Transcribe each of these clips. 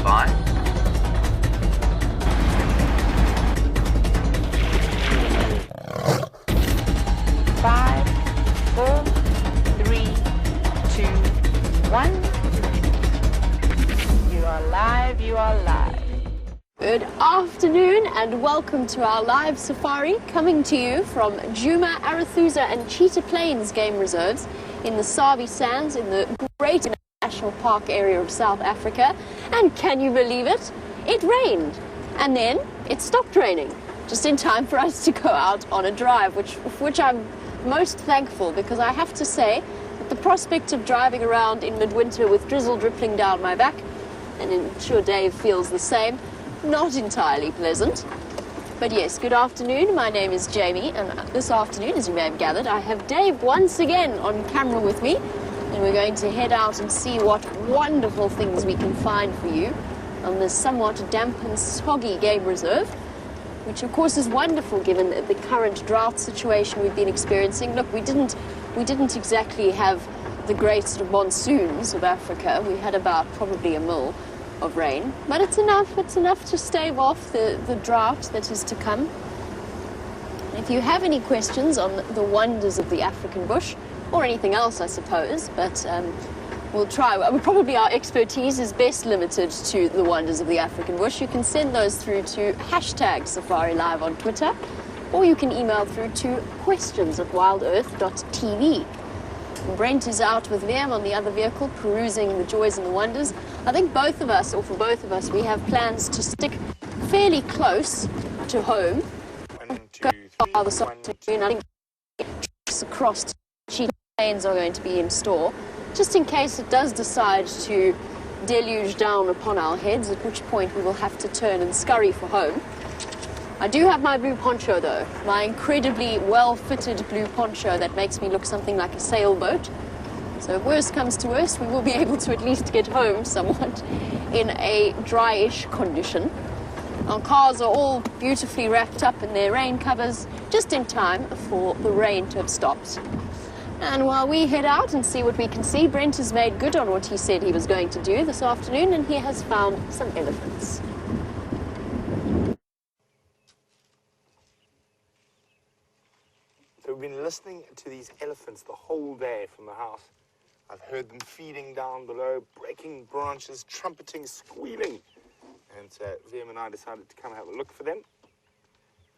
by. 5, 4, 3, 2, 1. You are live, you are live. Good afternoon and welcome to our live safari, coming to you from Djuma, Arathusa and Cheetah Plains game reserves in the Sabi Sands in the Great National Park area of South Africa. And can you believe it? It rained and then it stopped raining just in time for us to go out on a drive, which I'm most thankful, because I have to say that the prospect of driving around in midwinter with drizzle dripping down my back, and I'm sure Dave feels the same, not entirely pleasant. But yes, good afternoon. My name is Jamie, and this afternoon, as you may have gathered, I have Dave once again on camera with me, and we're going to head out and see what wonderful things we can find for you on this somewhat damp and soggy game reserve, which of course is wonderful given the current drought situation we've been experiencing. Look, we didn't exactly have the greatest of monsoons of Africa. We had about probably a mil of rain, but it's enough to stave off the drought that is to come. If you have any questions on the wonders of the African bush, or anything else I suppose, but we'll try. Probably our expertise is best limited to the wonders of the African bush. You can send those through to #SafariLIVE on Twitter, or you can email through to questions@wildearth.tv. Brent is out with Liam on the other vehicle, perusing the joys and the wonders. I think both of us, or for both of us, we have plans to stick fairly close to home. 1, 2, 3, This afternoon, I think trips across Cheetah Plains are going to be in store, just in case it does decide to deluge down upon our heads, at which point we will have to turn and scurry for home. I do have my blue poncho though, my incredibly well-fitted blue poncho that makes me look something like a sailboat. So if worst comes to worst, we will be able to at least get home somewhat in a dryish condition. Our cars are all beautifully wrapped up in their rain covers, just in time for the rain to have stopped. And while we head out and see what we can see, Brent has made good on what he said he was going to do this afternoon, and he has found some elephants. So we've been listening to these elephants the whole day from the house. I've heard them feeding down below, breaking branches, trumpeting, squealing. And so Liam and I decided to come have a look for them.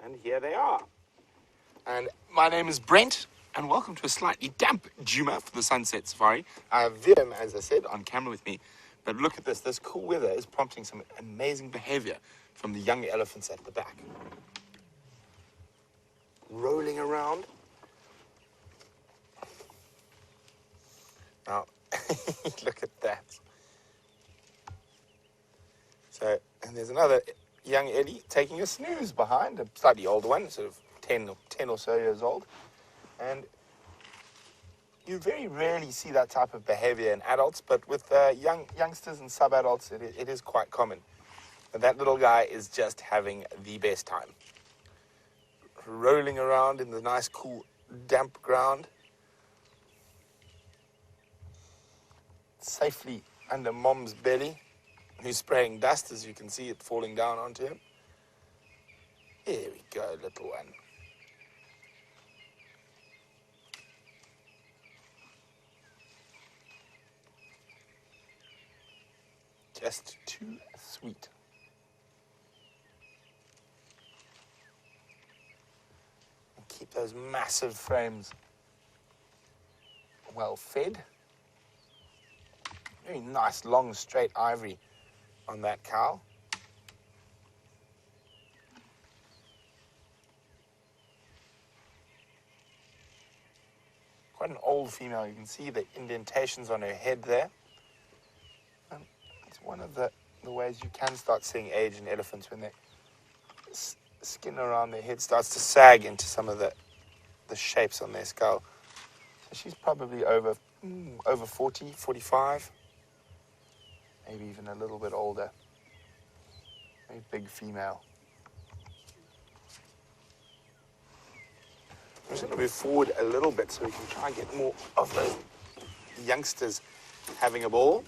And here they are. And my name is Brent, and welcome to a slightly damp Djuma for the Sunset Safari. I have Liam, as I said, on camera with me. But look at this. This cool weather is prompting some amazing behavior from the young elephants at the back. Rolling around. Now, look at that. So, and there's another young Eddie taking a snooze behind, a slightly older one, sort of 10 or so years old. And you very rarely see that type of behavior in adults, but with youngsters and sub-adults, it is quite common. And that little guy is just having the best time. Rolling around in the nice, cool, damp ground. Safely under Mom's belly, who's spraying dust, as you can see it falling down onto him. Here we go, little one. Just too sweet. And keep those massive frames well fed. Very nice, long, straight ivory on that cow. Quite an old female. You can see the indentations on her head there. And it's one of the ways you can start seeing age in elephants, when their skin around their head starts to sag into some of the shapes on their skull. So she's probably over 40, 45. Maybe even a little bit older. Very big female. I'm just going to move forward a little bit so we can try and get more of those youngsters having a ball.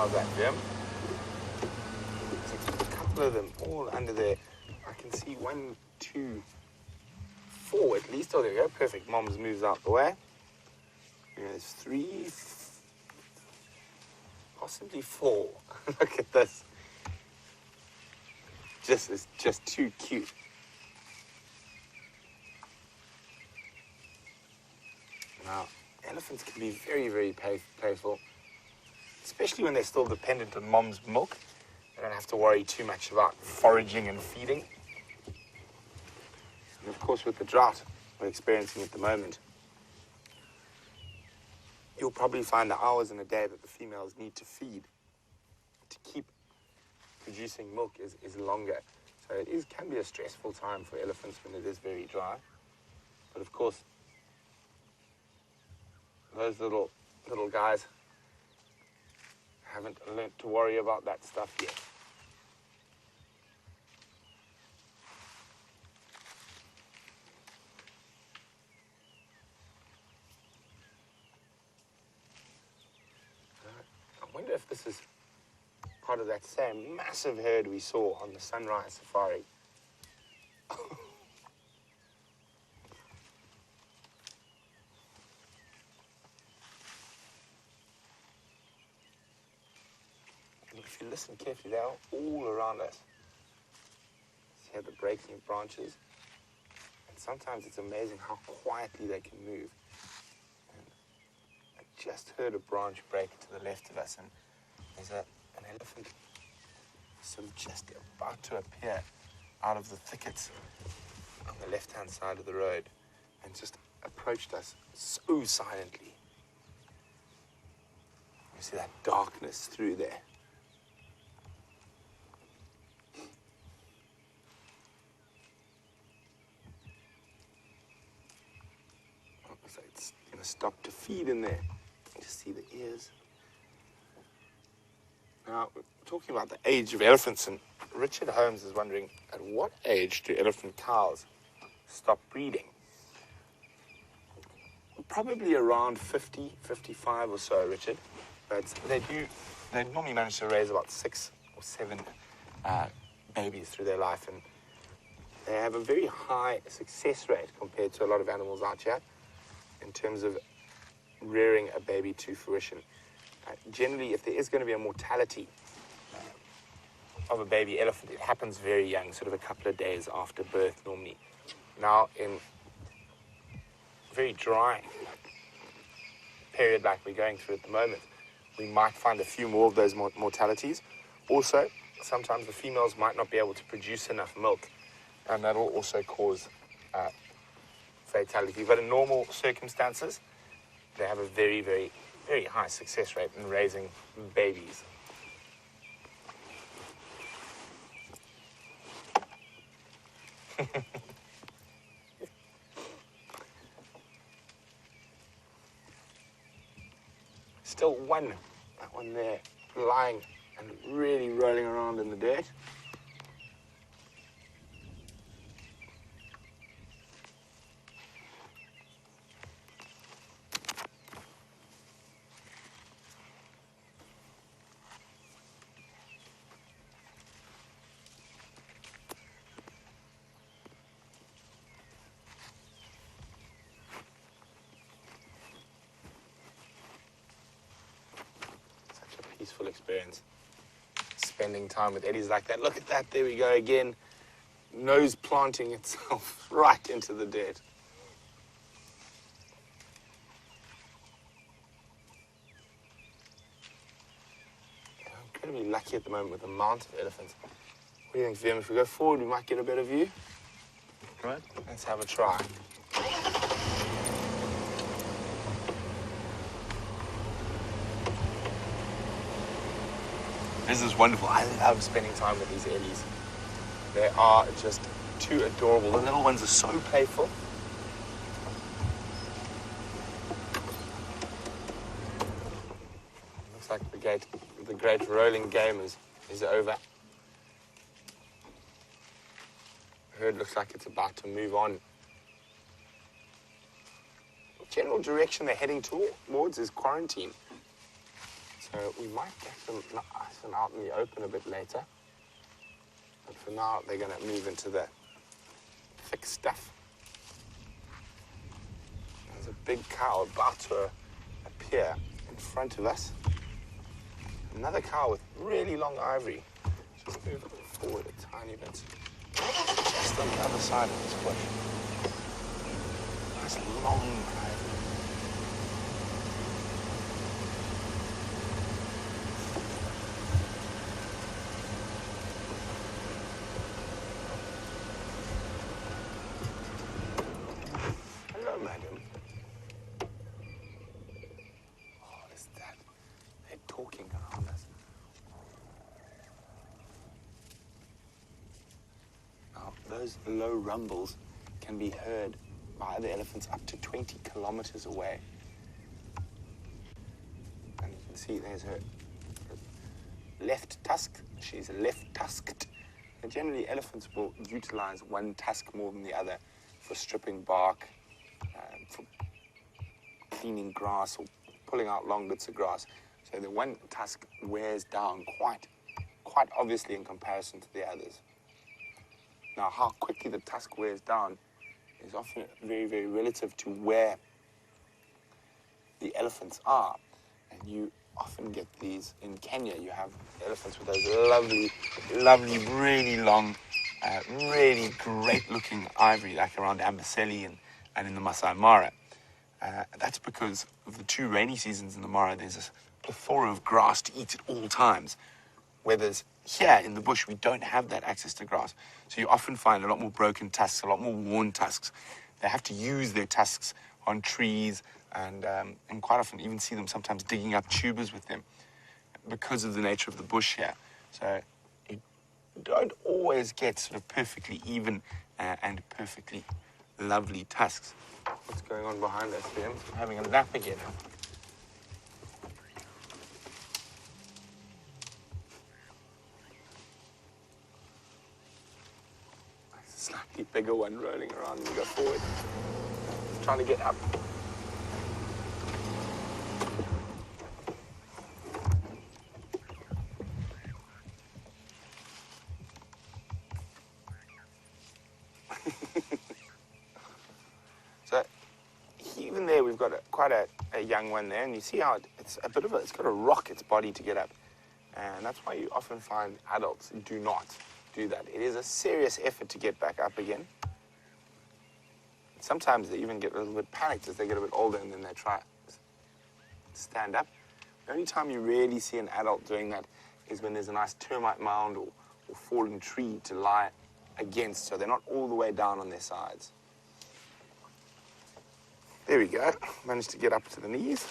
How's that, Jim? So a couple of them all under there. I can see 1, 2, 4 at least. Oh, there we go. Perfect. Mom's moves out the way. There's 3, possibly 4. Look at this. It's just too cute. Now, elephants can be very, very playful, especially when they're still dependent on mom's milk. They don't have to worry too much about foraging and feeding. And of course, with the drought we're experiencing at the moment, you'll probably find the hours in a day that the females need to feed to keep producing milk is longer. So it can be a stressful time for elephants when it is very dry. But of course, those little guys haven't learnt to worry about that stuff yet. I wonder if this is part of that same massive herd we saw on the sunrise safari. If you listen carefully, they're all around us. See how the breaking of branches? And sometimes it's amazing how quietly they can move. And I just heard a branch break to the left of us, and there's an elephant sort of just about to appear out of the thickets on the left-hand side of the road and just approached us so silently. You see that darkness through there. Looks like it's going to stop to feed in there. You just see the ears. Now, we're talking about the age of elephants, and Richard Holmes is wondering, at what age do elephant cows stop breeding? Probably around 50, 55 or so, Richard. But they normally manage to raise about 6 or 7 babies through their life, and they have a very high success rate compared to a lot of animals out here in terms of rearing a baby to fruition. Generally, if there is going to be a mortality of a baby elephant, it happens very young, sort of a couple of days after birth normally. Now, in a very dry period like we're going through at the moment, we might find a few more of those mortalities. Also, sometimes the females might not be able to produce enough milk, and that will also cause fatality. But in normal circumstances, they have a very, very, very high success rate in raising babies. Still that one there, lying and really rolling around in the dirt. Peaceful experience. Spending time with Eddies like that. Look at that. There we go again. Nose planting itself right into the dirt. I'm incredibly lucky at the moment with the amount of elephants. What do you think, Vim? If we go forward, we might get a better view. Right. Let's have a try. This is wonderful. I love spending time with these Eddies. They are just too adorable. The little ones are so playful. Looks like the great rolling game is over. The herd looks like it's about to move on. The general direction they're heading towards is quarantine. So So we might get them nice and out in the open a bit later. But for now, they're going to move into the thick stuff. There's a big cow about to appear in front of us. Another cow with really long ivory. Just move it forward a tiny bit. Just on the other side of this bush. Nice long ivory. Hello, madam. What is that? They're talking around us. Now, those low rumbles can be heard by the elephants up to 20 kilometers away. And you can see there's her left tusk. She's left-tusked. And generally, elephants will utilize one tusk more than the other for stripping bark, for cleaning grass or pulling out long bits of grass. So the one tusk wears down quite obviously in comparison to the others. Now, how quickly the tusk wears down is often very, very relative to where the elephants are. And you often get these in Kenya. You have elephants with those lovely, really long, really great-looking ivory, like around Amboseli and in the Masai Mara. That's because of the 2 rainy seasons in the Mara. There's a plethora of grass to eat at all times. Whereas here in the bush, we don't have that access to grass. So you often find a lot more broken tusks, a lot more worn tusks. They have to use their tusks on trees and quite often even see them sometimes digging up tubers with them because of the nature of the bush here. So you don't always get sort of perfectly even and perfectly lovely tusks. What's going on behind us, Ben? I'm having a nap again. Slightly bigger one rolling around and we go forward. Trying to get up. So even there we've got quite a young one there, and you see how it's got to rock its body to get up. And that's why you often find adults do not do that. It is a serious effort to get back up again. Sometimes they even get a little bit panicked as they get a bit older and then they try to stand up. The only time you really see an adult doing that is when there's a nice termite mound or fallen tree to lie against, so they're not all the way down on their sides. There we go. Managed to get up to the knees.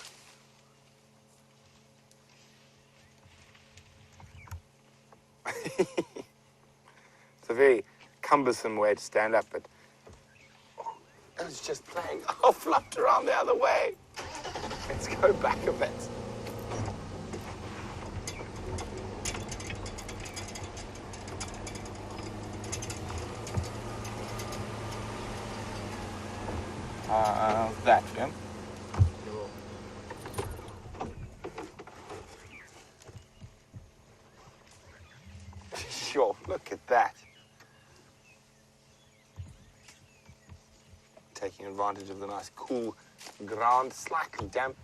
It's a very cumbersome way to stand up, but I was just playing. I'll flopped around the other way. Let's go back a bit. That, Jim. Sure, look at that. Taking advantage of the nice cool ground, slightly damp.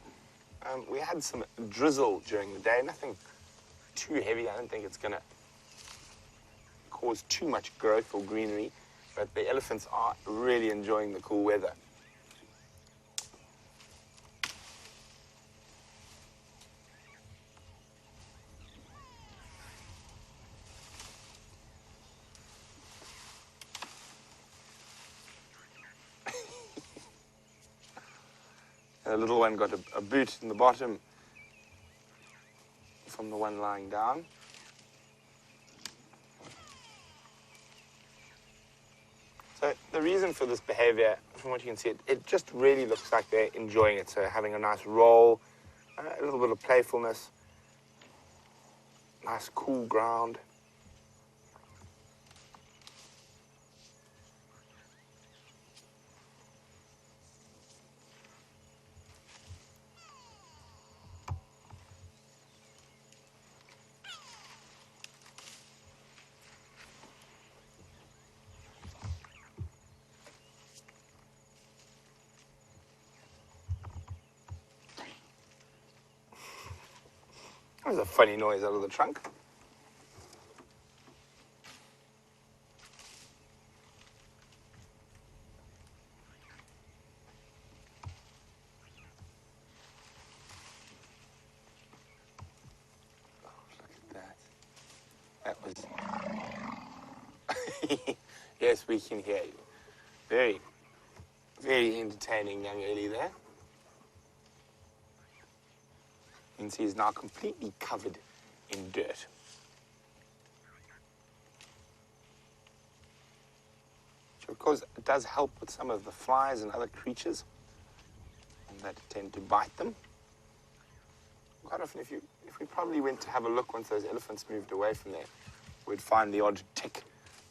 We had some drizzle during the day, nothing too heavy. I don't think it's going to cause too much growth or greenery, but the elephants are really enjoying the cool weather. The little one got a boot in the bottom from the one lying down. So the reason for this behavior, from what you can see, it just really looks like they're enjoying it. So having a nice roll, a little bit of playfulness, nice cool ground. That was a funny noise out of the trunk. That was... Yes, we can hear you. Very, very entertaining young Ellie there. You can see he's now completely covered in dirt. Which of course does help with some of the flies and other creatures that tend to bite them. Quite often if we probably went to have a look once those elephants moved away from there, we'd find the odd tick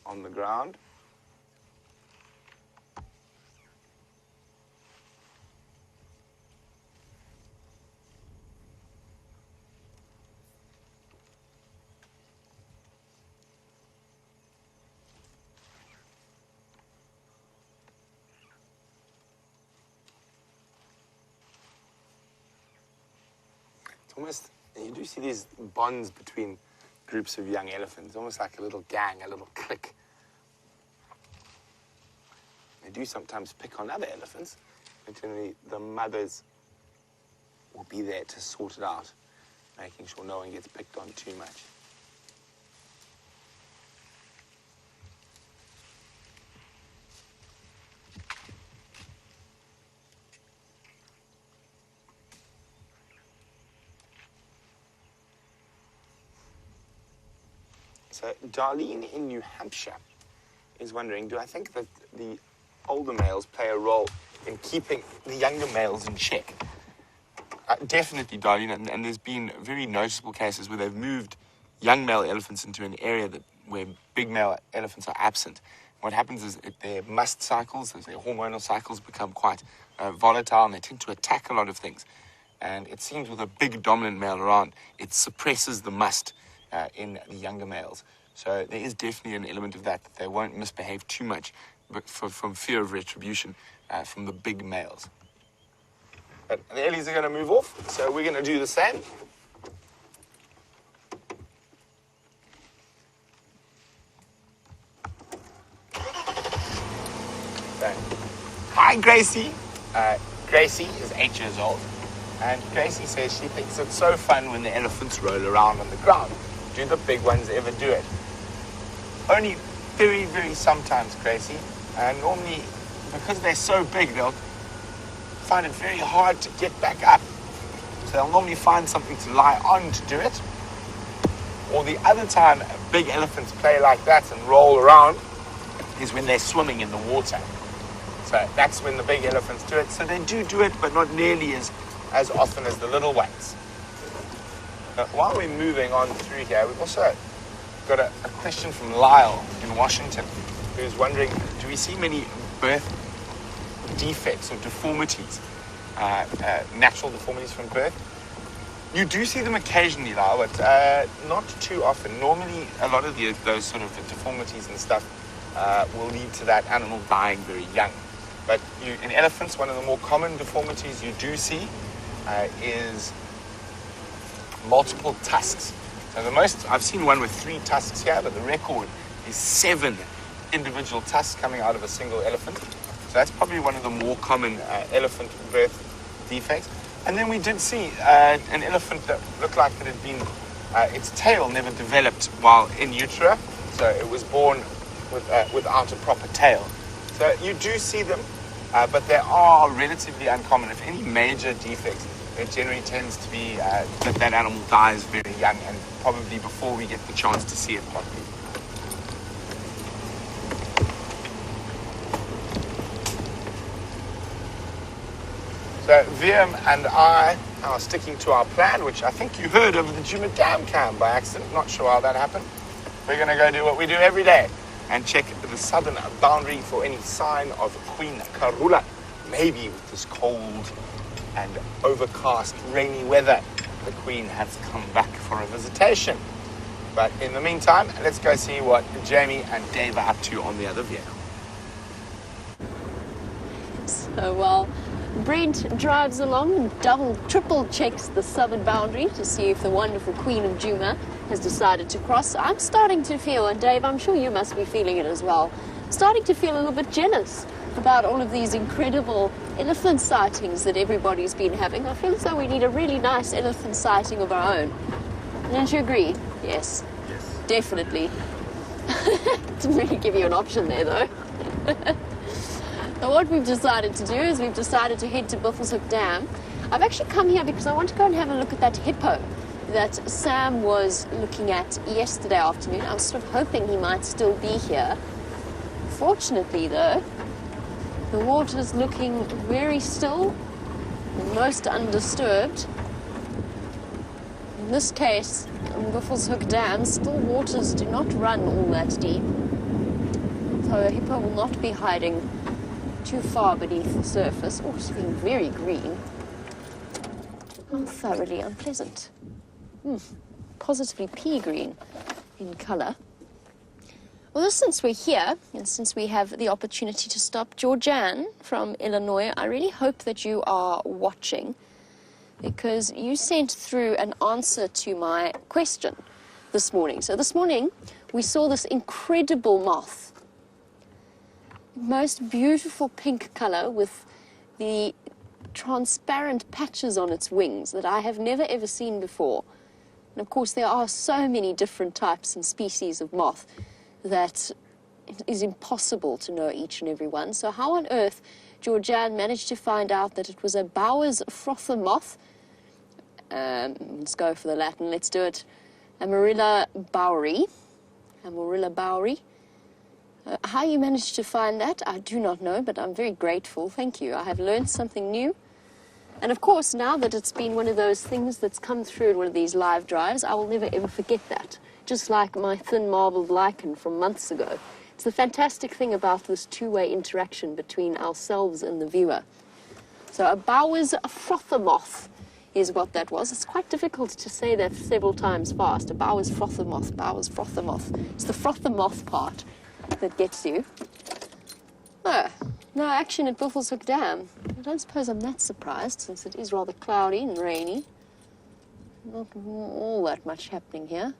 on the ground. Almost, you do see these bonds between groups of young elephants, almost like a little gang, a little clique. They do sometimes pick on other elephants, but generally the mothers will be there to sort it out, making sure no one gets picked on too much. So Darlene in New Hampshire is wondering, do I think that the older males play a role in keeping the younger males in check? Definitely, Darlene, and there's been very noticeable cases where they've moved young male elephants into an area where big male elephants are absent. What happens is their must cycles, their hormonal cycles become quite volatile, and they tend to attack a lot of things. And it seems with a big dominant male around, it suppresses the must in the younger males. So there is definitely an element of that they won't misbehave too much from fear of retribution from the big males. But the Ellies are going to move off, so we're going to do the same. So, hi, Gracie. Gracie is 8 years old, and Gracie says she thinks it's so fun when the elephants roll around on the ground. Do the big ones ever do it? Only very, very sometimes, Gracie. And normally, because they're so big, they'll find it very hard to get back up. So they'll normally find something to lie on to do it. Or the other time big elephants play like that and roll around is when they're swimming in the water. So that's when the big elephants do it. So they do it, but not nearly as often as the little ones. Now, while we're moving on through here, we've also got a question from Lyle in Washington, who's wondering, do we see many birth defects or deformities, natural deformities from birth? You do see them occasionally, Lyle, but not too often. Normally, a lot of those sort of deformities and stuff will lead to that animal dying very young. But in elephants, one of the more common deformities you do see is multiple tusks. So the most, I've seen one with 3 tusks here, but the record is 7 individual tusks coming out of a single elephant. So that's probably one of the more common elephant birth defects. And then we did see an elephant that looked like it had been, its tail never developed while in utero. So it was born without a proper tail. So you do see them, but they are relatively uncommon. If any major defects, it generally tends to be that animal dies very young and probably before we get the chance to see it properly. So Viam and I are sticking to our plan, which I think you heard over the Juma Dam Cam by accident. Not sure how that happened. We're going to go do what we do every day and check the southern boundary for any sign of Queen Karula. Maybe with this cold and overcast, rainy weather, the Queen has come back for a visitation. But in the meantime, let's go see what Jamie and Dave are up to on the other vehicle. So, well, Brent drives along and double, triple checks the southern boundary to see if the wonderful Queen of Juma has decided to cross. I'm starting to feel, and Dave, I'm sure you must be feeling it as well, starting to feel a little bit jealous about all of these incredible elephant sightings that everybody's been having. I feel as though we need a really nice elephant sighting of our own. Don't you agree? Yes. Yes. Definitely. Didn't really give you an option there, though. So what we've decided to do is we've decided to head to Buffelshoek Dam. I've actually come here because I want to go and have a look at that hippo that Sam was looking at yesterday afternoon. I was sort of hoping he might still be here. Fortunately, though, the water's looking very still and most undisturbed. In this case, on Buffelshoek Dam, still waters do not run all that deep. So a hippo will not be hiding too far beneath the surface. Oh, it's being very green. Oh, thoroughly unpleasant. Positively pea green in colour. Well, since we're here, and since we have the opportunity to stop Georgianne from Illinois, I really hope that you are watching, because you sent through an answer to my question this morning. So this morning, we saw this incredible moth. Most beautiful pink colour with the transparent patches on its wings that I have never ever seen before. And of course there are so many different types and species of moth that it is impossible to know each and every one. So how on earth Georgianne managed to find out that it was a Bowers frother moth? Let's go for the Latin, let's do it. Amarilla boweri. Amarilla boweri. How you managed to find that, I do not know, but I'm very grateful. Thank you. I have learned something new. And of course, now that it's been one of those things that's come through in one of these live drives, I will never ever forget that. Just like my thin marbled lichen from months ago. It's the fantastic thing about this two-way interaction between ourselves and the viewer. So a Bowers frother moth is what that was. It's quite difficult to say that several times fast. A Bowers frother moth, Bowers frother moth. It's the frother moth part that gets you. No action at Buffelshoek Dam. I don't suppose I'm that surprised, since it is rather cloudy and rainy. Not all that much happening here.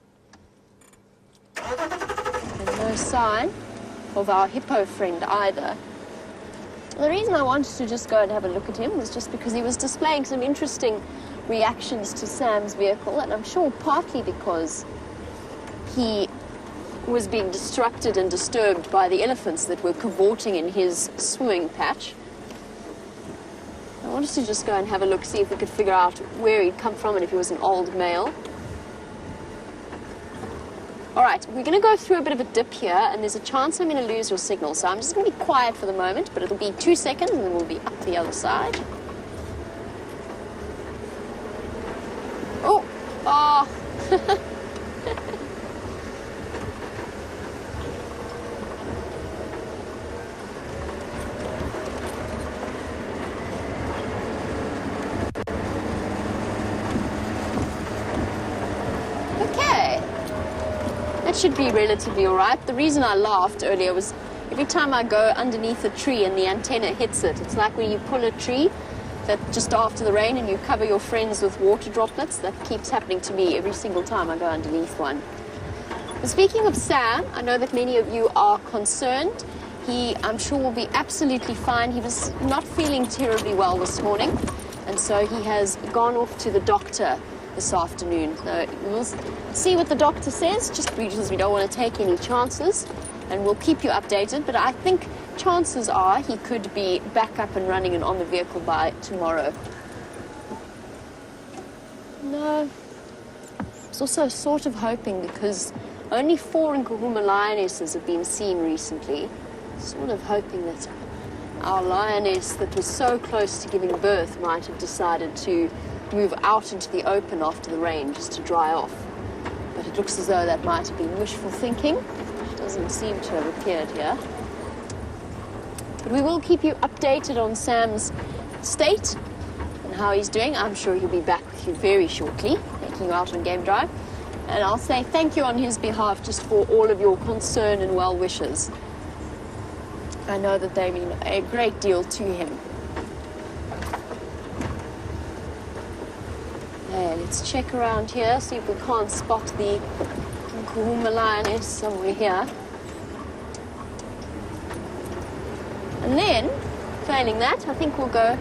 And no sign of our hippo friend either. The reason I wanted to just go and have a look at him was just because he was displaying some interesting reactions to Sam's vehicle, and I'm sure partly because he was being distracted and disturbed by the elephants that were cavorting in his swimming patch. I wanted to just go and have a look, see if we could figure out where he'd come from and if he was an old male. All right, we're going to go through a bit of a dip here, and there's a chance I'm going to lose your signal, so I'm just going to be quiet for the moment, but it'll be 2 seconds and then we'll be up the other side. Oh! Should be relatively all right. The reason I laughed earlier was every time I go underneath a tree and the antenna hits it, it's like when you pull a tree that just after the rain and you cover your friends with water droplets. That keeps happening to me every single time I go underneath one. But speaking of Sam, I know that many of you are concerned. He, I'm sure, will be absolutely fine. He was not feeling terribly well this morning, and so he has gone off to the doctor this afternoon. So we'll see what the doctor says, just because we don't want to take any chances, and we'll keep you updated. But I think chances are he could be back up and running and on the vehicle by tomorrow. No. I was also sort of hoping, because only 4 Nkuhuma lionesses have been seen recently, sort of hoping that our lioness that was so close to giving birth might have decided to move out into the open after the rain just to dry off. But it looks as though that might have been wishful thinking, which doesn't seem to have appeared here. But we will keep you updated on Sam's state and how he's doing. I'm sure he'll be back with you very shortly, taking you out on game drive. And I'll say thank you on his behalf just for all of your concern and well wishes. I know that they mean a great deal to him. Okay, let's check around here, see if we can't spot the Kahuma lioness somewhere here. And then, failing that, I think we'll go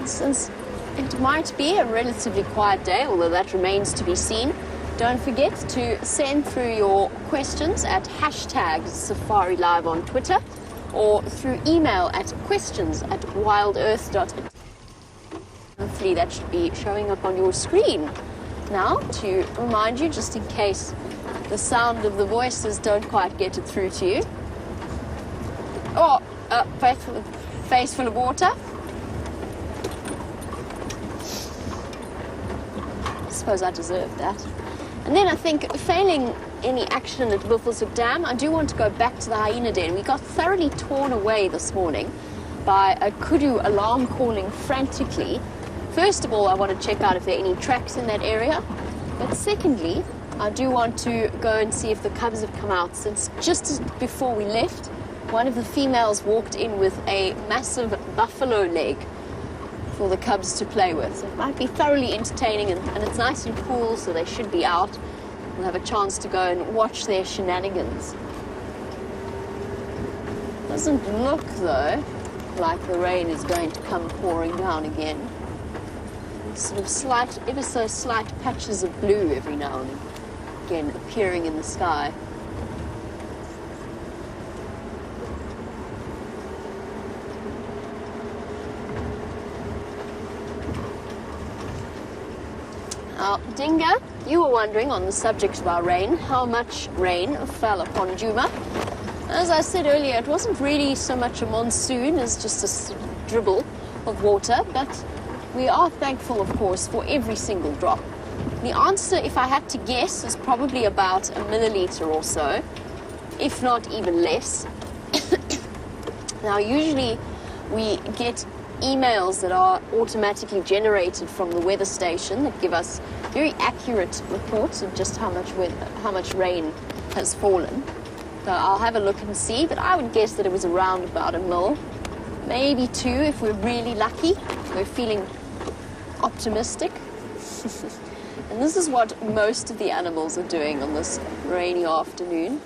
since it might be a relatively quiet day, although that remains to be seen. Don't forget to send through your questions at #SafariLIVE on Twitter or through email at questions@wildearth.com. Hopefully that should be showing up on your screen. Now, to remind you, just in case the sound of the voices don't quite get it through to you. Oh, face full of water. I suppose I deserve that. And then I think, failing any action at Buffelshoek Dam, I do want to go back to the hyena den. We got thoroughly torn away this morning by a kudu alarm calling frantically. First of all, I want to check out if there are any tracks in that area. But secondly, I do want to go and see if the cubs have come out, since just before we left, one of the females walked in with a massive buffalo leg for the cubs to play with. So it might be thoroughly entertaining, and it's nice and cool, so they should be out. We'll have a chance to go and watch their shenanigans. Doesn't look, though, like the rain is going to come pouring down again. Sort of slight, ever so slight patches of blue every now and again appearing in the sky. Now, Dinga, you were wondering, on the subject of our rain, how much rain fell upon Djuma. As I said earlier, it wasn't really so much a monsoon as just a dribble of water, but we are thankful, of course, for every single drop. The answer, if I had to guess, is probably about a milliliter or so, if not even less. Now, usually we get emails that are automatically generated from the weather station that give us very accurate reports of just how much rain has fallen. So I'll have a look and see, but I would guess that it was around about a mil, maybe 2 if we're really lucky. We're feeling optimistic. And this is what most of the animals are doing on this rainy afternoon,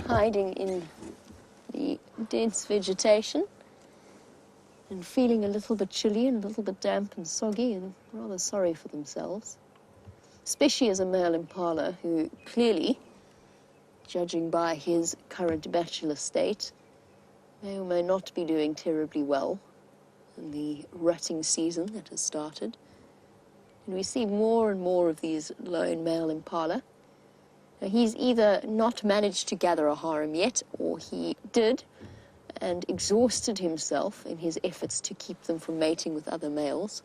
hiding in the dense vegetation and feeling a little bit chilly and a little bit damp and soggy and rather sorry for themselves, especially as a male impala who clearly, judging by his current bachelor state, may or may not be doing terribly well in the rutting season that has started. And we see more and more of these lone male impala. Now, he's either not managed to gather a harem yet, or he did and exhausted himself in his efforts to keep them from mating with other males.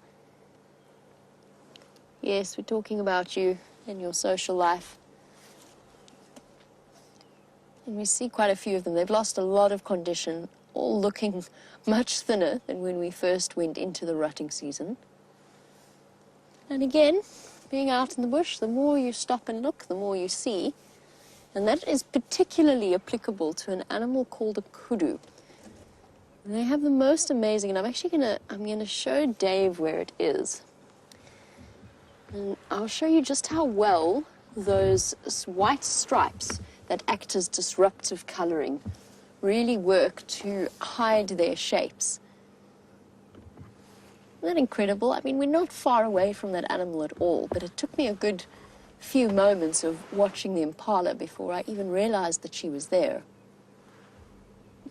Yes, we're talking about you and your social life. And we see quite a few of them. They've lost a lot of condition, all looking much thinner than when we first went into the rutting season. And again, being out in the bush, the more you stop and look, the more you see. And that is particularly applicable to an animal called a kudu. They have the most amazing, and I'm gonna show Dave where it is. And I'll show you just how well those white stripes that act as disruptive coloring really work to hide their shapes. Isn't that incredible? I mean, we're not far away from that animal at all, but it took me a good few moments of watching the impala before I even realized that she was there.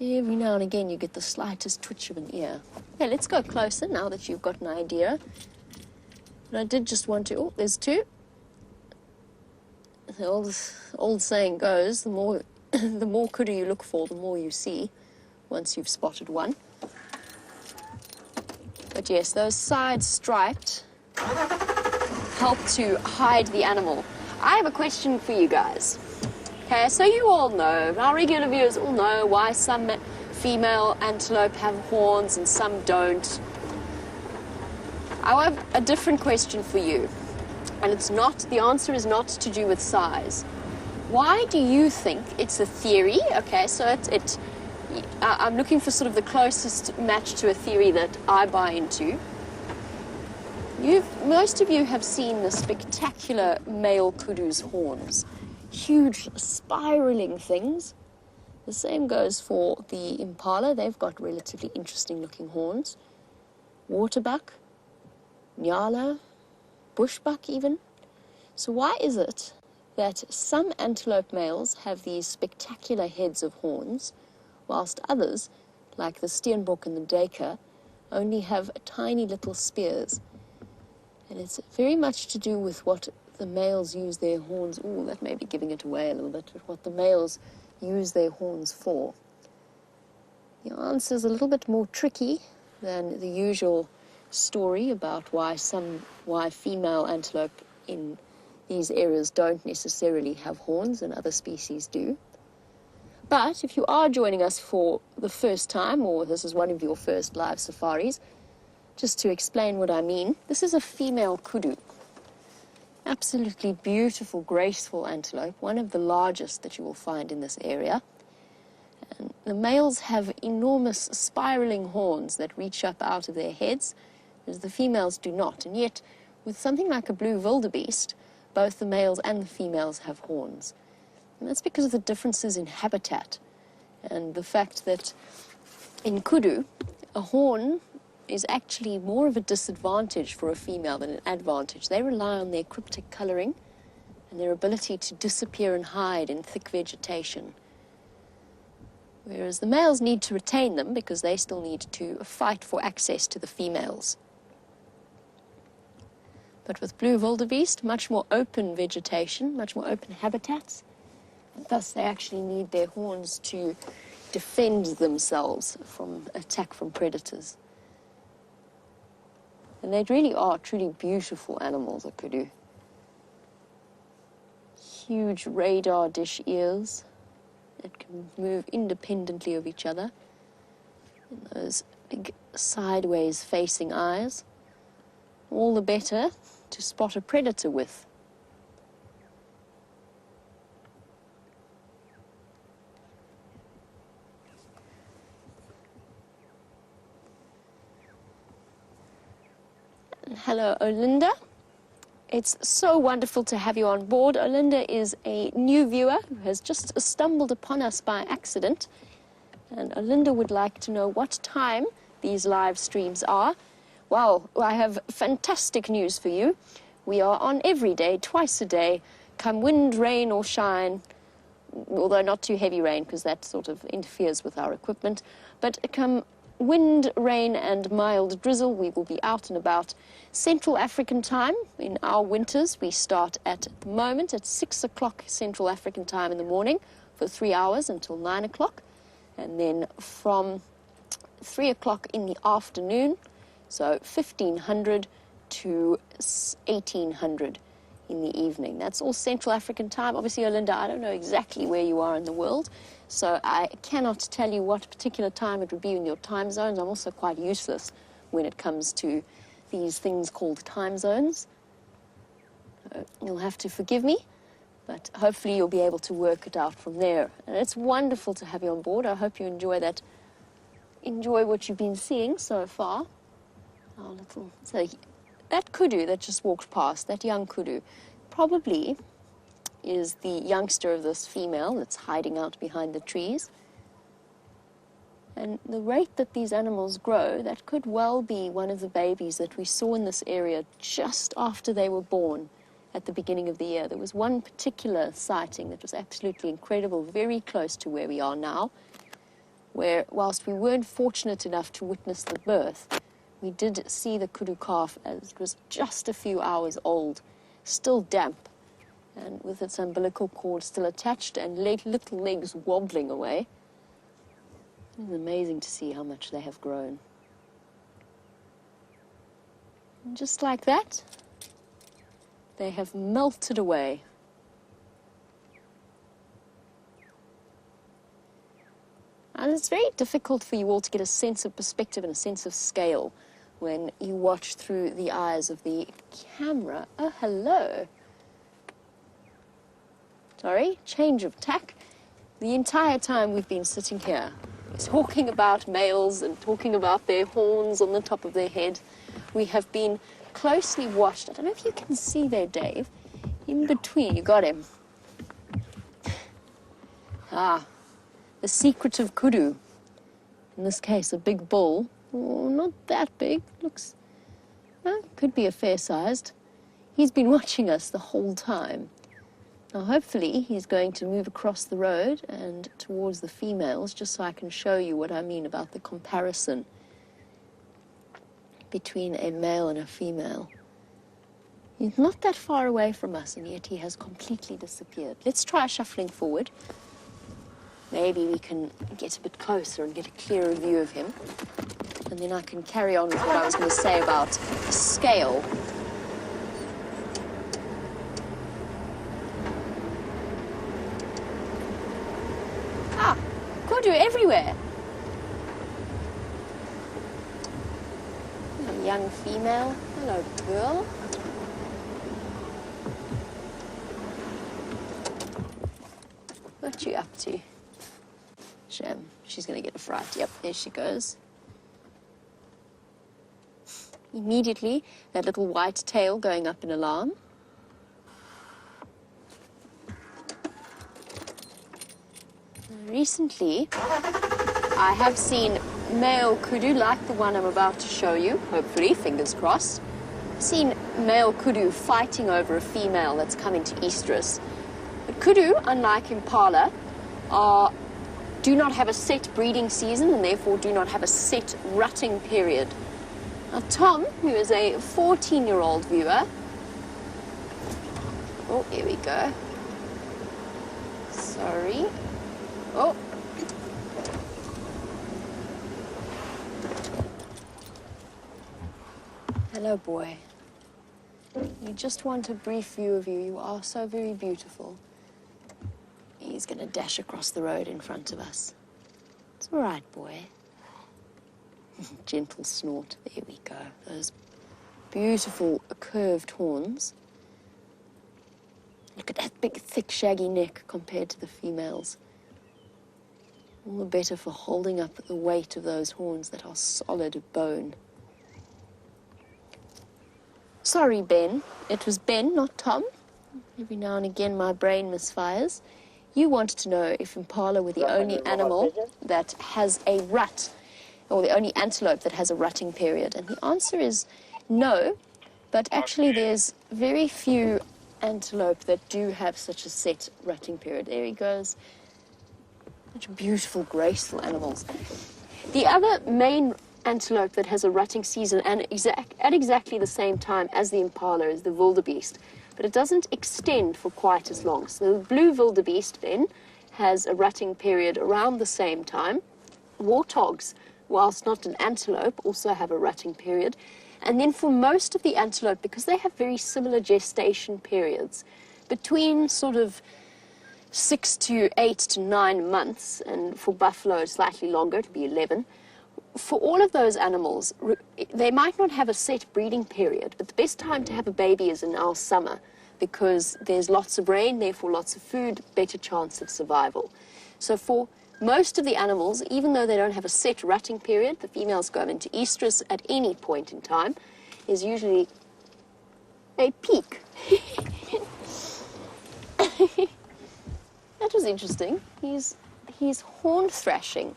Every now and again you get the slightest twitch of an ear. Okay, let's go closer now that you've got an idea. And I did just want to... Oh, there's 2. The old saying goes, the more kudu you look for, the more you see once you've spotted one. But yes, those side striped help to hide the animal. I have a question for you guys. Okay, so you all know, our regular viewers all know why some female antelope have horns and some don't. I have a different question for you. And the answer is not to do with size. Why do you think it's a theory? Okay, so I'm looking for sort of the closest match to a theory that I buy into. Most of you have seen the spectacular male kudu's horns. Huge spiraling things. The same goes for the impala. They've got relatively interesting looking horns. Waterbuck, nyala, bushbuck even. So why is it that some antelope males have these spectacular heads of horns, whilst others, like the steenbok and the duiker, only have tiny little spears? And it's very much to do with what the males use their horns... Ooh, that may be giving it away a little bit, but what the males use their horns for. The answer is a little bit more tricky than the usual story about why female antelope in these areas don't necessarily have horns and other species do. But if you are joining us for the first time, or this is one of your first live safaris, just to explain what I mean, this is a female kudu. Absolutely beautiful, graceful antelope, one of the largest that you will find in this area. And the males have enormous spiraling horns that reach up out of their heads, whereas the females do not. And yet, with something like a blue wildebeest, both the males and the females have horns. And that's because of the differences in habitat and the fact that in kudu, a horn is actually more of a disadvantage for a female than an advantage. They rely on their cryptic coloring and their ability to disappear and hide in thick vegetation. Whereas the males need to retain them because they still need to fight for access to the females. But with blue wildebeest, much more open vegetation, much more open habitats. Thus, they actually need their horns to defend themselves from attack from predators. And they really are truly beautiful animals, a kudu. Huge radar dish ears that can move independently of each other. And those big sideways facing eyes. All the better to spot a predator with. Hello, Olinda. It's so wonderful to have you on board. Olinda is a new viewer who has just stumbled upon us by accident. And Olinda would like to know what time these live streams are. Well, I have fantastic news for you. We are on every day, twice a day, come wind, rain or shine, although not too heavy rain because that sort of interferes with our equipment. But come wind, rain and mild drizzle, we will be out and about. Central African time in our winters, we start at the moment at 6 o'clock Central African time in the morning for 3 hours until 9 o'clock. And then from 3 o'clock in the afternoon, so 1500 to 1800 in the evening. That's all Central African time. Obviously, Olinda, I don't know exactly where you are in the world, so I cannot tell you what particular time it would be in your time zones. I'm also quite useless when it comes to these things called time zones. You'll have to forgive me, but hopefully you'll be able to work it out from there. And it's wonderful to have you on board. I hope you enjoy what you've been seeing so far. So that kudu that just walked past, that young kudu, probably is the youngster of this female that's hiding out behind the trees. And the rate that these animals grow, that could well be one of the babies that we saw in this area just after they were born at the beginning of the year. There was one particular sighting that was absolutely incredible, very close to where we are now, where whilst we weren't fortunate enough to witness the birth, we did see the kudu calf as it was just a few hours old, still damp, and with its umbilical cord still attached and little legs wobbling away. It's amazing to see how much they have grown. And just like that, they have melted away. And it's very difficult for you all to get a sense of perspective and a sense of scale when you watch through the eyes of the camera. Oh, hello. Sorry, change of tack. The entire time we've been sitting here, talking about males and talking about their horns on the top of their head. We have been closely watched. I don't know if you can see there, Dave. In between, you got him. Ah, the secret of kudu. In this case, a big bull. Oh, not that big. Looks, could be a fair-sized. He's been watching us the whole time. Now, hopefully, he's going to move across the road and towards the females, just so I can show you what I mean about the comparison between a male and a female. He's not that far away from us, and yet he has completely disappeared. Let's try shuffling forward. Maybe we can get a bit closer and get a clearer view of him. And then I can carry on with what I was going to say about scale. Ah, kudu everywhere. A young female. Hello, girl. What you up to? Shem, she's going to get a fright. Yep, there she goes. Immediately, that little white tail going up in alarm. Recently, I have seen male kudu like the one I'm about to show you, hopefully, fingers crossed. I've seen male kudu fighting over a female that's coming to estrus. But kudu, unlike impala, do not have a set breeding season and therefore do not have a set rutting period. Now, Tom, who is a 14-year-old viewer... Oh, here we go. Sorry. Oh. Hello, boy. We just want a brief view of you. You are so very beautiful. He's going to dash across the road in front of us. It's all right, boy. Gentle snort. There we go. Those beautiful curved horns. Look at that big, thick, shaggy neck compared to the females. All the better for holding up the weight of those horns that are solid bone. Sorry, Ben. It was Ben, not Tom. Every now and again, my brain misfires. You wanted to know if impala were the only animal that has a rut, or the only antelope that has a rutting period. And the answer is no, but actually there's very few antelope that do have such a set rutting period. There he goes. Such beautiful, graceful animals. The other main antelope that has a rutting season and at exactly the same time as the impala is the wildebeest. But it doesn't extend for quite as long. So the blue wildebeest then has a rutting period around the same time. Warthogs, whilst not an antelope, also have a rutting period. And then for most of the antelope, because they have very similar gestation periods, between sort of 6 to 8 to 9 months, and for buffalo slightly longer, to be 11, for all of those animals, they might not have a set breeding period, but the best time to have a baby is in our summer because there's lots of rain, therefore lots of food, better chance of survival. So for most of the animals, even though they don't have a set rutting period, the females go into estrus at any point in time, is usually a peak. That was interesting. He's horn thrashing.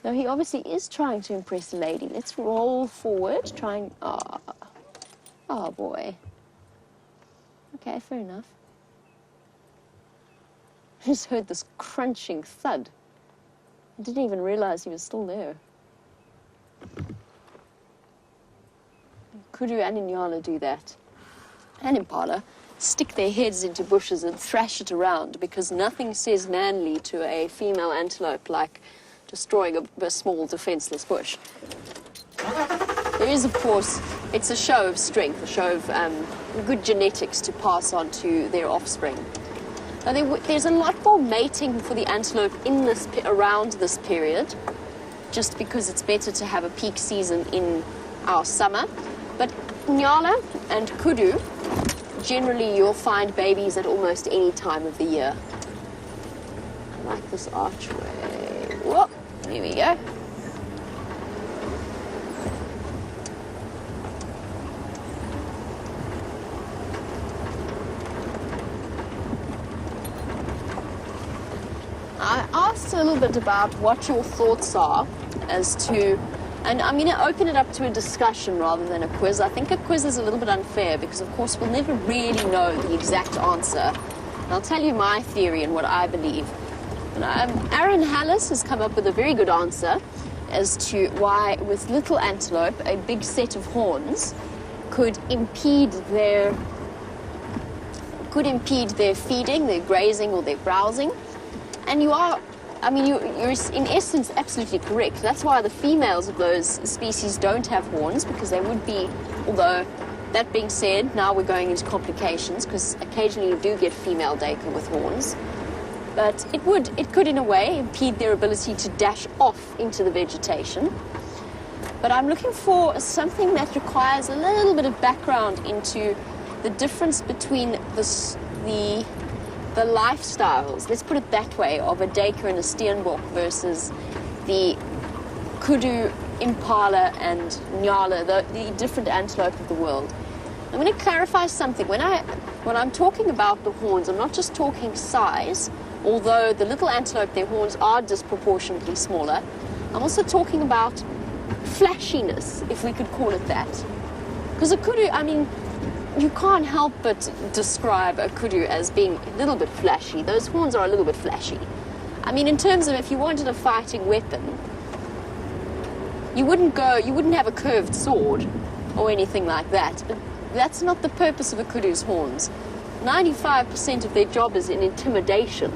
Now, he obviously is trying to impress a lady. Let's roll forward, trying... Oh, boy. Okay, fair enough. I just heard this crunching thud. I didn't even realize he was still there. Kudu and Nyala do that. And impala stick their heads into bushes and thrash it around because nothing says manly to a female antelope like destroying a small defenseless bush. There is, of course, it's a show of strength, a show of good genetics to pass on to their offspring. Now, there's a lot more mating for the antelope in around this period, just because it's better to have a peak season in our summer. But Nyala and Kudu generally you'll find babies at almost any time of the year. I like this archway. Whoop, here we go. I asked a little bit about what your thoughts are as to, and I'm going to open it up to a discussion rather than a quiz. I think a quiz is a little bit unfair because, of course, we'll never really know the exact answer. And I'll tell you my theory and what I believe. Aaron Hallis has come up with a very good answer as to why, with little antelope, a big set of horns could impede their feeding, their grazing, or their browsing. And you're in essence absolutely correct. That's why the females of those species don't have horns, because they would be, although that being said, now we're going into complications, because occasionally you do get female duiker with horns. But it could in a way impede their ability to dash off into the vegetation. But I'm looking for something that requires a little bit of background into the difference between the lifestyles, let's put it that way, of a duiker and a steenbok versus the kudu, impala, and nyala, the different antelope of the world. I'm going to clarify something. When I'm talking about the horns, I'm not just talking size, although the little antelope, their horns are disproportionately smaller. I'm also talking about flashiness, if we could call it that. Because a kudu, you can't help but describe a kudu as being a little bit flashy. Those horns are a little bit flashy. In terms of if you wanted a fighting weapon, you wouldn't have a curved sword or anything like that. But that's not the purpose of a kudu's horns. 95% of their job is in intimidation,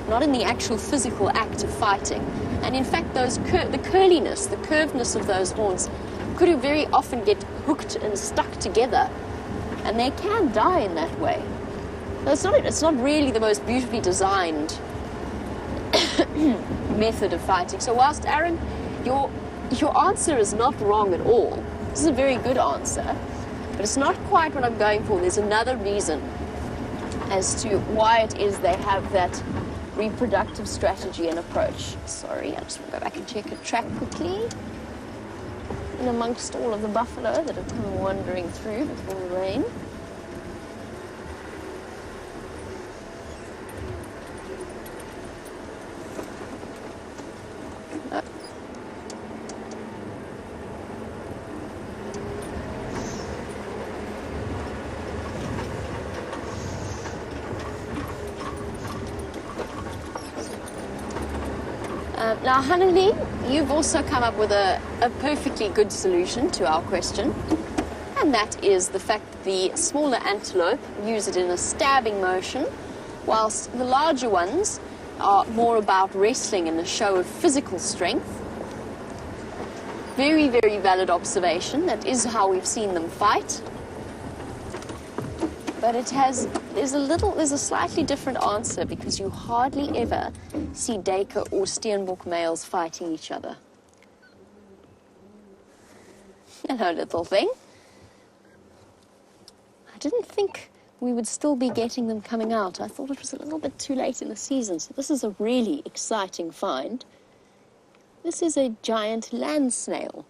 not in the actual physical act of fighting. And in fact, the curliness, the curvedness of those horns, kudu very often get hooked and stuck together. And they can die in that way. It's not really the most beautifully designed method of fighting. So whilst, Aaron, your answer is not wrong at all. This is a very good answer, but it's not quite what I'm going for. There's another reason as to why it is they have that reproductive strategy and approach. Sorry, I just want to go back and check a track quickly. In amongst all of the buffalo that have come wandering through before the rain. Now, Hannah-Lee, you've also come up with a perfectly good solution to our question, and that is the fact that the smaller antelope use it in a stabbing motion, whilst the larger ones are more about wrestling and a show of physical strength. Very, very valid observation. That is how we've seen them fight. But there's a slightly different answer, because you hardly ever see duiker or steenbok males fighting each other. Hello, little thing. I didn't think we would still be getting them coming out. I thought it was a little bit too late in the season, so this is a really exciting find. This is a giant land snail,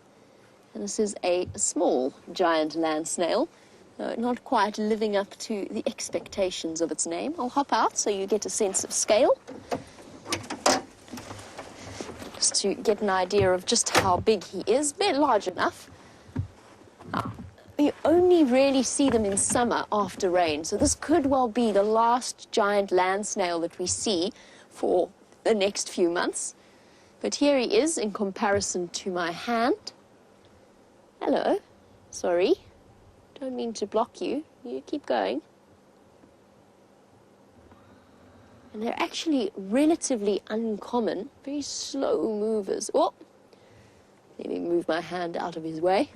and this is a small giant land snail. Not quite living up to the expectations of its name. I'll hop out so you get a sense of scale, just to get an idea of just how big he is. Very large enough. You only really see them in summer after rain, so this could well be the last giant land snail that we see for the next few months. But here he is in comparison to my hand. Hello. Sorry. Don't mean to block you. You keep going. And they're actually relatively uncommon, very slow movers. Oh, let me move my hand out of his way.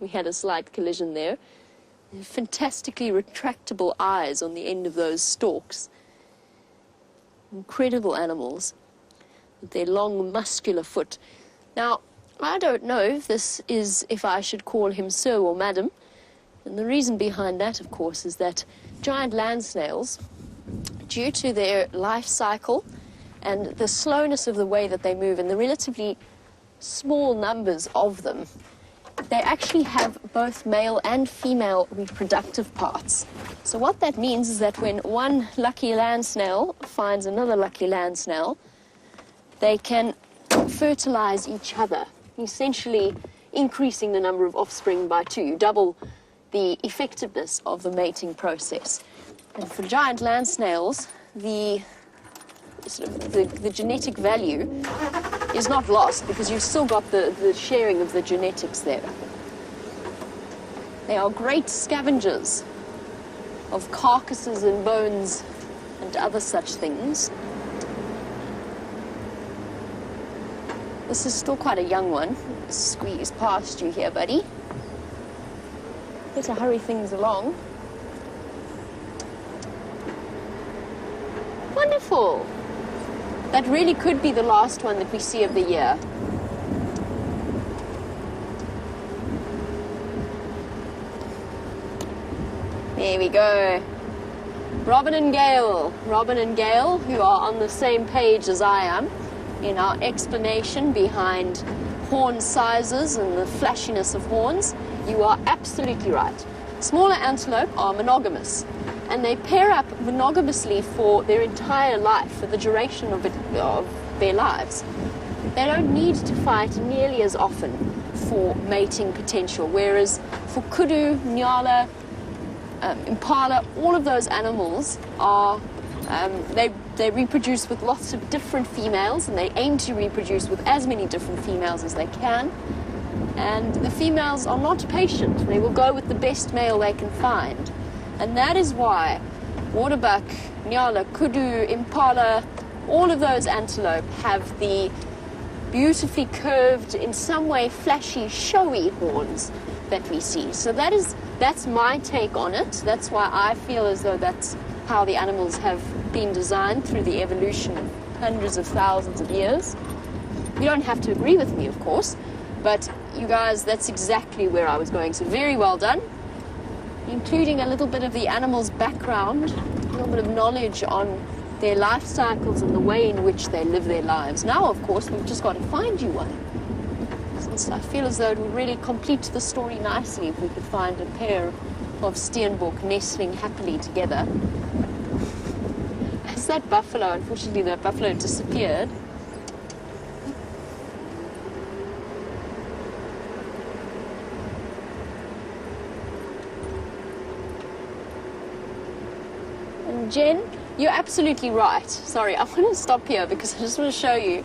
We had a slight collision there. Fantastically retractable eyes on the end of those stalks. Incredible animals with their long, muscular foot. Now, I don't know if I should call him sir or madam. And the reason behind that, of course, is that giant land snails, due to their life cycle and the slowness of the way that they move and the relatively small numbers of them, they actually have both male and female reproductive parts. So what that means is that when one lucky land snail finds another lucky land snail, they can fertilize each other, essentially increasing the number of offspring by 2, double the effectiveness of the mating process. And for giant land snails, the genetic value is not lost because you've still got the sharing of the genetics there. They are great scavengers of carcasses and bones and other such things. This is still quite a young one. Squeeze past you here, buddy. Better hurry things along. Wonderful. That really could be the last one that we see of the year. There we go. Robin and Gail, who are on the same page as I am in our explanation behind horn sizes and the flashiness of horns. You are absolutely right. Smaller antelope are monogamous, and they pair up monogamously for their entire life, for the duration of their lives. They don't need to fight nearly as often for mating potential, whereas for kudu, nyala, impala, all of those animals are, they reproduce with lots of different females, and they aim to reproduce with as many different females as they can. And the females are not patient. They will go with the best male they can find. And that is why waterbuck, nyala, kudu, impala, all of those antelope have the beautifully curved, in some way flashy, showy horns that we see. So that's my take on it. That's why I feel as though that's how the animals have been designed through the evolution of hundreds of thousands of years. You don't have to agree with me, of course, but you guys, that's exactly where I was going. So very well done, including a little bit of the animal's background, a little bit of knowledge on their life cycles and the way in which they live their lives. Now, of course, we've just got to find you one. Since I feel as though it would really complete the story nicely if we could find a pair of steenbok nestling happily together. As that buffalo, unfortunately, that buffalo disappeared. And Jen, you're absolutely right. Sorry, I want to stop here because I just want to show you.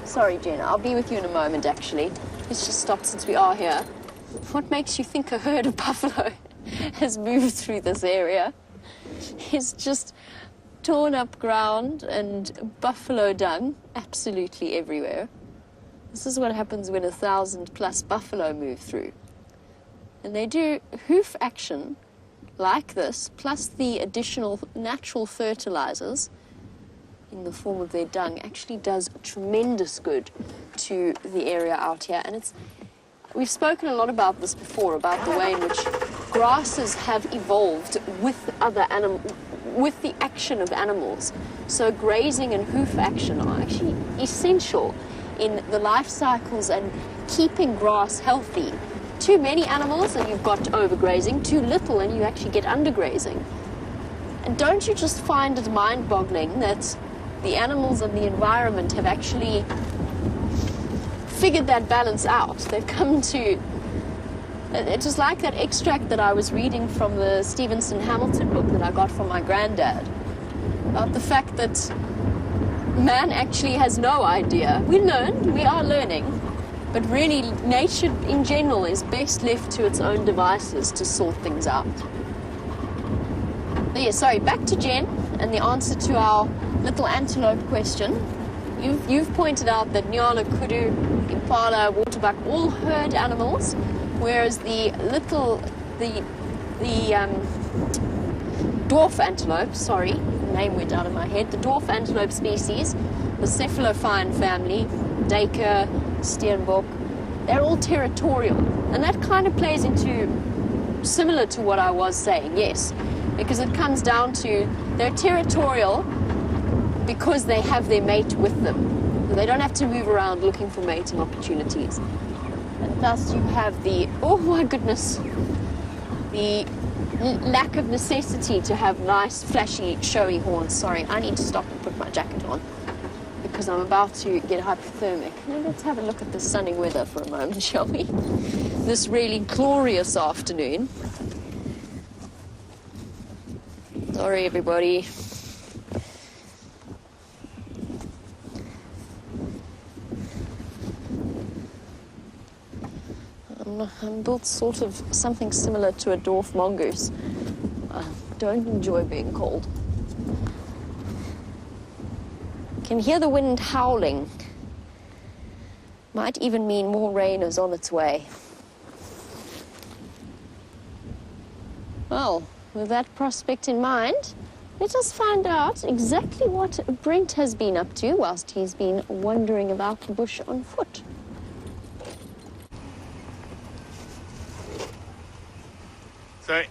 Sorry, Jen, I'll be with you in a moment, actually. Let's just stop since we are here. What makes you think a herd of buffalo has moved through this area? It's just torn up ground and buffalo dung absolutely everywhere. This is what happens when 1,000+ buffalo move through. And they do hoof action like this, plus the additional natural fertilizers in the form of their dung, actually does tremendous good to the area out here. And we've spoken a lot about this before, about the way in which grasses have evolved with with the action of animals. So grazing and hoof action are actually essential in the life cycles and keeping grass healthy. Too many animals and you've got overgrazing, too little and you actually get undergrazing. And don't you just find it mind-boggling that the animals and the environment have actually figured that balance out? They've come to... It was like that extract that I was reading from the Stevenson Hamilton book that I got from my granddad, about the fact that man actually has no idea. We are learning, but really nature in general is best left to its own devices to sort things out. But yeah, sorry, back to Jen and the answer to our little antelope question. You've pointed out that nyala, kudu, impala, waterbuck, all herd animals, whereas the dwarf antelope, sorry, the name went out of my head, the dwarf antelope species, the cephalophyne family, duiker, steenbok, they're all territorial. And that kind of plays into similar to what I was saying, yes, because it comes down to they're territorial because they have their mate with them. They don't have to move around looking for mating opportunities. And thus you have the, oh my goodness, the lack of necessity to have nice, flashy, showy horns. Sorry, I need to stop and put my jacket on because I'm about to get hypothermic. Now let's have a look at the stunning weather for a moment, shall we? This really glorious afternoon. Sorry, everybody. I'm built sort of something similar to a dwarf mongoose. I don't enjoy being cold. Can hear the wind howling. Might even mean more rain is on its way. Well, with that prospect in mind, let us find out exactly what Brent has been up to whilst he's been wandering about the bush on foot. So,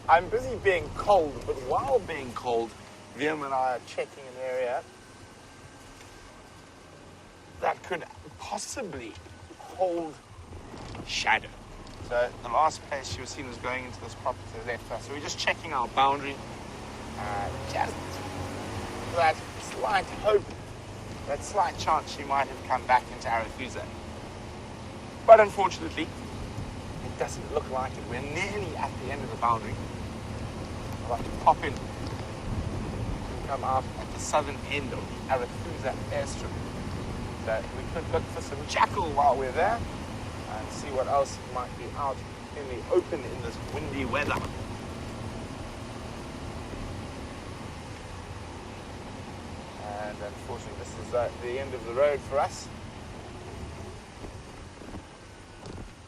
I'm busy being cold, but while being cold, Liam and I are checking an area that could possibly hold shadow. So the last place she was seen was going into this property to the left. So we're just checking our boundary, just that slight hope, that slight chance she might have come back into Arethusa. But unfortunately, it doesn't look like it. We're nearly at the end of the boundary. I'll have to pop in and come out at the southern end of the Arethusa airstrip. So we could look for some jackal while we're there and see what else might be out in the open in this windy weather. And unfortunately, this is the end of the road for us.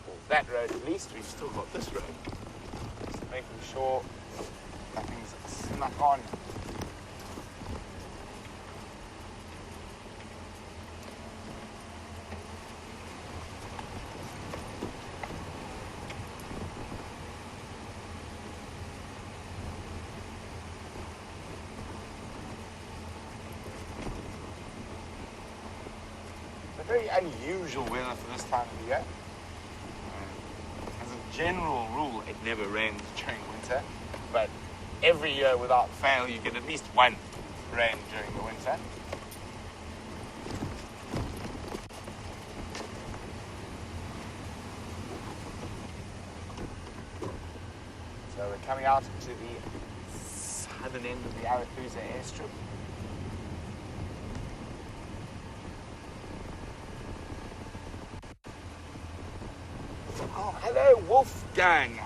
Well, that road at least. We've still got this road. Just making sure nothing's snuck on. Very unusual weather for this time of the year. As a general rule, it never rains during winter, but every year without fail you get at least one rain during the winter. So we're coming out to the southern end of the Arethusa airstrip. Oh, hello, Wolfgang.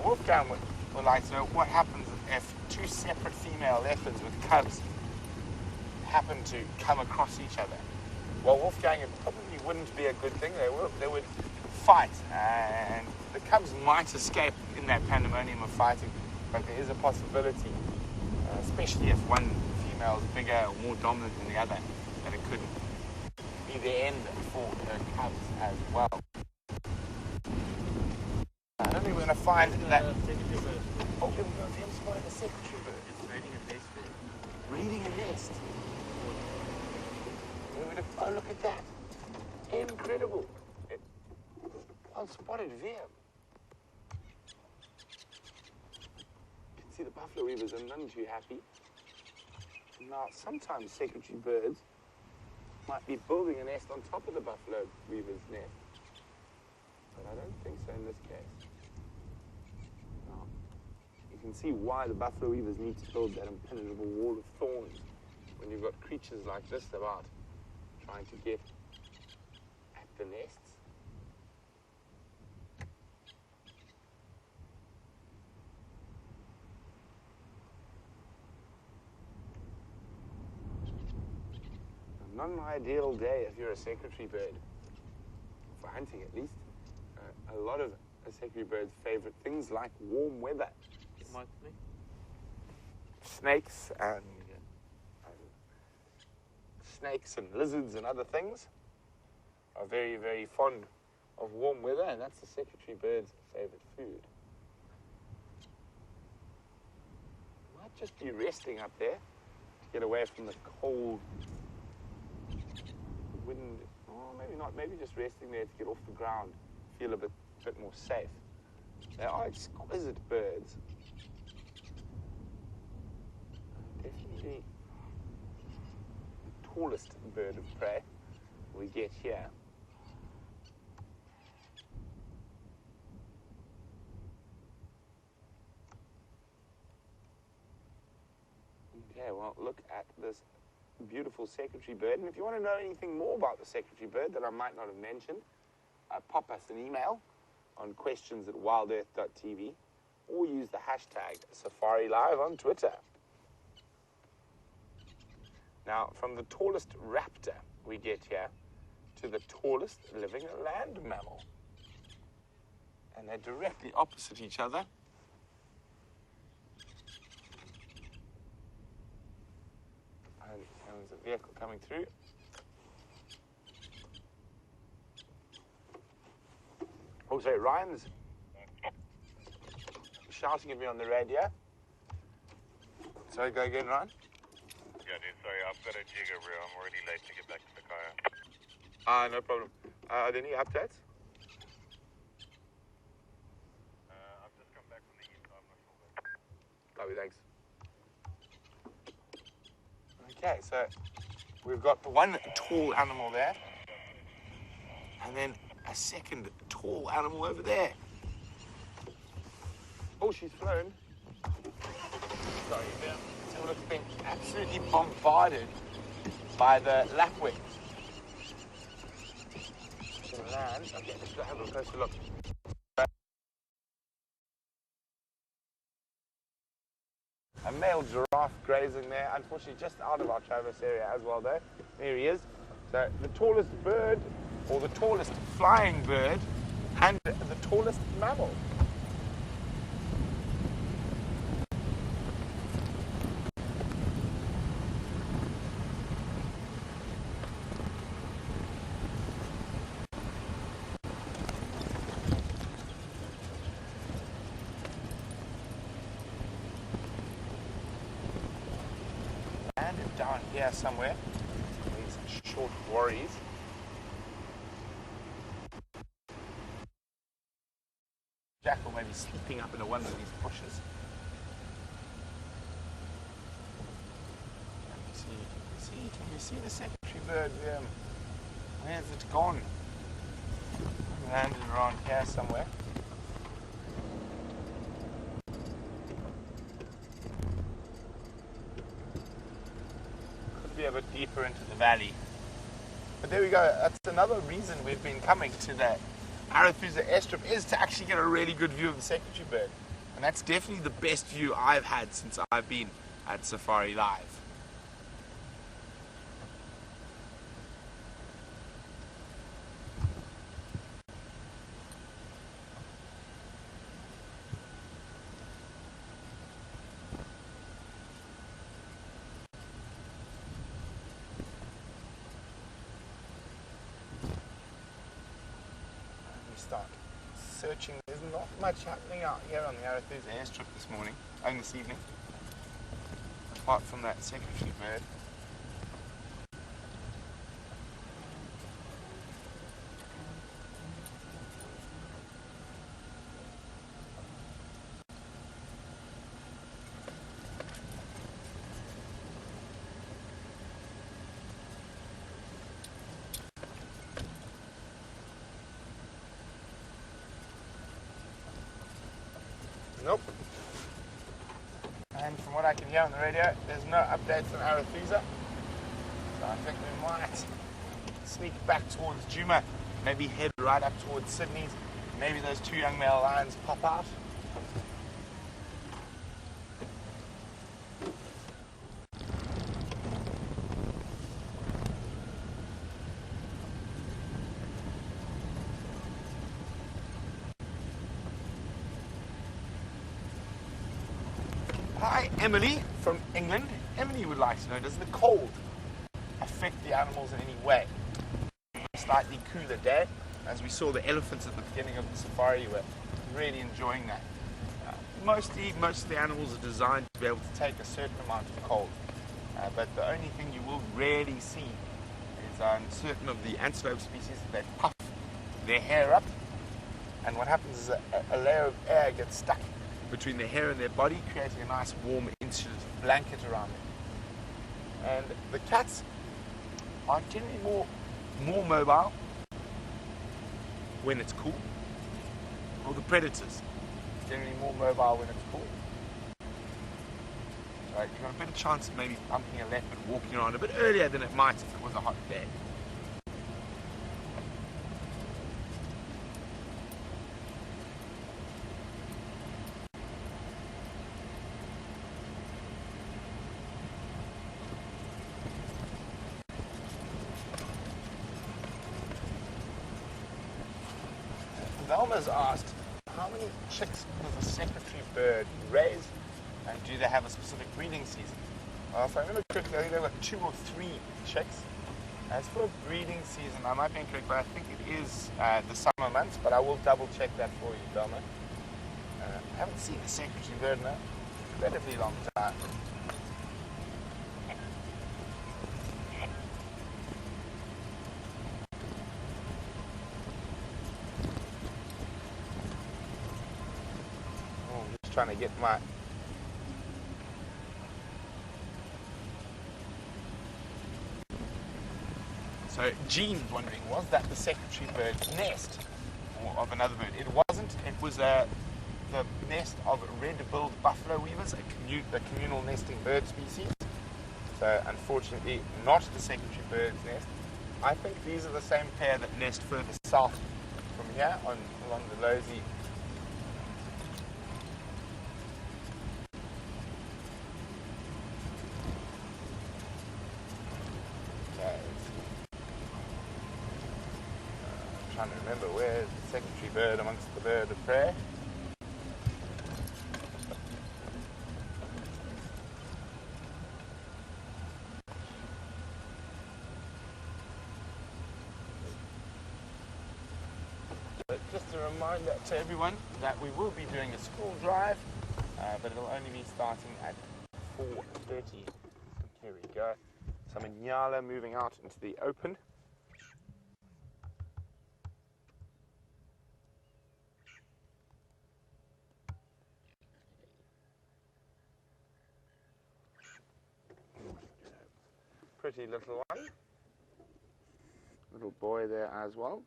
Wolfgang would like to know what happens if two separate female leopards with cubs happen to come across each other. Well, Wolfgang, it probably wouldn't be a good thing. They would fight, and the cubs might escape in that pandemonium of fighting, but there is a possibility, especially if one female is bigger or more dominant than the other, that it could be the end for the cubs as well. I don't think we're going to find that. Oh, we've spotted a secretary bird. It's reading a nest. Reading a nest. Oh, look at that. Incredible. Well spotted VM. You can see the buffalo weavers are none too happy. Now, sometimes secretary birds might be building a nest on top of the buffalo weaver's nest. But I don't think so in this case. Now, you can see why the buffalo weavers need to build that impenetrable wall of thorns when you've got creatures like this about trying to get at the nests. Not an ideal day if you're a secretary bird, for hunting at least. A lot of a secretary bird's favorite things like warm weather. Snakes and lizards and other things are very, very fond of warm weather, and that's the secretary bird's favorite food. Might just be resting up there to get away from the cold wind. Oh, maybe not. Maybe just resting there to get off the ground, feel a bit more safe. They are exquisite birds. Definitely the tallest bird of prey we get here. Okay, well, look at this beautiful secretary bird. And if you want to know anything more about the secretary bird that I might not have mentioned, pop us an email on questions@wildearth.tv or use the hashtag SafariLIVE on Twitter. Now, from the tallest raptor we get here to the tallest living land mammal. And they're directly opposite each other. And there's a vehicle coming through. Oh, sorry, Ryan's shouting at me on the radio. Sorry, go again, Ryan. Yeah, dude, sorry, I've got a jig over here. I'm already late to get back to the car. No problem. Are there any updates? I've just come back from the east, so I'm not sure. Lovely, thanks. Okay, so we've got the one tall animal there, and then a second tall animal over there. Oh, she's flown. Sorry, so we've been absolutely bombarded by the lapwing. Land. Okay, let's go have a closer look. A male giraffe grazing there, unfortunately just out of our Traverse area as well though. There he is. So the tallest bird, or the tallest flying bird, and the tallest mammal. Down here somewhere, these short worries. Jackal may be sleeping up in one of these bushes. Can you see the secretary bird? Where's it gone? Landed around here somewhere. A bit deeper into the valley. But there we go. That's another reason we've been coming to the Arethusa airstrip, is to actually get a really good view of the secretary bird. And that's definitely the best view I've had since I've been at SafariLIVE. Start searching. There's not much happening out here on the Arethusa airstrip this morning, and this evening, apart from that secretary bird. Nope. And from what I can hear on the radio, there's no updates on Arethusa. So I think we might sneak back towards Djuma, maybe head right up towards Sydney's. Maybe those two young male lions pop out. Hi, Emily from England. Emily would like to know, does the cold affect the animals in any way? A slightly cooler day, as we saw the elephants at the beginning of the safari, were really enjoying that. Most of the animals are designed to be able to take a certain amount of cold, but the only thing you will rarely see is certain of the antelope species, they puff their hair up, and what happens is a layer of air gets stuck between their hair and their body, creating a nice warm insulative blanket around them. And the cats are generally more mobile when it's cool, or the predators generally more mobile when it's cool. So you've got a better chance of maybe bumping a leopard walking around a bit earlier than it might if it was a hot day. Velma's asked, how many chicks does a secretary bird raise, and do they have a specific breeding season? If I remember correctly, I think they've got 2 or 3 chicks. As for a breeding season, I might be incorrect, but I think it is the summer months, but I will double check that for you, Velma. I haven't seen a secretary bird in a incredibly long time. Trying to get my so Jean's wondering, was that the secretary bird's nest or of another bird? It wasn't. It was the nest of red-billed buffalo weavers, a communal nesting bird species. So unfortunately not the secretary bird's nest. I think these are the same pair that nest further south from here along the Lowsy. Trying to remember where's the secretary bird amongst the bird of prey. But just a reminder to everyone that we will be doing a school drive, but it'll only be starting at 4:30. Here we go. Some nyala moving out into the open. Pretty little one. Little boy there as well.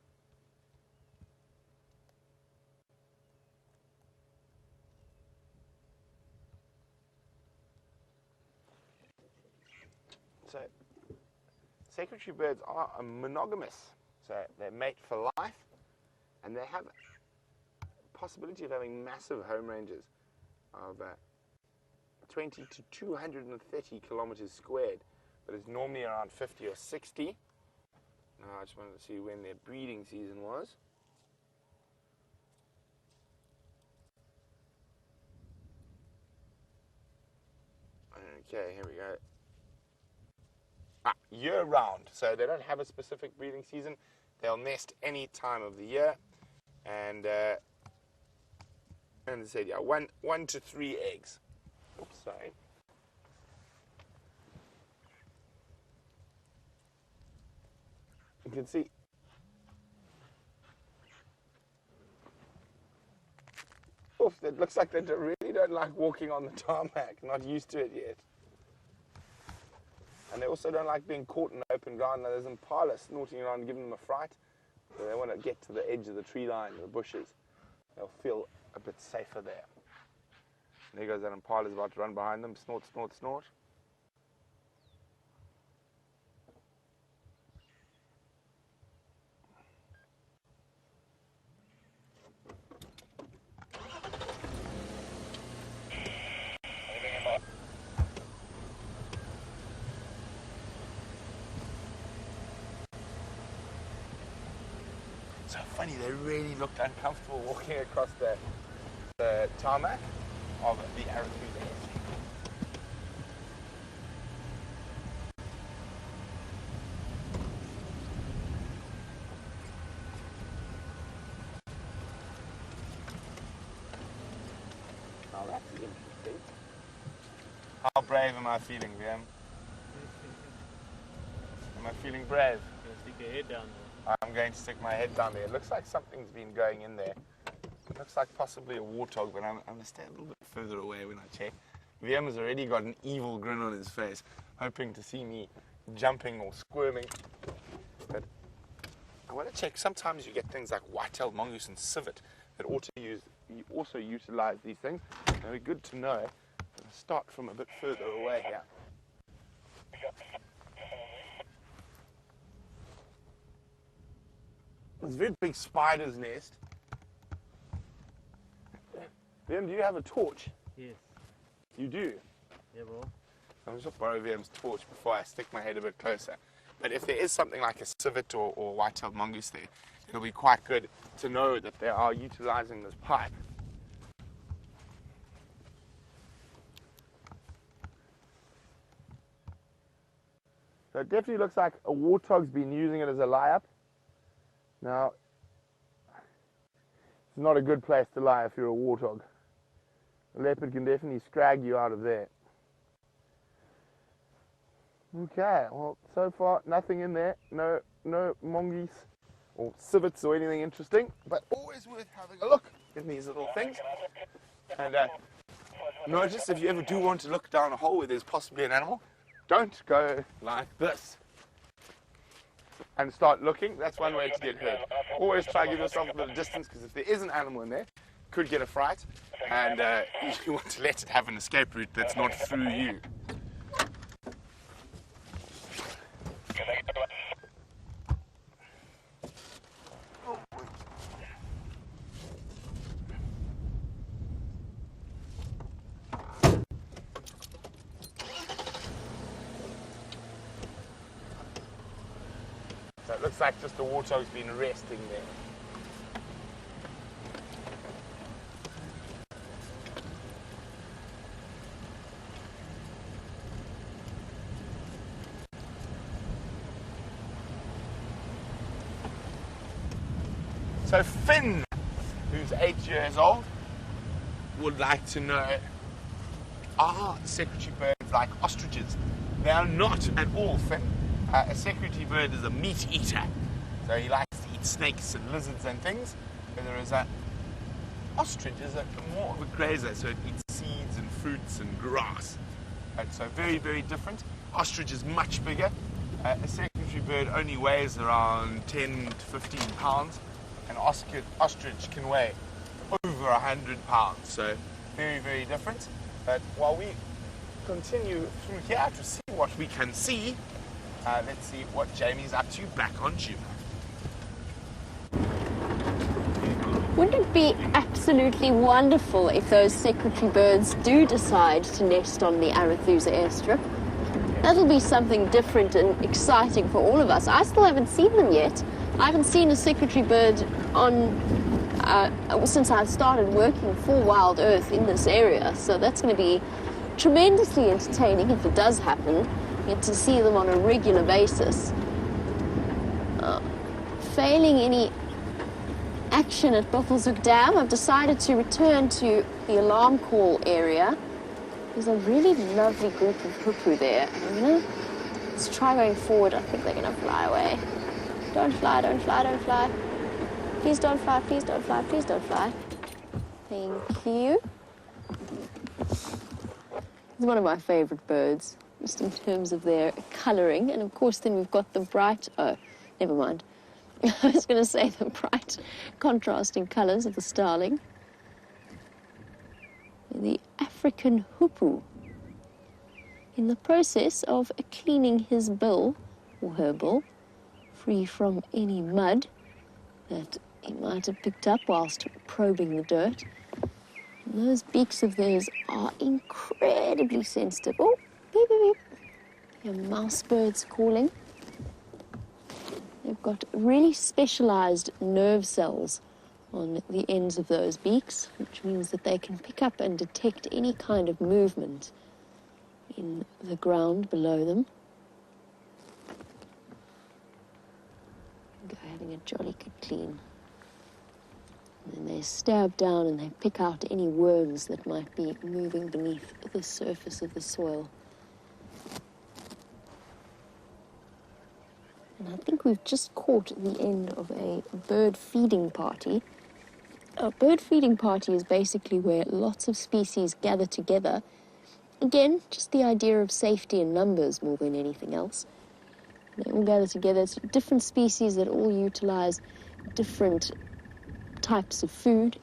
So, secretary birds are monogamous. So they mate for life, and they have a possibility of having massive home ranges of 20 to 230 kilometers squared. But it's normally around 50 or 60. Now I just wanted to see when their breeding season was. Okay, here we go. Year round. So they don't have a specific breeding season. They'll nest any time of the year. And they said, yeah, one to 3 eggs. Oops, sorry. You can see it looks like they really don't like walking on the tarmac, not used to it yet. And they also don't like being caught in open ground. Now, there's impala snorting around giving them a fright, so they want to get to the edge of the tree line, the bushes. They'll feel a bit safer there. And there goes that impala's about to run behind them, snort, snort, snort. So funny, they really looked uncomfortable walking across the tarmac of the Arathusa airstrip. Now that's interesting. How brave am I feeling, VM? Am I feeling brave? Stick your head down there. I'm going to stick my head down there. It looks like something's been going in there. It looks like possibly a warthog, but I'm going to stay a little bit further away when I check. VM has already got an evil grin on his face, hoping to see me jumping or squirming. But I want to check. Sometimes you get things like white-tailed mongoose and civet that also utilize these things. They're good to know. I'll start from a bit further away here. There's a very big spider's nest. VM, do you have a torch? Yes. You do? Yeah, bro. I'll just borrow VM's torch before I stick my head a bit closer. But if there is something like a civet or white-tailed mongoose there, it'll be quite good to know that they are utilizing this pipe. So it definitely looks like a warthog's been using it as a lie-up. Now, it's not a good place to lie if you're a warthog. A leopard can definitely scrag you out of there. Okay, well, so far nothing in there. No mongoose or civets or anything interesting, but always worth having a look in these little things. And notice if you ever do want to look down a hole where there's possibly an animal, don't go like this and start looking. That's one way to get hurt. Always try to give yourself a bit of distance, because if there is an animal in there, you could get a fright, and you want to let it have an escape route that's not through you. So it looks like just the warthog's been resting there. So Finn, who's 8 years old, would like to know, are secretary birds like ostriches? They are not at all, Finn. A secretary bird is a meat eater, so he likes to eat snakes and lizards and things, whereas an ostrich is more of a grazer, so it eats seeds and fruits and grass. And so very, very different. Ostrich is much bigger. A secretary bird only weighs around 10 to 15 pounds. An ostrich can weigh over 100 pounds, so very, very different. But while we continue through here to see what we can see, let's see what Jamie's up to back on Juma. Wouldn't it be absolutely wonderful if those secretary birds do decide to nest on the Arathusa airstrip? That'll be something different and exciting for all of us. I still haven't seen them yet. I haven't seen a secretary bird on since I started working for WildEarth in this area, so that's going to be tremendously entertaining if it does happen. Get to see them on a regular basis. Failing any action at Buffelshoek Dam, I've decided to return to the alarm call area. There's a really lovely group of hoopoe there. Let's try going forward. I think they're going to fly away. Don't fly, don't fly, don't fly. Please don't fly, please don't fly, please don't fly. Thank you. It's one of my favorite birds, just in terms of their coloring. And of course, then we've got the bright, oh, never mind. I was going to say the bright contrasting colors of the starling. The African hoopoe, in the process of cleaning his bill, or her bill, free from any mud that he might have picked up whilst probing the dirt. And those beaks of theirs are incredibly sensitive. Oh, beep, beep, beep. Your mouse birds calling. They've got really specialized nerve cells on the ends of those beaks, which means that they can pick up and detect any kind of movement in the ground below them. Go having a jolly good clean. And then they stab down and they pick out any worms that might be moving beneath the surface of the soil. And I think we've just caught the end of a bird feeding party. A bird feeding party is basically where lots of species gather together. Again, just the idea of safety in numbers more than anything else. They all gather together. It's different species that all utilize different types of food.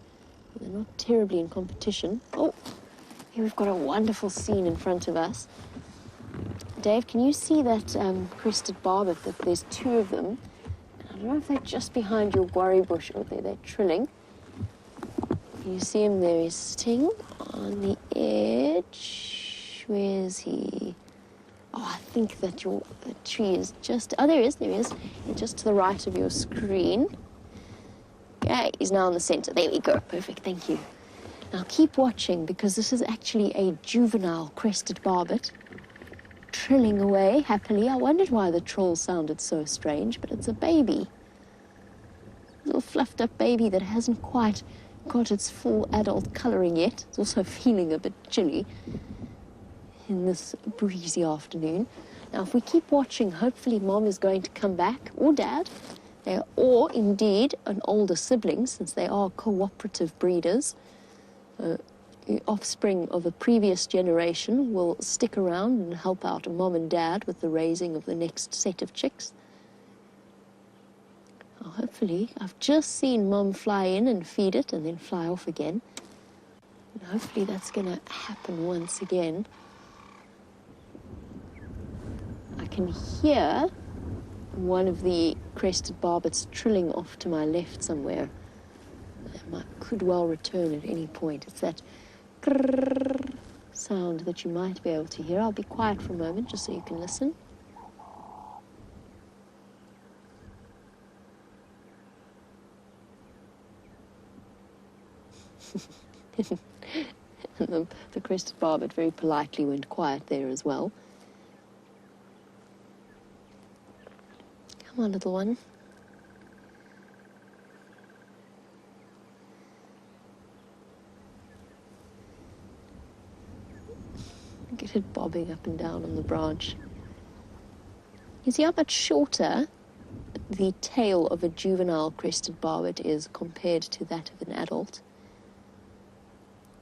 They're not terribly in competition. Oh, here we've got a wonderful scene in front of us. Dave, can you see that crested barbet? That there's two of them. I don't know if they're just behind your guarri bush or they're trilling. You see him there, he's sitting on the edge. Where is he? Oh, I think that the tree is just... Oh, there he is. He's just to the right of your screen. Okay, he's now in the center. There we go. Perfect, thank you. Now keep watching, because this is actually a juvenile crested barbet trilling away happily. I wondered why the trill sounded so strange, but it's a baby. A little fluffed up baby that hasn't quite got its full adult colouring yet. It's also feeling a bit chilly in this breezy afternoon. Now, if we keep watching, hopefully Mom is going to come back, or Dad, or indeed an older sibling, since they are cooperative breeders. The offspring of a previous generation will stick around and help out Mom and Dad with the raising of the next set of chicks. Well, hopefully, I've just seen Mom fly in and feed it and then fly off again. And hopefully that's going to happen once again. I can hear one of the crested barbets trilling off to my left somewhere. It could well return at any point. It's that grrrr sound that you might be able to hear. I'll be quiet for a moment just so you can listen. And the crested barbet very politely went quiet there as well. Come on, little one. Get it bobbing up and down on the branch. You see how much shorter the tail of a juvenile crested barbet is compared to that of an adult.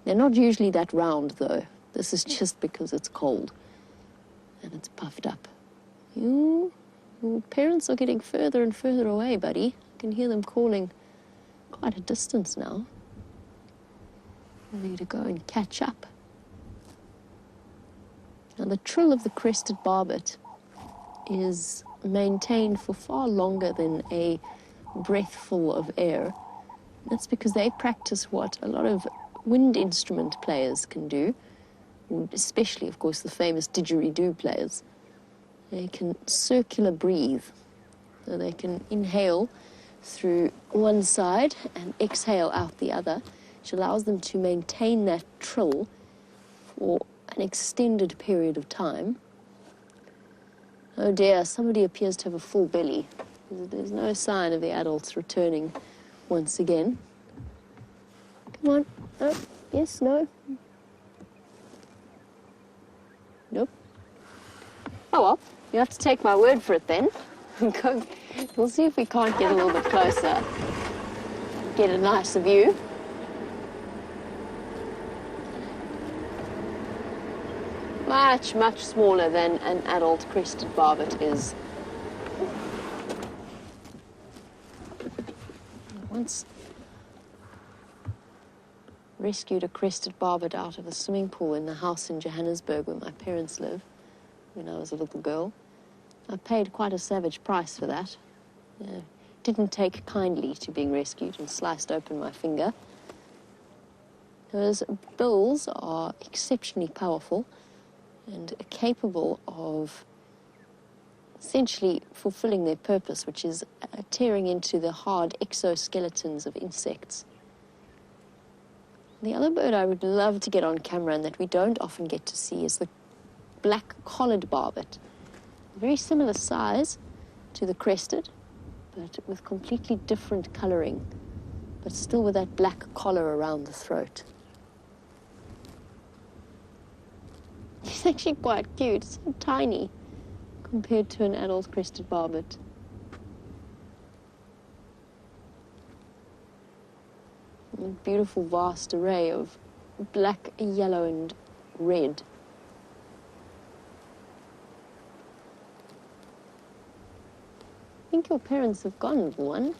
They're not usually that round, though. This is just because it's cold and it's puffed up. Your parents are getting further and further away, buddy. I can hear them calling quite a distance now. I need to go and catch up. Now, the trill of the crested barbet is maintained for far longer than a breathful of air. That's because they practice what a lot of wind instrument players can do, especially, of course, the famous didgeridoo players. They can circular breathe, so they can inhale through one side and exhale out the other, which allows them to maintain that trill for an extended period of time. Oh dear, somebody appears to have a full belly. There's no sign of the adults returning once again. Come on. Oh, yes, no. Nope. Oh well, you have to take my word for it then. We'll see if we can't get a little bit closer. Get a nicer view. Much, much smaller than an adult crested barbet is. Once rescued a crested barbet out of a swimming pool in the house in Johannesburg where my parents live when I was a little girl. I paid quite a savage price for that. Didn't take kindly to being rescued and sliced open my finger. Those bills are exceptionally powerful and capable of essentially fulfilling their purpose, which is tearing into the hard exoskeletons of insects. The other bird I would love to get on camera and that we don't often get to see is the black collared barbet. Very similar size to the crested, but with completely different colouring. but still with that black collar around the throat. He's actually quite cute, so tiny compared to an adult crested barbet. A beautiful vast array of black, yellow and red. I think your parents have gone, little one.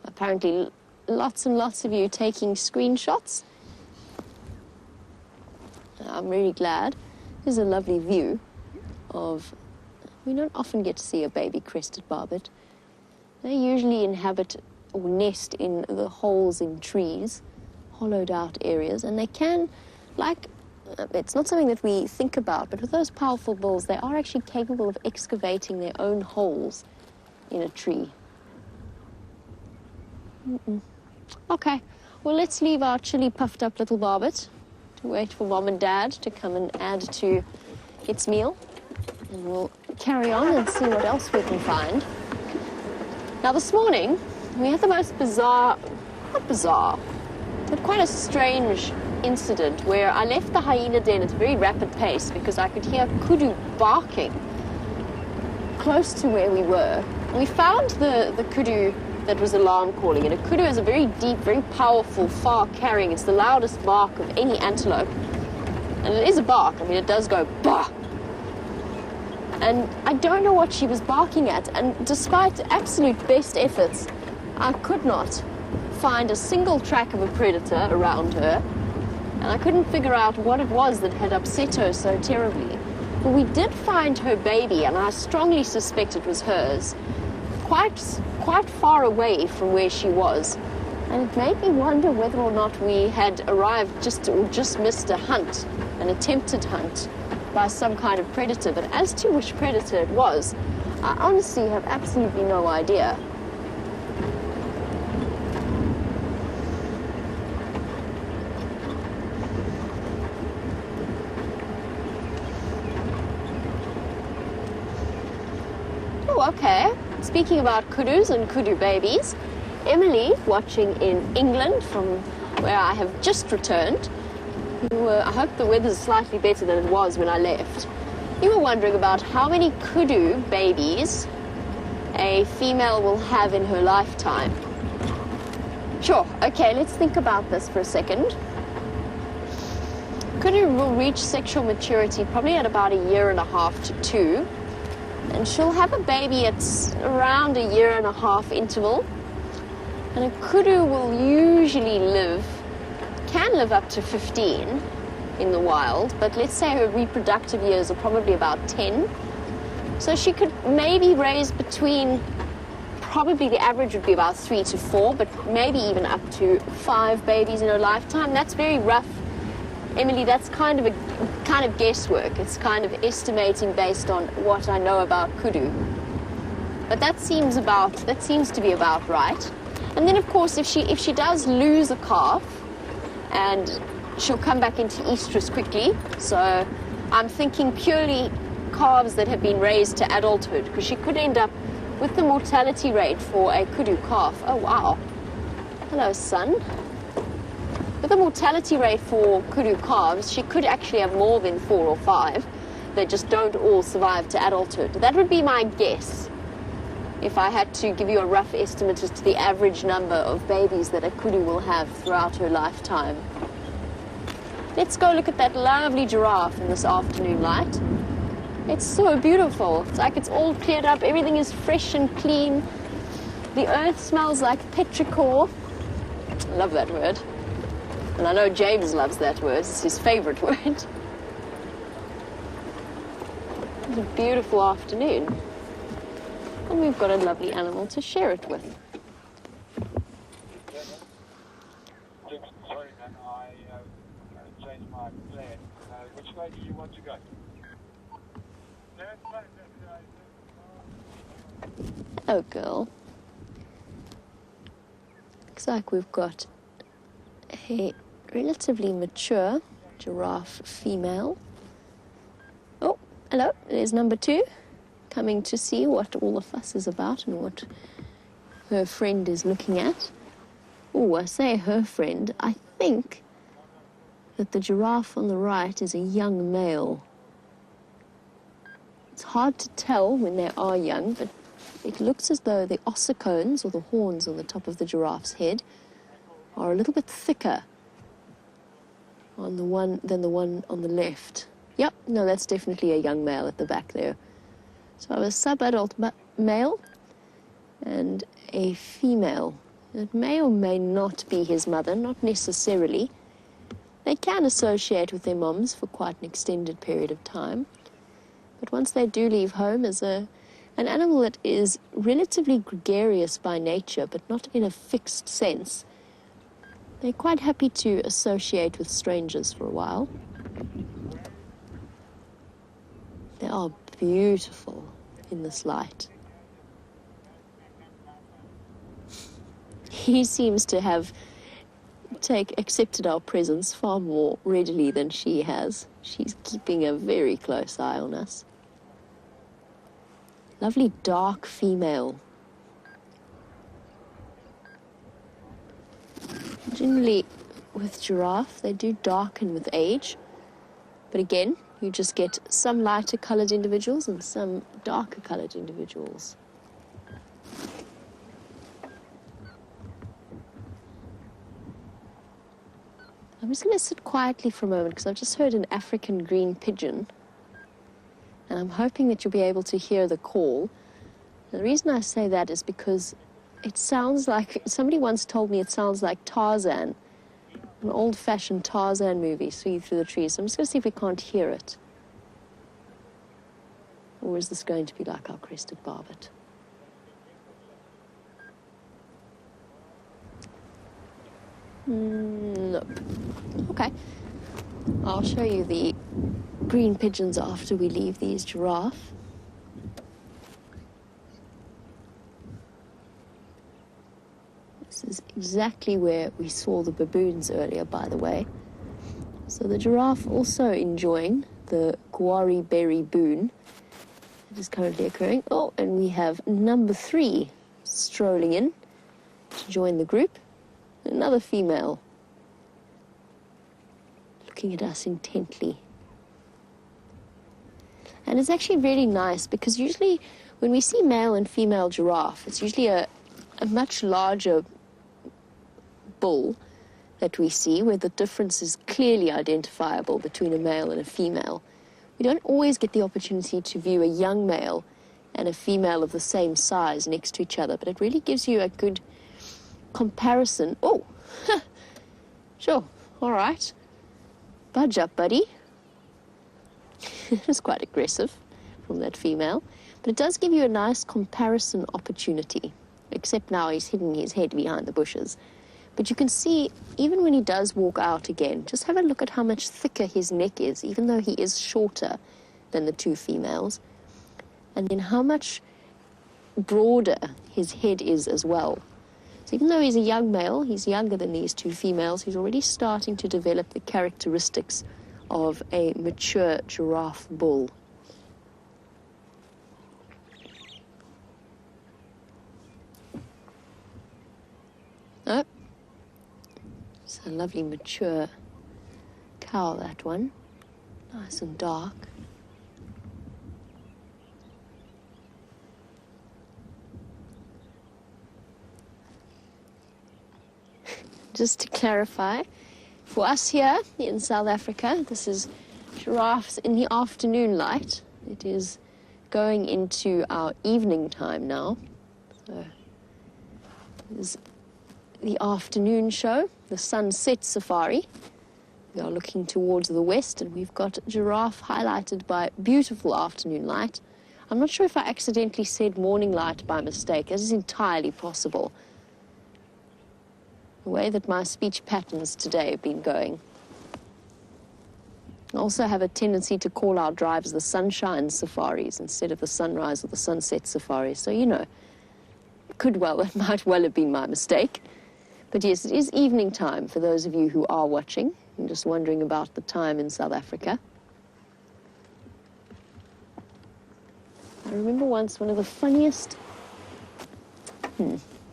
Apparently lots and lots of you taking screenshots. I'm really glad. Here's a lovely view of... We don't often get to see a baby crested barbet. They usually inhabit or nest in the holes in trees, hollowed out areas, and they can, like, it's not something that we think about, but with those powerful bills, they are actually capable of excavating their own holes in a tree. Okay, well, let's leave our chilly, puffed up little barbet to wait for Mom and Dad to come and add to its meal. And we'll carry on and see what else we can find. Now, this morning, we had the most bizarre, not bizarre, but quite a strange incident where I left the hyena den at a very rapid pace because I could hear kudu barking close to where we were. We found the kudu that was alarm calling, and a kudu is a very deep, very powerful, far-carrying, it's the loudest bark of any antelope. And it is a bark, I mean, it does go bah! And I don't know what she was barking at, and despite absolute best efforts, I could not find a single track of a predator around her, and I couldn't figure out what it was that had upset her so terribly. But we did find her baby, and I strongly suspect it was hers, quite far away from where she was. And it made me wonder whether or not we had arrived just missed a hunt, an attempted hunt, by some kind of predator. But as to which predator it was, I honestly have absolutely no idea. Oh, okay. Speaking about kudus and kudu babies, Emily, watching in England from where I have just returned, I hope the weather's slightly better than it was when I left. You were wondering about how many kudu babies a female will have in her lifetime. Sure, okay, let's think about this for a second. Kudu will reach sexual maturity probably at about 1.5 to 2 years. And she'll have a baby at around 1.5 years interval. And a kudu will usually can live up to 15 in the wild, but let's say her reproductive years are probably about 10. So she could maybe raise probably the average would be about 3 to 4, but maybe even up to 5 babies in her lifetime. That's very rough, Emily. That's kind of guesswork. It's kind of estimating based on what I know about kudu. But that seems to be about right. And then, of course, if she does lose a calf, and she'll come back into estrus quickly, so I'm thinking purely calves that have been raised to adulthood, because she could end up with the mortality rate for a kudu calf. Oh, wow. Hello, son. With the mortality rate for kudu calves, she could actually have more than 4 or 5. They just don't all survive to adulthood. That would be my guess, if I had to give you a rough estimate as to the average number of babies that a kudu will have throughout her lifetime. Let's go look at that lovely giraffe in this afternoon light. It's so beautiful. It's like it's all cleared up. Everything is fresh and clean. The earth smells like petrichor. I love that word. And I know James loves that word. It's his favorite word. It's a beautiful afternoon. And we've got a lovely animal to share it with. Sorry, man, I changed my plan. Which way do you want to go? Oh, girl. Looks like we've got a relatively mature giraffe female. Oh, hello, there's number 2. coming to see what all the fuss is about and what her friend is looking at. Oh, I say her friend. I think that the giraffe on the right is a young male. It's hard to tell when they are young, but it looks as though the ossicones, or the horns on the top of the giraffe's head, are a little bit thicker on the one than the one on the left. Yep, no, that's definitely a young male at the back there. So I have a sub-adult male and a female. It may or may not be his mother, not necessarily. They can associate with their moms for quite an extended period of time. But once they do leave home as an animal that is relatively gregarious by nature, but not in a fixed sense, they're quite happy to associate with strangers for a while. They are beautiful in this light. He seems to have accepted our presence far more readily than she has. She's keeping a very close eye on us. Lovely dark female. Generally, with giraffe, they do darken with age. But again, you just get some lighter coloured individuals and some darker coloured individuals. I'm just going to sit quietly for a moment because I've just heard an African green pigeon. And I'm hoping that you'll be able to hear the call. And the reason I say that is because it sounds like, somebody once told me it sounds like Tarzan, an old-fashioned Tarzan movie, Swinging Through the Trees. So I'm just going to see if we can't hear it. Or is this going to be like our crested barbet? Nope. Okay. I'll show you the green pigeons after we leave these giraffe. This is exactly where we saw the baboons earlier, by the way. So the giraffe also enjoying the guari berry boon that is currently occurring. Oh, and we have number 3 strolling in to join the group. Another female looking at us intently. And it's actually really nice because usually when we see male and female giraffe, it's usually a much larger bull that we see where the difference is clearly identifiable between a male and a female. We don't always get the opportunity to view a young male and a female of the same size next to each other, but it really gives you a good comparison. Oh, sure, all right. Budge up, buddy. It was quite aggressive from that female, but it does give you a nice comparison opportunity, except now he's hidden his head behind the bushes. But you can see, even when he does walk out again, just have a look at how much thicker his neck is, even though he is shorter than the 2 females, and then how much broader his head is as well. So even though he's a young male, he's younger than these 2 females, he's already starting to develop the characteristics of a mature giraffe bull. Oh, it's a lovely mature cow, that one. Nice and dark. Just to clarify, for us here in South Africa, this is giraffes in the afternoon light. It is going into our evening time now. So this is the afternoon show, the sunset safari. We are looking towards the west and we've got giraffe highlighted by beautiful afternoon light. I'm not sure if I accidentally said morning light by mistake. This is entirely possible. The way that my speech patterns today have been going. I also have a tendency to call our drives the sunshine safaris instead of the sunrise or the sunset safaris. So, you know, it might well have been my mistake. But yes, it is evening time for those of you who are watching and just wondering about the time in South Africa. I remember once one of the funniest...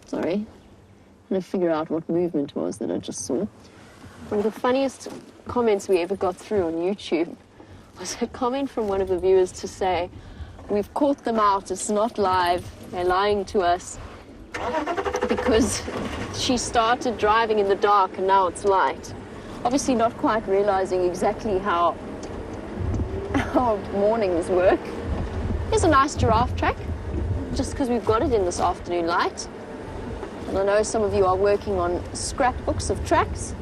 Sorry. I'm going to figure out what movement was that I just saw. One of the funniest comments we ever got through on YouTube was a comment from one of the viewers to say, "We've caught them out, it's not live, they're lying to us," because she started driving in the dark and now it's light. Obviously not quite realizing exactly how mornings work. Here's a nice giraffe track, just because we've got it in this afternoon light. And I know some of you are working on scrapbooks of tracks.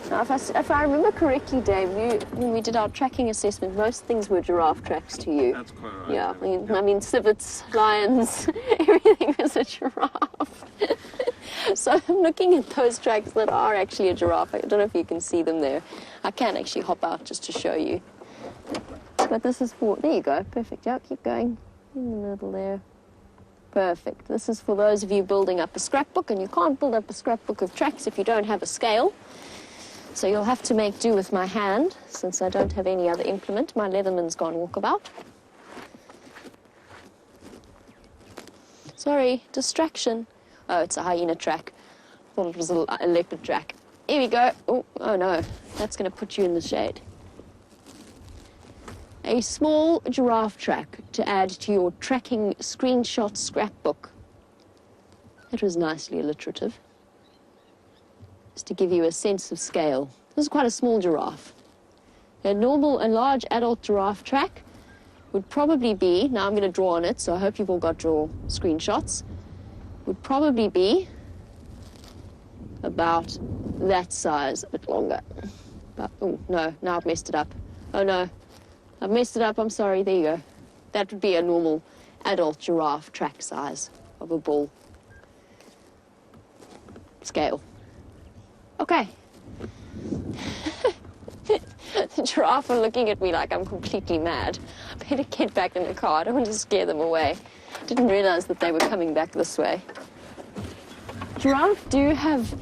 Now, if I remember correctly, Dave, when we did our tracking assessment, most things were giraffe tracks to you. That's quite right. Yeah, I mean civets, lions, everything was a giraffe. So I'm looking at those tracks that are actually a giraffe. I don't know if you can see them there. I can actually hop out just to show you. But this is for, there you go, perfect. Yeah, keep going in the middle there. Perfect. This is for those of you building up a scrapbook, and you can't build up a scrapbook of tracks if you don't have a scale. So you'll have to make do with my hand, since I don't have any other implement. My Leatherman's gone walkabout. Sorry, distraction. Oh, it's a hyena track. Thought it was a leopard track. Here we go. Oh no, that's going to put you in the shade. A small giraffe track to add to your tracking screenshot scrapbook. It was nicely alliterative. Just to give you a sense of scale. This is quite a small giraffe. A large adult giraffe track would probably be, now I'm going to draw on it, so I hope you've all got draw screenshots, would probably be about that size, a bit longer. Oh, no, now I've messed it up. Oh, no, I've messed it up, I'm sorry, there you go. That would be a normal adult giraffe track size of a bull. Scale. Okay. The giraffe are looking at me like I'm completely mad. I better get back in the car. I don't want to scare them away. Didn't realize that they were coming back this way. Giraffe do have...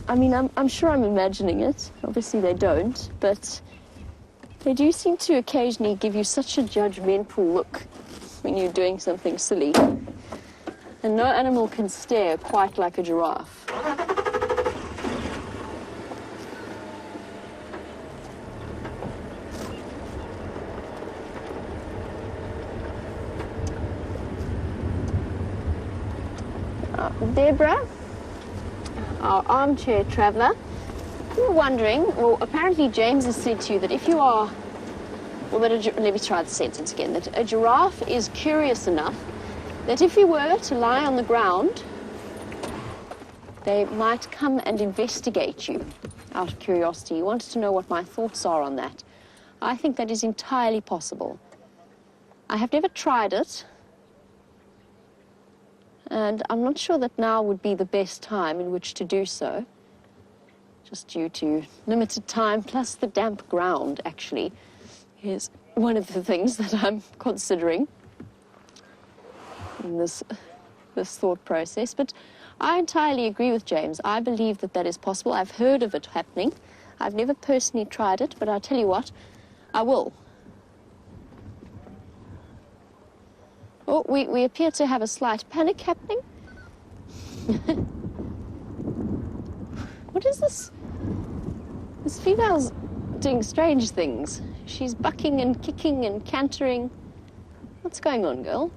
I mean, I'm sure I'm imagining it. Obviously they don't, but they do seem to occasionally give you such a judgmental look when you're doing something silly. And no animal can stare quite like a giraffe. Deborah, our armchair traveller, you're wondering, well, apparently James has said to you that if you are, well, let me try the sentence again, that a giraffe is curious enough that if you were to lie on the ground, they might come and investigate you out of curiosity. You wanted to know what my thoughts are on that. I think that is entirely possible. I have never tried it. And I'm not sure that now would be the best time in which to do so, just due to limited time, plus the damp ground, actually, is one of the things that I'm considering in this thought process. But I entirely agree with James. I believe that that is possible. I've heard of it happening. I've never personally tried it, but I'll tell you what, I will. Oh, we appear to have a slight panic happening. What is this? This female's doing strange things. She's bucking and kicking and cantering. What's going on, girl?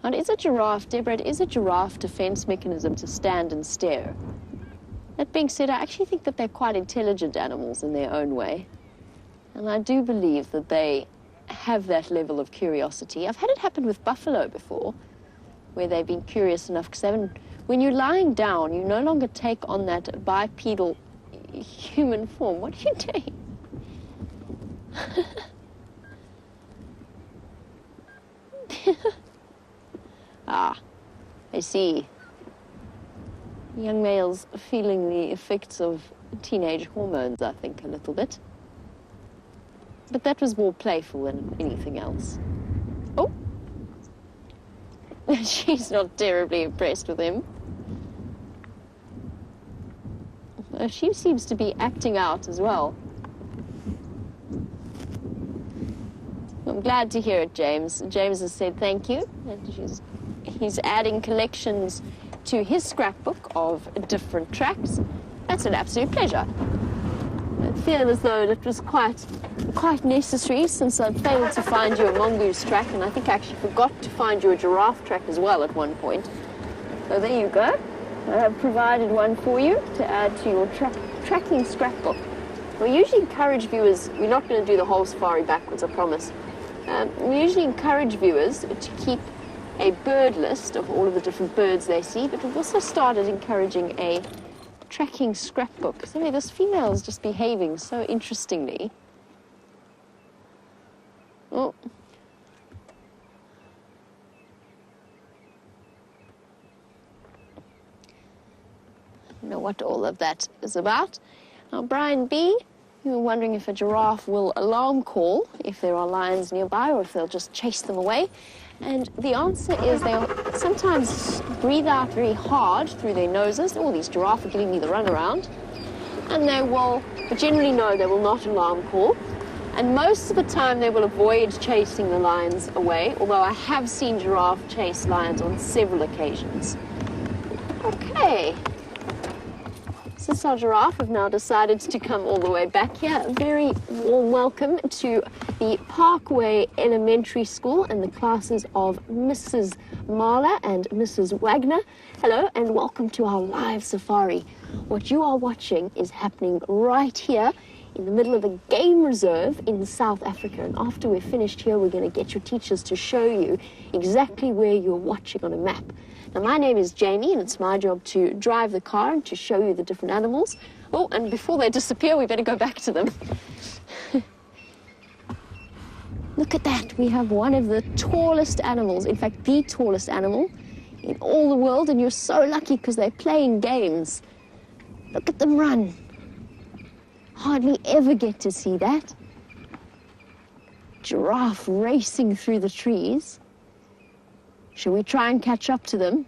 And is a giraffe, Deborah, it is a giraffe defense mechanism to stand and stare. That being said, I actually think that they're quite intelligent animals in their own way. And I do believe that they have that level of curiosity. I've had it happen with buffalo before, where they've been curious enough, because when you're lying down, you no longer take on that bipedal human form. What are you doing? Ah, I see. Young males feeling the effects of teenage hormones, I think, a little bit. But that was more playful than anything else. Oh! She's not terribly impressed with him. She seems to be acting out as well. I'm glad to hear it, James. James has said thank you. And he's adding collections to his scrapbook of different tracks. That's an absolute pleasure. I feel as though it was quite necessary, since I'd failed to find you a mongoose track, and I think I actually forgot to find you a giraffe track as well at one point. So there you go. I have provided one for you to add to your tracking scrapbook. We usually encourage viewers, we're not going to do the whole safari backwards, I promise. We usually encourage viewers to keep a bird list of all of the different birds they see, but we've also started encouraging a tracking scrapbook. So this female is just behaving so interestingly. Oh. I don't know what all of that is about. Now, Brian B., you were wondering if a giraffe will alarm call if there are lions nearby, or if they'll just chase them away. And the answer is they'll sometimes breathe out very hard through their noses. Oh, these giraffes are giving me the runaround. And they will, but generally no, they will not alarm call. And most of the time they will avoid chasing the lions away, although I have seen giraffe chase lions on several occasions. Okay. Since our giraffe have now decided to come all the way back here, a very warm welcome to the Parkway Elementary School and the classes of Mrs. Mahler and Mrs. Wagner. Hello and welcome to our live safari. What you are watching is happening right here in the middle of a game reserve in South Africa. And after we're finished here, we're going to get your teachers to show you exactly where you're watching on a map. Now, my name is Jamie, and it's my job to drive the car and to show you the different animals. Oh, and before they disappear, we better go back to them. Look at that. We have one of the tallest animals, in fact, the tallest animal in all the world, and you're so lucky because they're playing games. Look at them run. Hardly ever get to see that. Giraffe racing through the trees. Should we try and catch up to them?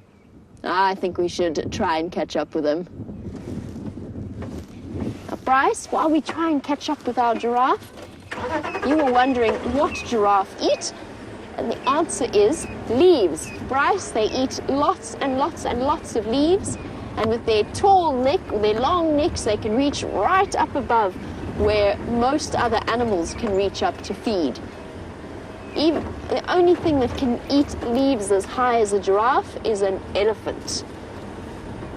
I think we should try and catch up with them. Now, Bryce, while we try and catch up with our giraffe, you were wondering what giraffe eat, and the answer is leaves. Bryce, they eat lots and lots and lots of leaves, and with their tall neck, with their long necks, they can reach right up above where most other animals can reach up to feed. Even the only thing that can eat leaves as high as a giraffe is an elephant.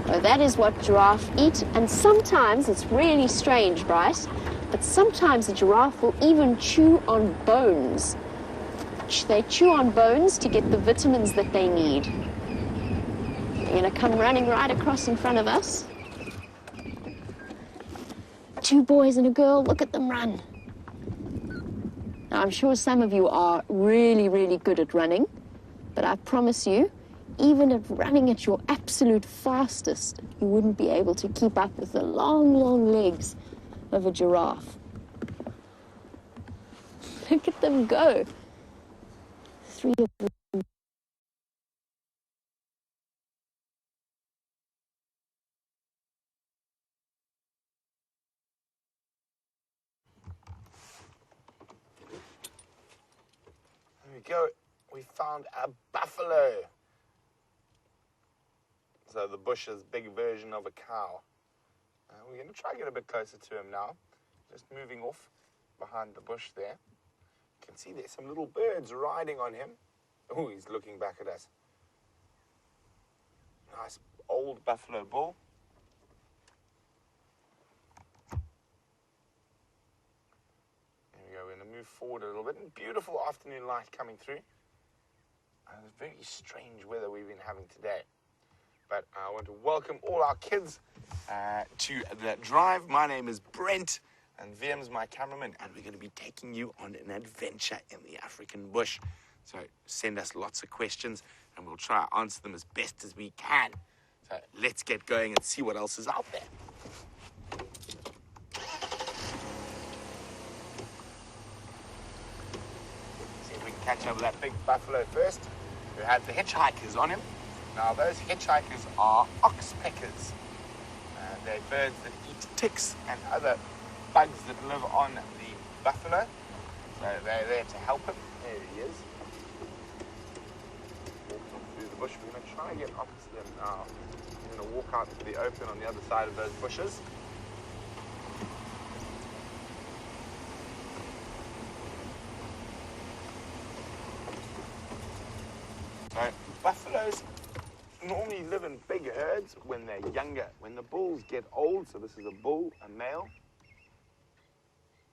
So that is what giraffe eat, and sometimes, it's really strange, Bryce, but sometimes a giraffe will even chew on bones. They chew on bones to get the vitamins that they need. They're going to come running right across in front of us. Two boys and a girl, look at them run. Now, I'm sure some of you are really, really good at running, but I promise you, even at running at your absolute fastest, you wouldn't be able to keep up with the long, long legs of a giraffe. Look at them go. Three of them. There we go. We found a buffalo. So the bush's big version of a cow. We're going to try and get a bit closer to him now. Just moving off behind the bush there. You can see there's some little birds riding on him. Oh, he's looking back at us. Nice old buffalo bull. There we go. We're going to move forward a little bit. And beautiful afternoon light coming through. It's very strange weather we've been having today. But I want to welcome all our kids to the drive. My name is Brent, and Viem's my cameraman, and we're going to be taking you on an adventure in the African bush. So send us lots of questions, and we'll try to answer them as best as we can. So let's get going and see what else is out there. See if we can catch up with that big buffalo first, who had the hitchhikers on him. Now, those hitchhikers are oxpeckers. They're birds that eat ticks and other bugs that live on the buffalo. So they're there to help him. There he is. Walking through the bush. We're going to try and get opposite him now. We're going to walk out to the open on the other side of those bushes. So buffaloes normally live in big herds when they're younger. When the bulls get old, so this is a bull, a male,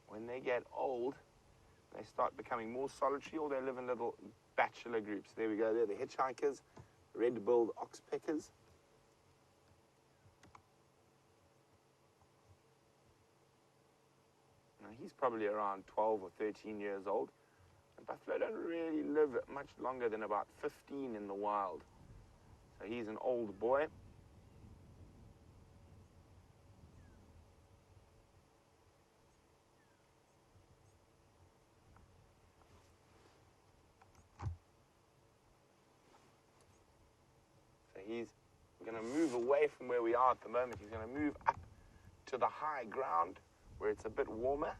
when they get old, they start becoming more solitary, or they live in little bachelor groups. There we go, they're the hitchhikers, red-billed oxpeckers. Now he's probably around 12 or 13 years old. And buffalo don't really live much longer than about 15 in the wild. So he's an old boy. So he's going to move away from where we are at the moment. He's going to move up to the high ground where it's a bit warmer.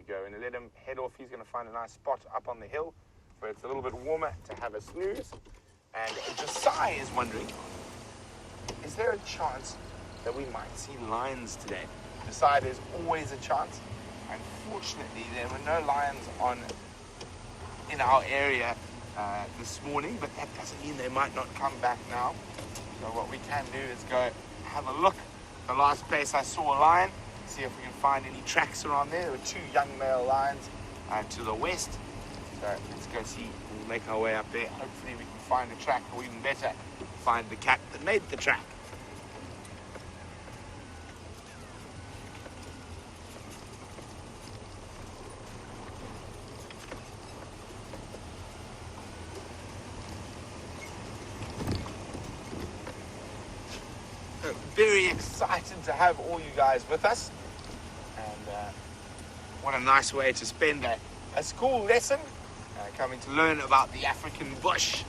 Go and let him head off. He's going to find a nice spot up on the hill where it's a little bit warmer to have a snooze. And Josiah is wondering, is there a chance that we might see lions today? Josiah, there's always a chance. Unfortunately, there were no lions in our area this morning, but that doesn't mean they might not come back now. So what we can do is go have a look. The last place I saw a lion, see if we can find any tracks around there. There were 2 young male lions to the west. So let's go see. We'll make our way up there. Hopefully we can find a track, or even better, find the cat that made the track. So very excited to have all you guys with us. And what a nice way to spend a school lesson, coming to learn about the African bush.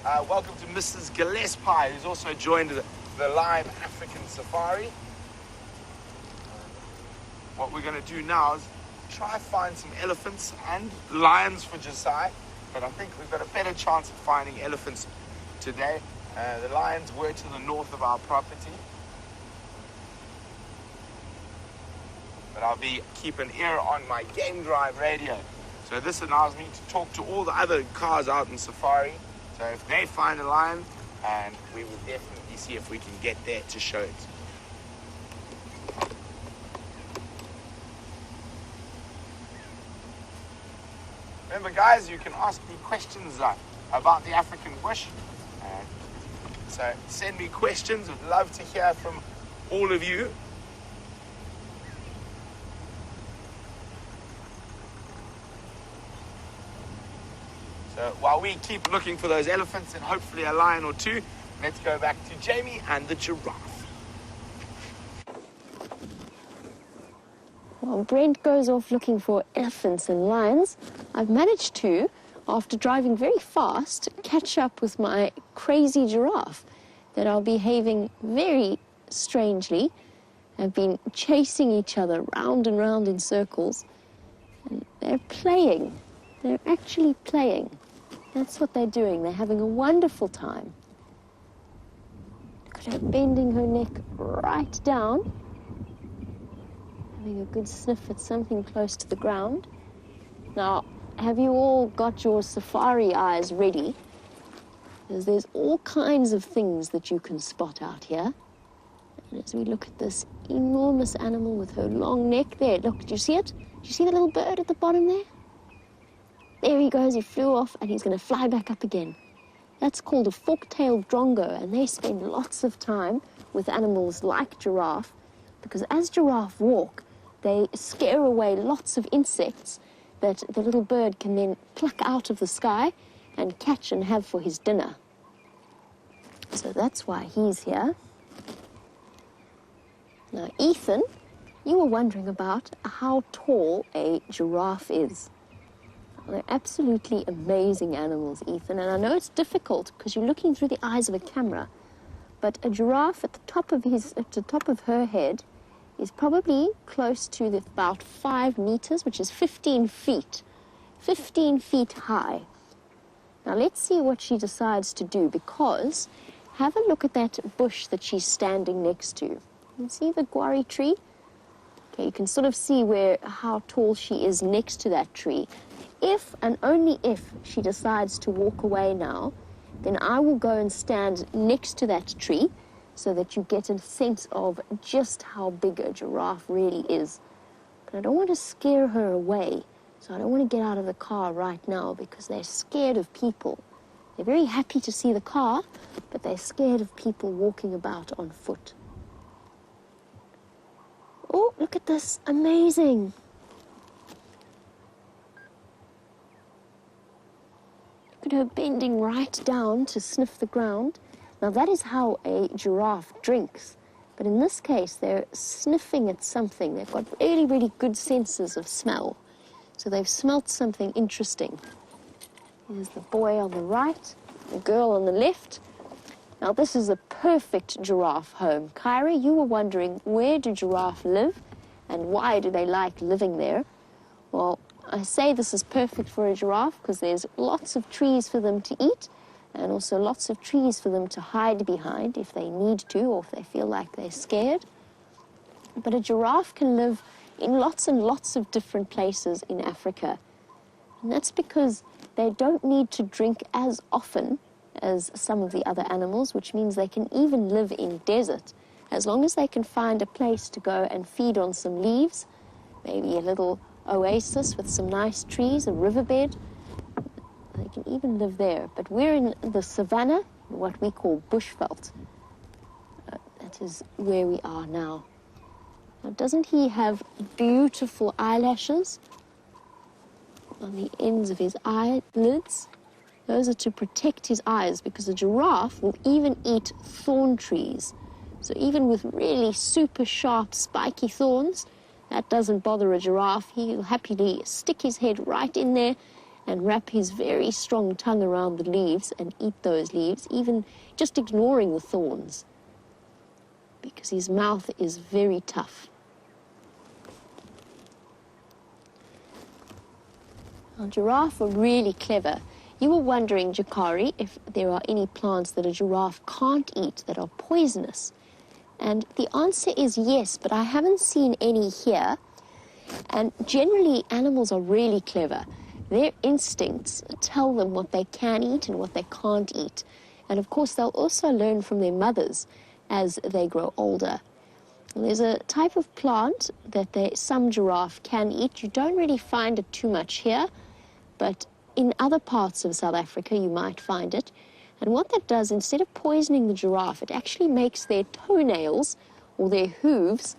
Welcome to Mrs. Gillespie, who's also joined the live African safari. What we're going to do now is try find some elephants and lions for Josiah, but I think we've got a better chance of finding elephants today. The lions were to the north of our property. But I'll be keep an ear on my game drive radio. So this allows me to talk to all the other cars out in safari. So if they find a lion, and we will definitely see if we can get there to show it. Remember guys, you can ask me questions about the African bush. So send me questions. I'd love to hear from all of you. So while we keep looking for those elephants and hopefully a lion or 2, let's go back to Jamie and the giraffe. While Brent goes off looking for elephants and lions, I've managed to, after driving very fast, catch up with my crazy giraffe that are behaving very strangely, have been chasing each other round and round in circles, and they're playing. They're actually playing. That's what they're doing. They're having a wonderful time. Look at her bending her neck right down, having a good sniff at something close to the ground. Now, have you all got your safari eyes ready? Because there's all kinds of things that you can spot out here. And as we look at this enormous animal with her long neck there, look, do you see it? Do you see the little bird at the bottom there? There he goes, he flew off, and he's going to fly back up again. That's called a fork-tailed drongo, and they spend lots of time with animals like giraffe, because as giraffe walk, they scare away lots of insects that the little bird can then pluck out of the sky and catch and have for his dinner. So that's why he's here. Now Ethan You were wondering about how tall a giraffe is. They're absolutely amazing animals, Ethan, and I know it's difficult because you're looking through the eyes of a camera, but a giraffe at the top of her head is probably close to about 5 meters, which is 15 feet. 15 feet high. Now let's see what she decides to do, because have a look at that bush that she's standing next to. You see the guarri tree? Okay, you can sort of see how tall she is next to that tree. If and only if she decides to walk away now, then I will go and stand next to that tree so that you get a sense of just how big a giraffe really is. But I don't want to scare her away, so I don't want to get out of the car right now because they're scared of people. They're very happy to see the car, but they're scared of people walking about on foot. Oh, look at this. Amazing. Look at her bending right down to sniff the ground. Now, that is how a giraffe drinks. But in this case, they're sniffing at something. They've got really, really good senses of smell. So they've smelt something interesting. There's the boy on the right, the girl on the left. Now, this is a perfect giraffe home. Kyrie, you were wondering, where do giraffes live and why do they like living there? Well, I say this is perfect for a giraffe because there's lots of trees for them to eat and also lots of trees for them to hide behind if they need to or if they feel like they're scared. But a giraffe can live in lots and lots of different places in Africa. And that's because they don't need to drink as often as some of the other animals, which means they can even live in desert. As long as they can find a place to go and feed on some leaves, maybe a little oasis with some nice trees, a riverbed, they can even live there. But we're in the savannah, what we call bushveld. That is where we are now. Now, doesn't he have beautiful eyelashes on the ends of his eyelids? Those are to protect his eyes because a giraffe will even eat thorn trees. So even with really super sharp, spiky thorns, that doesn't bother a giraffe. He'll happily stick his head right in there and wrap his very strong tongue around the leaves and eat those leaves, even just ignoring the thorns, because his mouth is very tough. Now, giraffes are really clever. You were wondering, Jakari, if there are any plants that a giraffe can't eat that are poisonous. And the answer is yes, but I haven't seen any here. And generally, animals are really clever. Their instincts tell them what they can eat and what they can't eat. And of course, they'll also learn from their mothers as they grow older. And there's a type of plant that some giraffe can eat. You don't really find it too much here, but in other parts of South Africa, you might find it. And what that does, instead of poisoning the giraffe, it actually makes their toenails or their hooves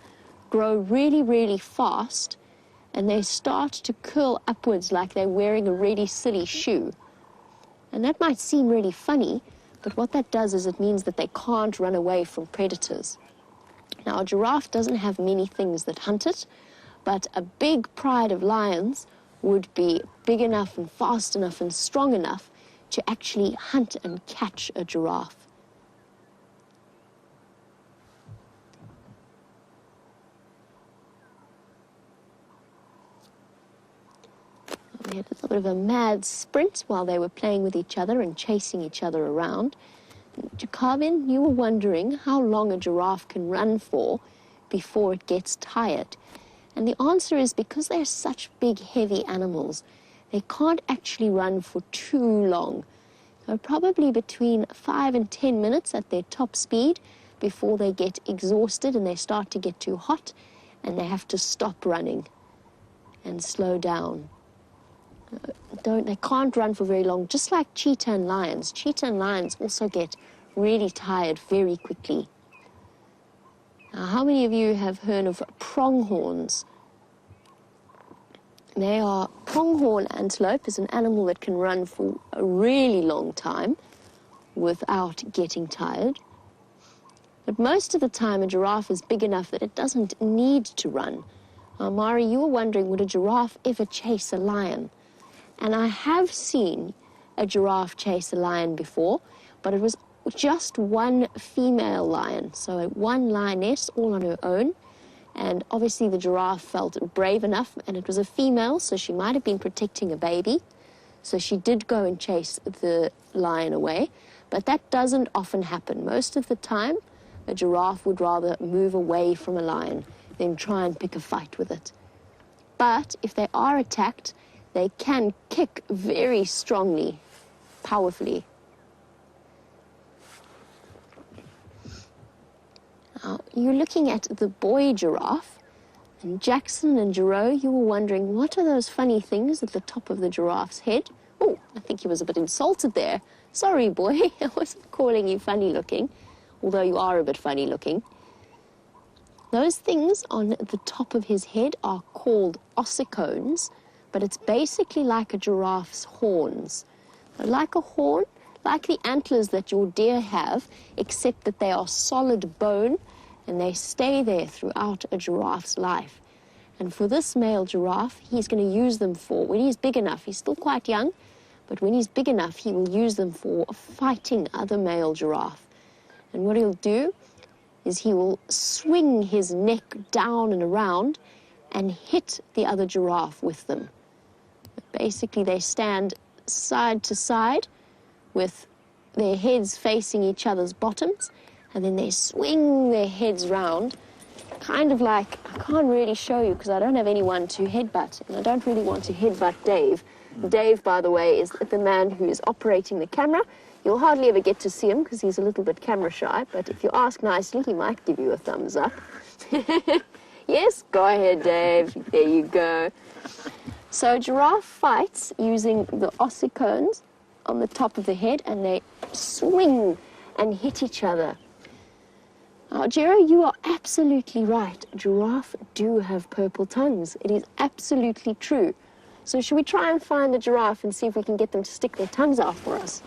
grow really, really fast, and they start to curl upwards like they're wearing a really silly shoe. And that might seem really funny, but what that does is it means that they can't run away from predators. Now, a giraffe doesn't have many things that hunt it, but a big pride of lions would be big enough and fast enough and strong enough to actually hunt and catch a giraffe. We had a little bit of a mad sprint while they were playing with each other and chasing each other around. Jacobin, you were wondering how long a giraffe can run for before it gets tired. And the answer is because they're such big, heavy animals, they can't actually run for too long. So probably between 5 and 10 minutes at their top speed before they get exhausted and they start to get too hot and they have to stop running and slow down. They can't run for very long, just like cheetah and lions. Cheetah and lions also get really tired very quickly. Now, how many of you have heard of pronghorns? Pronghorn antelope is an animal that can run for a really long time without getting tired. But most of the time, a giraffe is big enough that it doesn't need to run. Now, Mari, you were wondering, would a giraffe ever chase a lion? And I have seen a giraffe chase a lion before, but it was just one female lion, so one lioness all on her own. And obviously the giraffe felt brave enough, and it was a female, so she might have been protecting a baby. So she did go and chase the lion away, but that doesn't often happen. Most of the time, a giraffe would rather move away from a lion than try and pick a fight with it. But if they are attacked, they can kick very strongly, powerfully. Now, you're looking at the boy giraffe, and Jackson and Giro, you were wondering, what are those funny things at the top of the giraffe's head? Oh, I think he was a bit insulted there. Sorry, boy, I wasn't calling you funny looking, although you are a bit funny looking. Those things on the top of his head are called ossicones, but it's basically like a giraffe's horns. They're like a horn, like the antlers that your deer have, except that they are solid bone and they stay there throughout a giraffe's life. And for this male giraffe, he's going to use them for, when he's big enough, he's still quite young, but when he's big enough, he will use them for fighting other male giraffe. And what he'll do is he will swing his neck down and around and hit the other giraffe with them. Basically, they stand side to side with their heads facing each other's bottoms, and then they swing their heads round, kind of like, I can't really show you because I don't have anyone to headbutt, and I don't really want to headbutt Dave. Dave, by the way, is the man who is operating the camera. You'll hardly ever get to see him because he's a little bit camera shy, but if you ask nicely, he might give you a thumbs up. Yes, go ahead, Dave. There you go. So giraffe fights using the ossicones on the top of the head, and they swing and hit each other. Now, Jero, you are absolutely right. Giraffe do have purple tongues. It is absolutely true. So should we try and find a giraffe and see if we can get them to stick their tongues out for us?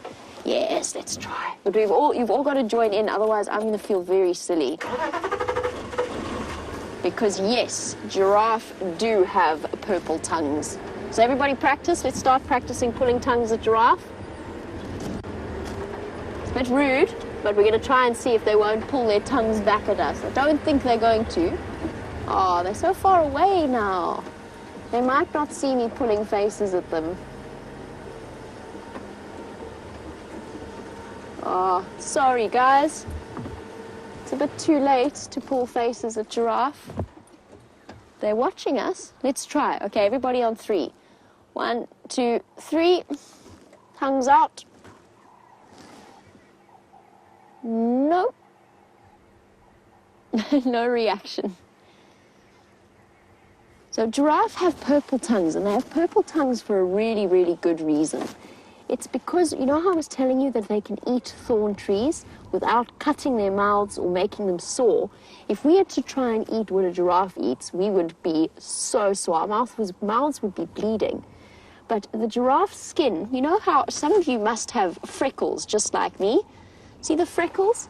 Yes, let's try. But you've all got to join in, otherwise I'm going to feel very silly. Because yes, giraffe do have purple tongues. So everybody practice. Let's start practicing pulling tongues at giraffe. It's a bit rude, but we're going to try and see if they won't pull their tongues back at us. I don't think they're going to. Oh, they're so far away now. They might not see me pulling faces at them. Oh, sorry guys. It's a bit too late to pull faces at giraffe. They're watching us. Let's try. Okay, everybody on 3. 1, 2, 3. Tongues out. No. No reaction. So giraffe have purple tongues, and they have purple tongues for a really, really good reason. It's because, you know how I was telling you that they can eat thorn trees without cutting their mouths or making them sore? If we had to try and eat what a giraffe eats, we would be so sore. Our mouths would be bleeding. But the giraffe skin, you know how some of you must have freckles just like me? See the freckles?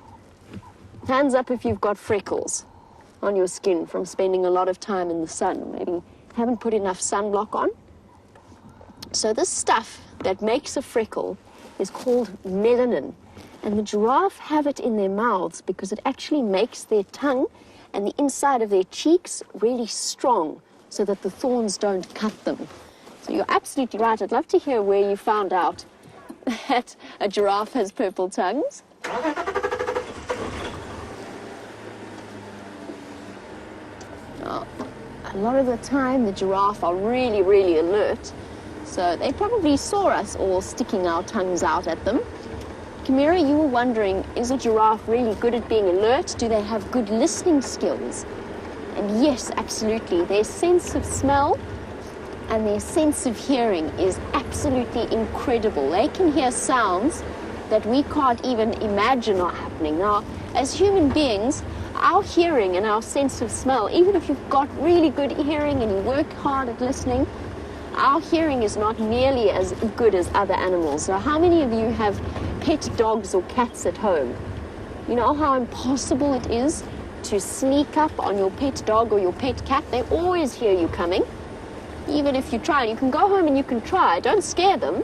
Hands up if you've got freckles on your skin from spending a lot of time in the sun. Maybe haven't put enough sunblock on. So this stuff that makes a freckle is called melanin. And the giraffe have it in their mouths because it actually makes their tongue and the inside of their cheeks really strong so that the thorns don't cut them. So you're absolutely right. I'd love to hear where you found out that a giraffe has purple tongues. Oh, a lot of the time the giraffe are really, really alert. So they probably saw us all sticking our tongues out at them. Kamira, you were wondering, is a giraffe really good at being alert? Do they have good listening skills? And yes, absolutely. Their sense of smell and their sense of hearing is absolutely incredible. They can hear sounds that we can't even imagine are happening. Now, as human beings, our hearing and our sense of smell, even if you've got really good hearing and you work hard at listening, our hearing is not nearly as good as other animals. So how many of you have pet dogs or cats at home? You know how impossible it is to sneak up on your pet dog or your pet cat? They always hear you coming. Even if you try, you can go home and you can try. Don't scare them,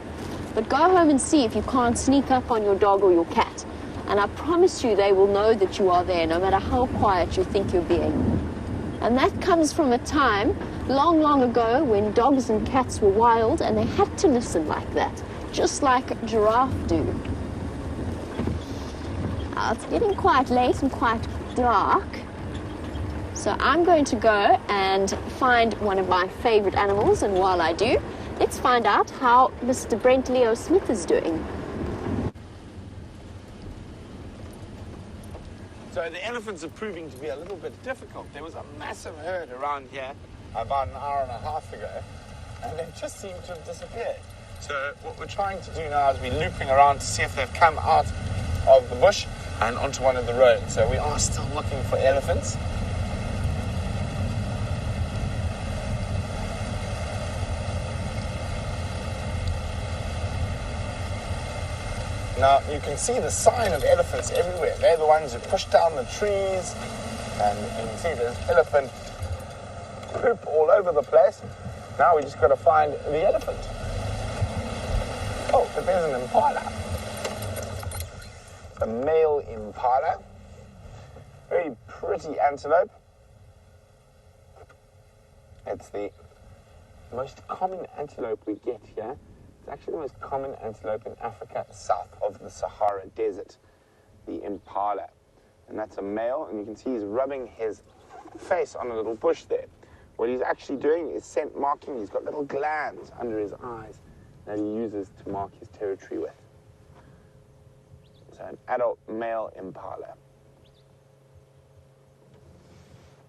but go home and see if you can't sneak up on your dog or your cat. And I promise you they will know that you are there, no matter how quiet you think you're being. And that comes from a time long, long ago when dogs and cats were wild and they had to listen like that, just like a giraffe do. Now, it's getting quite late and quite dark, so I'm going to go and find one of my favorite animals, and while I do, let's find out how Mr. Brent Leo Smith is doing. So the elephants are proving to be a little bit difficult. There was a massive herd around here about an hour and a half ago, and they just seem to have disappeared. So what we're trying to do now is we're looping around to see if they've come out of the bush and onto one of the roads. So we are still looking for elephants. Now, you can see the sign of elephants everywhere. They're the ones who push down the trees, and you can see there's elephant poop all over the place. Now we just got to find the elephant. Oh, but there's an impala. A male impala. Very pretty antelope. It's the most common antelope we get here. It's actually the most common antelope in Africa, south of the Sahara Desert, the impala. And that's a male, and you can see he's rubbing his face on a little bush there. What he's actually doing is scent marking. He's got little glands under his eyes that he uses to mark his territory with. So an adult male impala.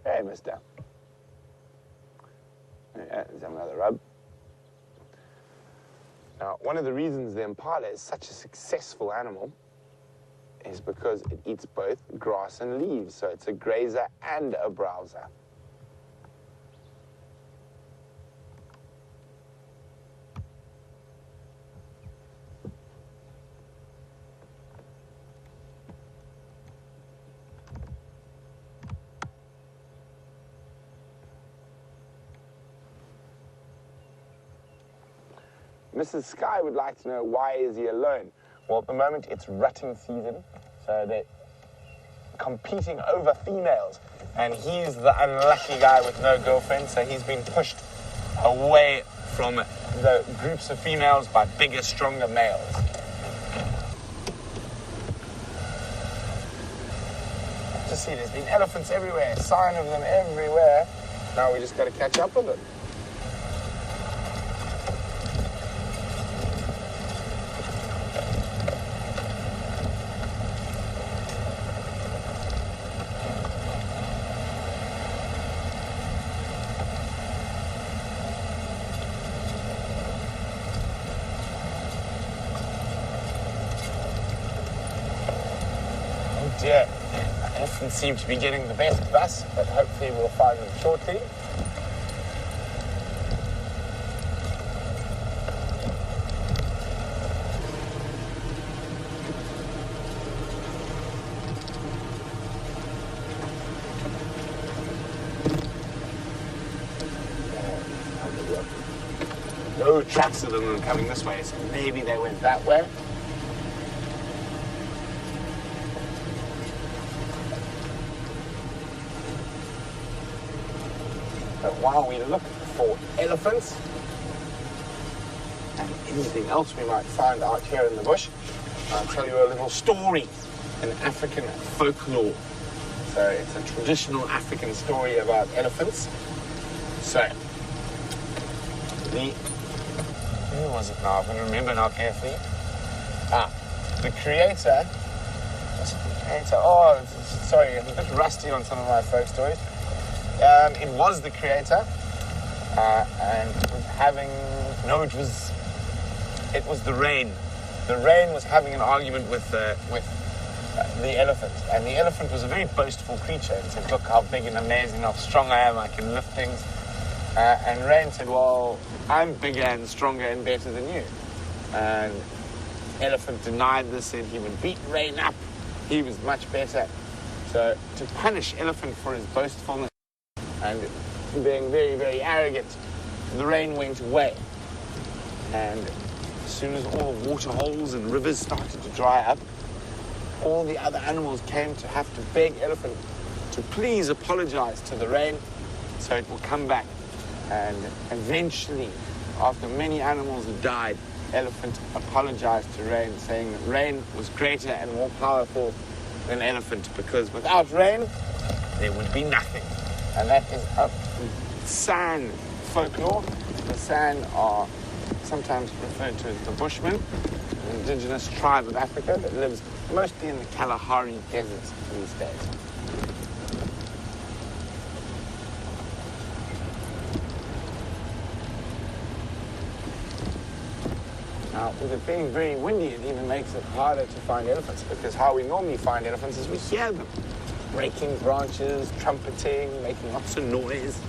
Hey, mister. Yeah, there's another rub. Now, one of the reasons the impala is such a successful animal is because it eats both grass and leaves. So it's a grazer and a browser. Mrs. Sky would like to know, why is he alone? Well, at the moment, it's rutting season, so they're competing over females. And he's the unlucky guy with no girlfriend, so he's been pushed away from the groups of females by bigger, stronger males. Just see, there's been elephants everywhere, sign of them everywhere. Now we just got to catch up with them. Yeah, elephants seem to be getting the best of us, but hopefully we'll find them shortly. No tracks of them coming this way, so maybe they went that way. But while we look for elephants and anything else we might find out here in the bush, I'll tell you a little story, an African folklore. So it's a traditional African story about elephants. So, who was it now? I'm going to remember now carefully. The creator. What's the creator? Oh, sorry, I'm a bit rusty on some of my folk stories. It was the creator, and it was having, no, it was the rain. The rain was having an argument with the elephant, and the elephant was a very boastful creature and said, look how big and amazing, how strong I am, I can lift things. And Rain said, well, I'm bigger and stronger and better than you. And elephant denied this, said he would beat Rain up he was much better. So to punish elephant for his boastfulness and being very, very arrogant, the rain went away. And as soon as all the water holes and rivers started to dry up, all the other animals came to have to beg elephant to please apologize to the rain so it will come back. And eventually, after many animals had died, elephant apologized to rain, saying that rain was greater and more powerful than elephant, because without rain, there would be nothing. And that is a San folklore. The San are sometimes referred to as the Bushmen, an indigenous tribe of Africa that lives mostly in the Kalahari Desert these days. Now, with it being very windy, it even makes it harder to find elephants, because how we normally find elephants is we hear them breaking branches, trumpeting, making lots of noise.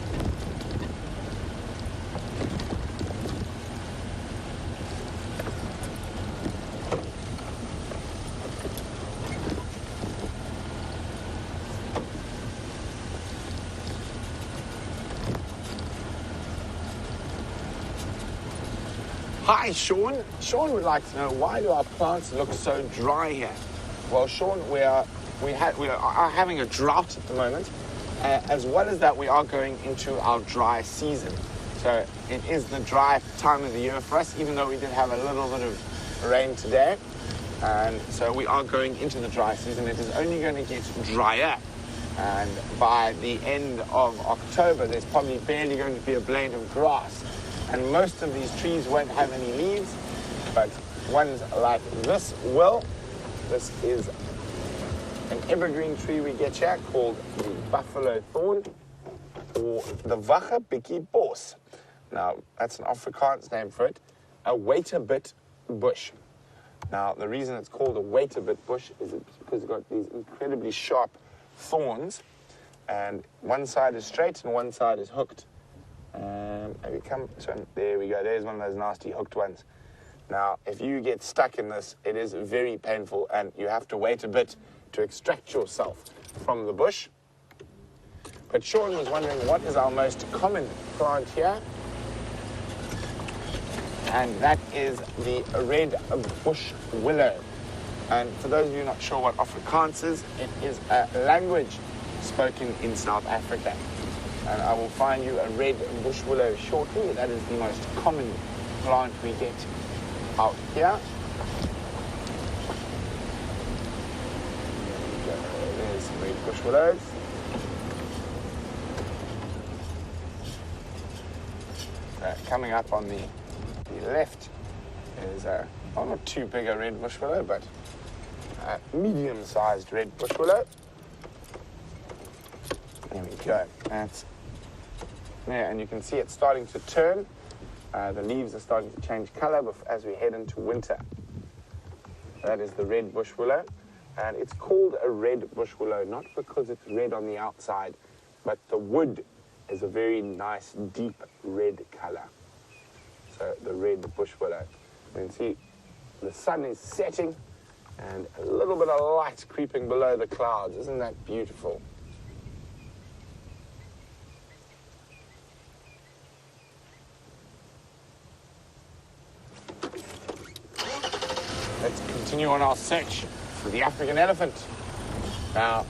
Hi, Sean. Sean would like to know, why do our plants look so dry here? Well, Sean, we are having a drought at the moment. As well as that, we are going into our dry season. So it is the dry time of the year for us, even though we did have a little bit of rain today. And so we are going into the dry season. It is only going to get drier. And by the end of October, there's probably barely going to be a blade of grass. And most of these trees won't have any leaves, but ones like this will. This is an evergreen tree we get here called the buffalo thorn, or the Wachabiki bos. Now, that's an Afrikaans name for it, a wait-a-bit bush. Now, the reason it's called a wait-a-bit bush is because it's got these incredibly sharp thorns, and one side is straight and one side is hooked. So there we go, there's one of those nasty hooked ones. Now, if you get stuck in this, it is very painful, and you have to wait a bit to extract yourself from the bush. But Sean was wondering, what is our most common plant here? And that is the red bush willow. And for those of you not sure what Afrikaans is, it is a language spoken in South Africa. And I will find you a red bush willow shortly. That is the most common plant we get out here. There's some red bush willows. Coming up on the left is not too big a red bush willow, but a medium-sized red bush willow. There we go. That's there, and you can see it's starting to turn. The leaves are starting to change color as we head into winter. That is the red bush willow, and it's called a red bush willow not because it's red on the outside, but the wood is a very nice deep red color. So the red bush willow. You can see the sun is setting and a little bit of light creeping below the clouds. Isn't that beautiful? Let's continue on our search for the African elephant. Now,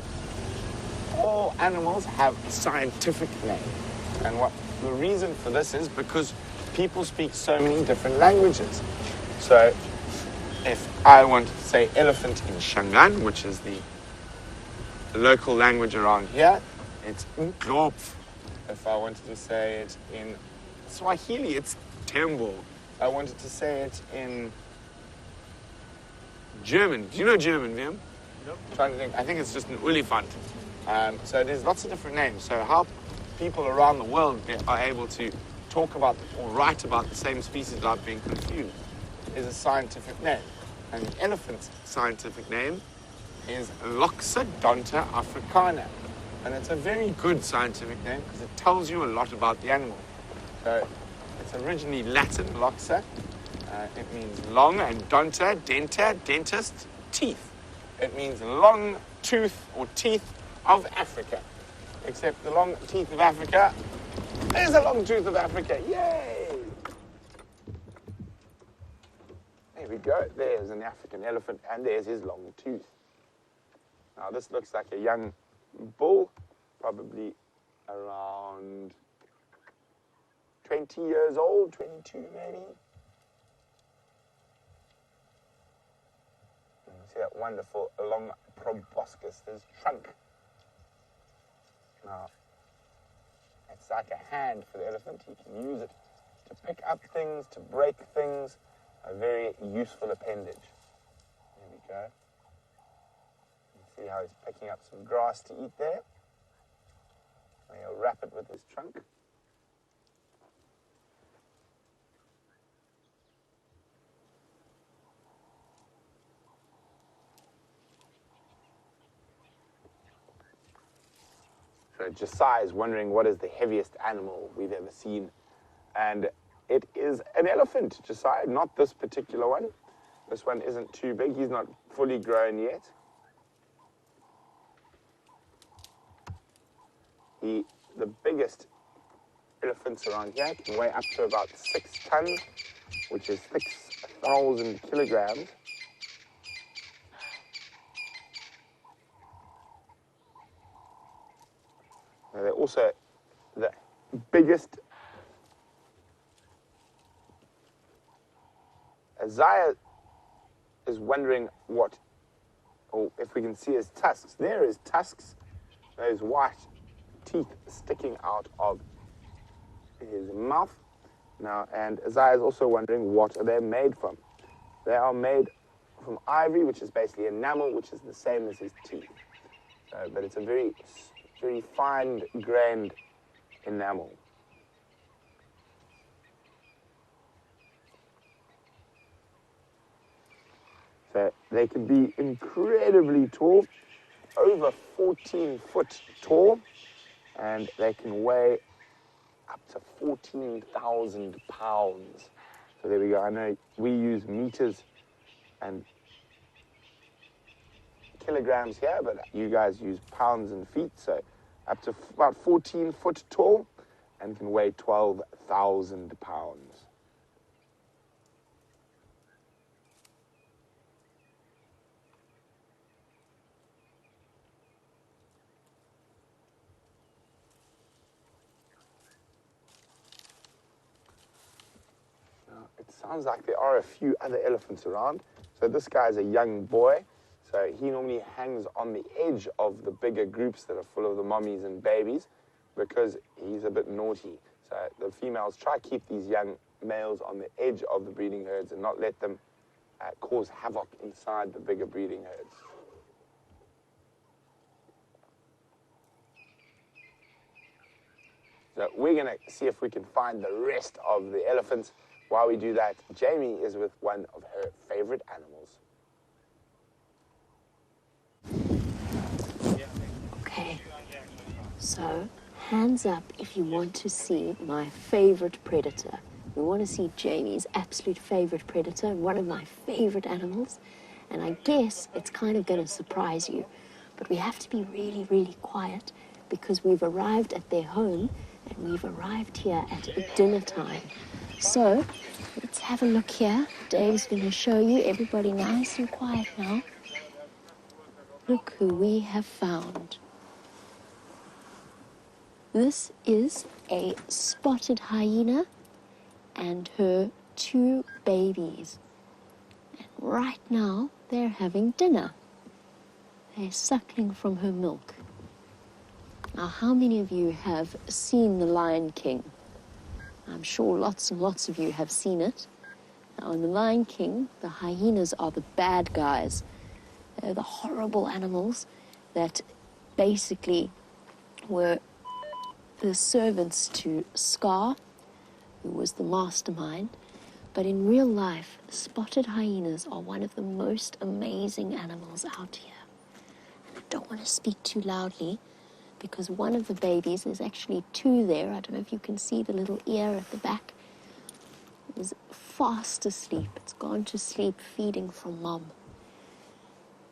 all animals have a scientific name. And the reason for this is because people speak so many different languages. So, if I want to say elephant in Shangaan, which is the local language around here, it's Ndlovu. If I wanted to say it in Swahili, it's Tembo. I wanted to say it in German. Do you know German, Liam? Nope. Trying to think. I think it's just an Olifant. So there's lots of different names. So how people around the world are able to talk about or write about the same species without being confused is a scientific name. And the elephant's scientific name is Loxodonta africana. And it's a very good scientific name because it tells you a lot about the animal. So it's originally Latin, loxa. It means long, and donta, denta, dentist, teeth. It means long tooth or teeth of Africa. Except the long teeth of Africa. There's a long tooth of Africa. Yay! There we go. There's an African elephant, and there's his long tooth. Now, this looks like a young bull, probably around 20 years old, 22 maybe. See that wonderful long proboscis, his trunk. Now, it's like a hand for the elephant. He can use it to pick up things, to break things. A very useful appendage. There we go. You see how he's picking up some grass to eat there. And he'll wrap it with his trunk. So Josiah is wondering what is the heaviest animal we've ever seen. And it is an elephant, Josiah, not this particular one. This one isn't too big. He's not fully grown yet. The biggest elephants around here can weigh up to about 6 tons, which is 6,000 kilograms. Now they're also the biggest. Isaiah is wondering if we can see his tusks. There are his tusks, those white teeth sticking out of his mouth. Now, and Isaiah is also wondering what are they made from. They are made from ivory, which is basically enamel, which is the same as his teeth. But it's a very, very fine-grained enamel. So they can be incredibly tall, over 14 foot tall, and they can weigh up to 14,000 pounds. So there we go. I know we use meters and kilograms here, but you guys use pounds and feet. So up to about 14 foot tall and can weigh 12,000 pounds. It sounds like there are a few other elephants around. So this guy's a young boy. So he normally hangs on the edge of the bigger groups that are full of the mummies and babies because he's a bit naughty. So the females try to keep these young males on the edge of the breeding herds and not let them cause havoc inside the bigger breeding herds. So we're going to see if we can find the rest of the elephants. While we do that, Jamie is with one of her favorite animals. Okay, so hands up if you want to see my favorite predator. We want to see Jamie's absolute favorite predator, one of my favorite animals. And I guess it's kind of going to surprise you. But we have to be really, really quiet because we've arrived at their home and we've arrived here at dinner time. So let's have a look here. Dave's going to show you. Everybody nice and quiet now. Look who we have found. This is a spotted hyena and her 2 babies. And right now they're having dinner. They're suckling from her milk. Now, how many of you have seen The Lion King? I'm sure lots and lots of you have seen it. Now, in The Lion King, the hyenas are the bad guys. They're the horrible animals that basically were the servants to Scar, who was the mastermind. But in real life, spotted hyenas are one of the most amazing animals out here. And I don't want to speak too loudly, because one of the babies, there's actually 2 there, I don't know if you can see the little ear at the back, is fast asleep. It's gone to sleep feeding from mom.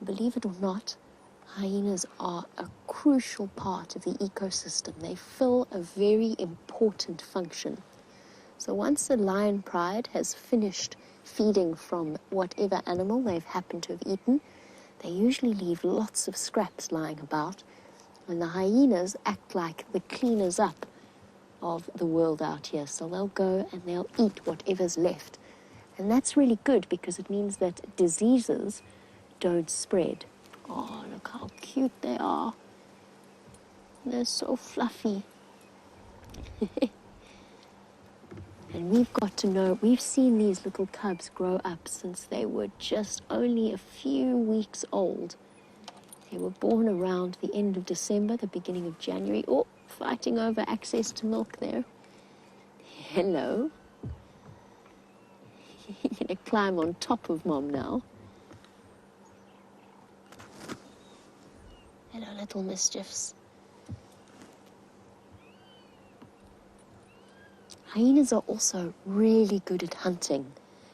Believe it or not, hyenas are a crucial part of the ecosystem. They fill a very important function. So once a lion pride has finished feeding from whatever animal they've happened to have eaten, they usually leave lots of scraps lying about, and the hyenas act like the cleaners up of the world out here. So they'll go and they'll eat whatever's left. And that's really good because it means that diseases don't spread. Oh, look how cute they are. They're so fluffy. And we've got to know, we've seen these little cubs grow up since they were just only a few weeks old. They were born around the end of December, the beginning of January. Oh, fighting over access to milk there. Hello. You're going to climb on top of Mom now. Hello, little mischiefs. Hyenas are also really good at hunting.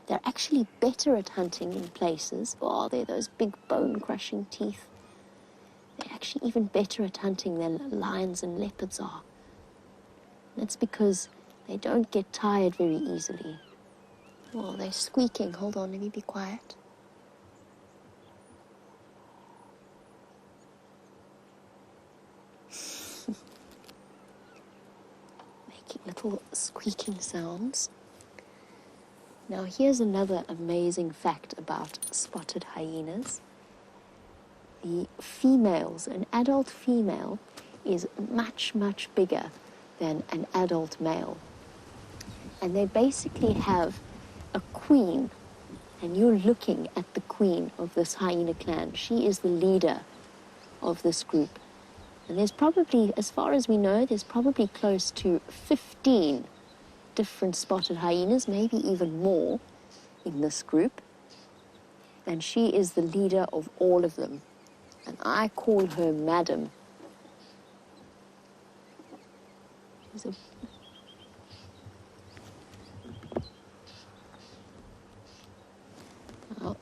They're actually better at hunting in places. Oh, they're those big bone-crushing teeth. They're actually even better at hunting than lions and leopards are. That's because they don't get tired very easily. Oh, they're squeaking. Hold on, let me be quiet. Making little squeaking sounds. Now, here's another amazing fact about spotted hyenas. The females, an adult female, is much, much bigger than an adult male. And they basically have a queen, and you're looking at the queen of this hyena clan. She is the leader of this group. And there's probably, as far as we know, there's probably close to 15 different spotted hyenas, maybe even more, in this group. And she is the leader of all of them. And I call her Madam. She's a... Well,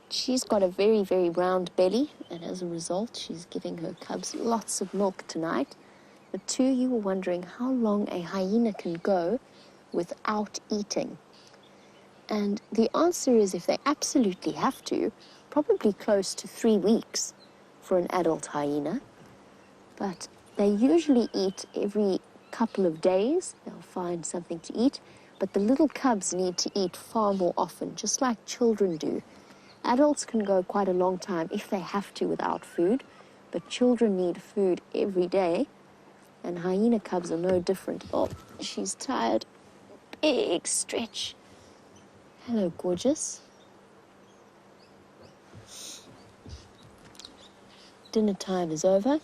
she's got a very, very round belly, and as a result, she's giving her cubs lots of milk tonight. But too, you were wondering how long a hyena can go without eating. And the answer is, if they absolutely have to, probably close to 3 weeks for an adult hyena. But they usually eat every couple of days. They'll find something to eat. But the little cubs need to eat far more often, just like children do. Adults can go quite a long time if they have to without food, but children need food every day, and hyena cubs are no different. Oh, she's tired. Big stretch. Hello, gorgeous. Dinner time is over,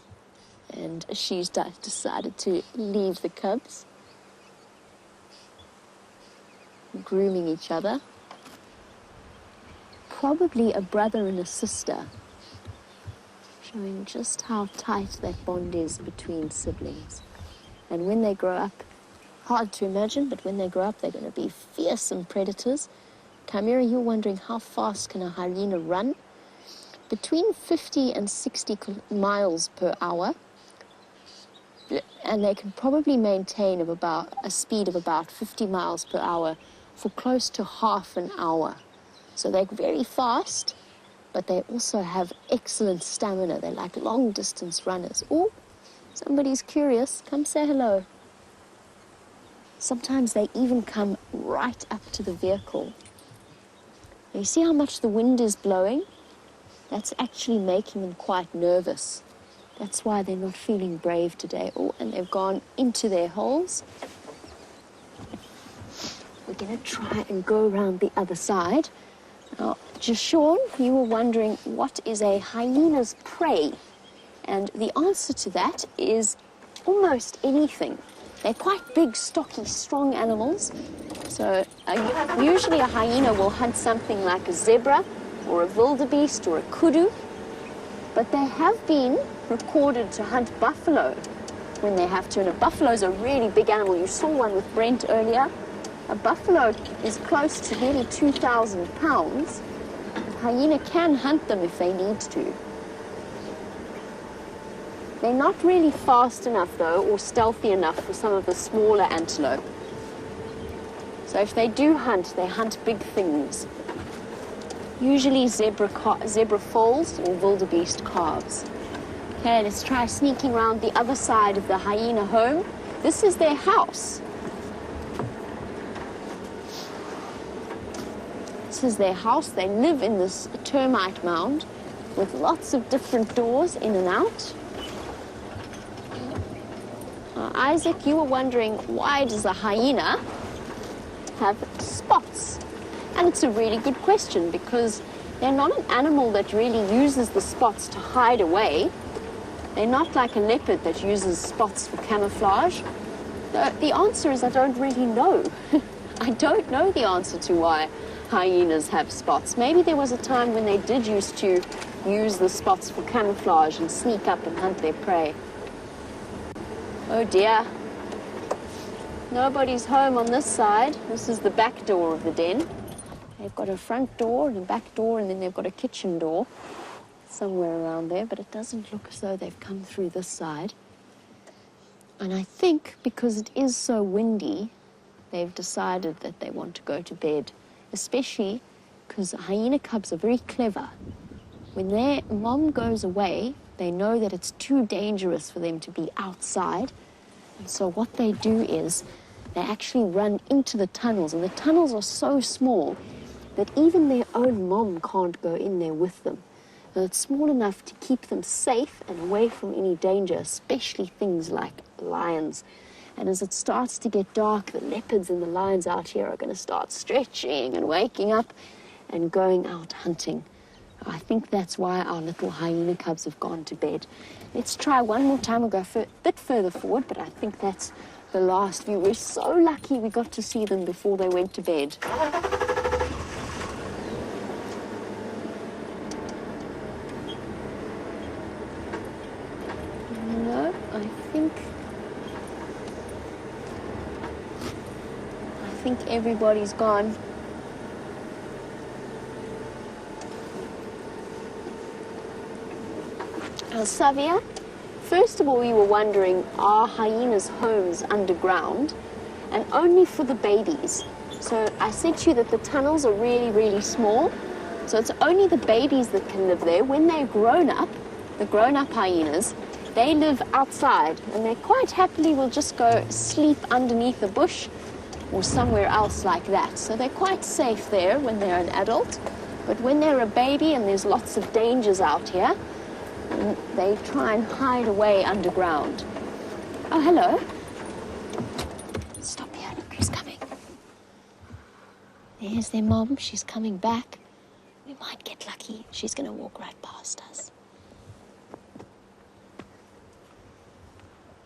and she's decided to leave the cubs, grooming each other. Probably a brother and a sister, showing just how tight that bond is between siblings. And when they grow up, hard to imagine, but when they grow up, they're going to be fearsome predators. Chimera, you're wondering how fast can a hyena run? Between 50 and 60 miles per hour, and they can probably maintain a speed of about 50 miles per hour for close to half an hour. So they're very fast, but they also have excellent stamina. They're like long-distance runners. Oh, somebody's curious. Come say hello. Sometimes they even come right up to the vehicle. Now, you see how much the wind is blowing? That's actually making them quite nervous. That's why they're not feeling brave today. Oh, and they've gone into their holes. We're going to try and go around the other side. Now, Jashawn, you were wondering, what is a hyena's prey? And the answer to that is almost anything. They're quite big, stocky, strong animals. So usually a hyena will hunt something like a zebra or a wildebeest or a kudu. But they have been recorded to hunt buffalo when they have to. And a buffalo's a really big animal. You saw one with Brent earlier. A buffalo is close to nearly 2,000 pounds. hyena can hunt them if they need to. They're not really fast enough, though, or stealthy enough for some of the smaller antelope. So if they do hunt, they hunt big things. Usually zebra foals or wildebeest calves. Okay, let's try sneaking around the other side of the hyena home. This is their house. This is their house. They live in this termite mound with lots of different doors in and out. Isaac, you were wondering, why does a hyena have spots? And it's a really good question, because they're not an animal that really uses the spots to hide away. They're not like a leopard that uses spots for camouflage. The answer is I don't really know. I don't know the answer to why hyenas have spots. Maybe there was a time when they did used to use the spots for camouflage and sneak up and hunt their prey. Oh dear. Nobody's home on this side. This is the back door of the den. They've got a front door and a back door, and then they've got a kitchen door somewhere around there, but it doesn't look as though they've come through this side. And I think because it is so windy, they've decided that they want to go to bed, especially because hyena cubs are very clever. When their mom goes away, they know that it's too dangerous for them to be outside. And so what they do is they actually run into the tunnels, and the tunnels are so small that even their own mom can't go in there with them. And it's small enough to keep them safe and away from any danger, especially things like lions. And as it starts to get dark, the leopards and the lions out here are going to start stretching and waking up and going out hunting. I think that's why our little hyena cubs have gone to bed. Let's try one more time. We'll go a bit further forward, but I think that's the last view. We're so lucky we got to see them before they went to bed. No, I think everybody's gone. Savia, first of all, we were wondering, are hyenas' homes underground? And only for the babies. So I said to you that the tunnels are really, really small. So it's only the babies that can live there. When they're grown up, the grown-up hyenas, they live outside, and they quite happily will just go sleep underneath a bush or somewhere else like that. So they're quite safe there when they're an adult. But when they're a baby and there's lots of dangers out here, they try and hide away underground. Oh, hello. Stop here. Look who's coming. There's their mom. She's coming back. We might get lucky. She's going to walk right past us.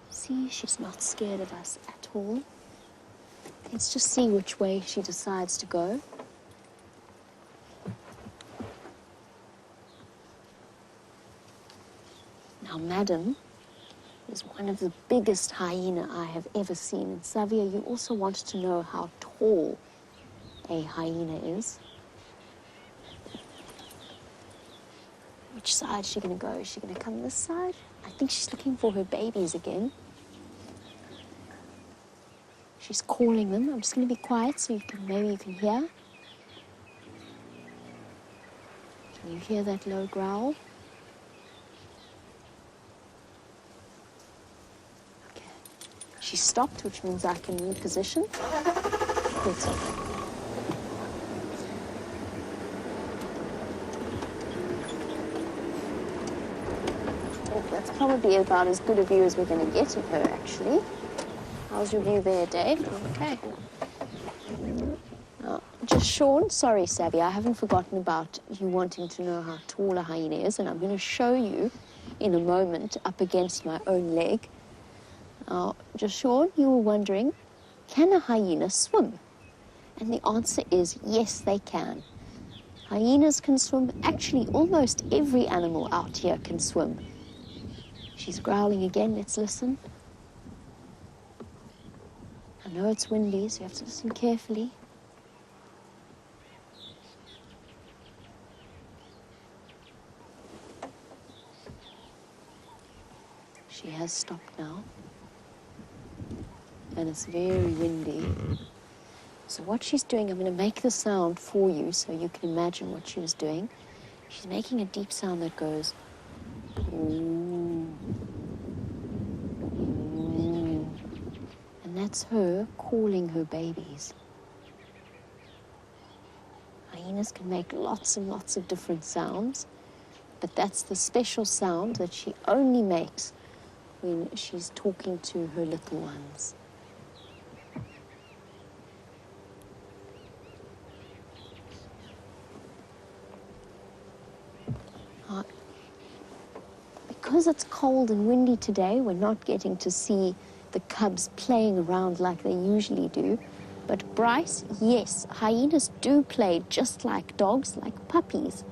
See, she's not scared of us at all. Let's just see which way she decides to go. Now, Madam is one of the biggest hyena I have ever seen. And Savia, you also wanted to know how tall a hyena is. Which side is she going to go? Is she going to come this side? I think she's looking for her babies again. She's calling them. I'm just going to be quiet so maybe you can hear. Can you hear that low growl? She stopped, which means I can reposition. That's okay. Oh, that's probably about as good a view as we're going to get of her, actually. How's your view there, Dave? Okay. Just Sean, sorry, Savvy, I haven't forgotten about you wanting to know how tall a hyena is, and I'm going to show you in a moment up against my own leg. Now, just Sean, you were wondering, can a hyena swim? And the answer is yes, they can. Hyenas can swim. Actually, almost every animal out here can swim. She's growling again. Let's listen. I know it's windy, so you have to listen carefully. She has stopped now. And it's very windy. So what she's doing, I'm going to make the sound for you so you can imagine what she was doing. She's making a deep sound that goes, ooh, ooh. And that's her calling her babies. Hyenas can make lots and lots of different sounds, but that's the special sound that she only makes when she's talking to her little ones. Because it's cold and windy today, we're not getting to see the cubs playing around like they usually do. But Bryce, yes, hyenas do play just like dogs, like puppies.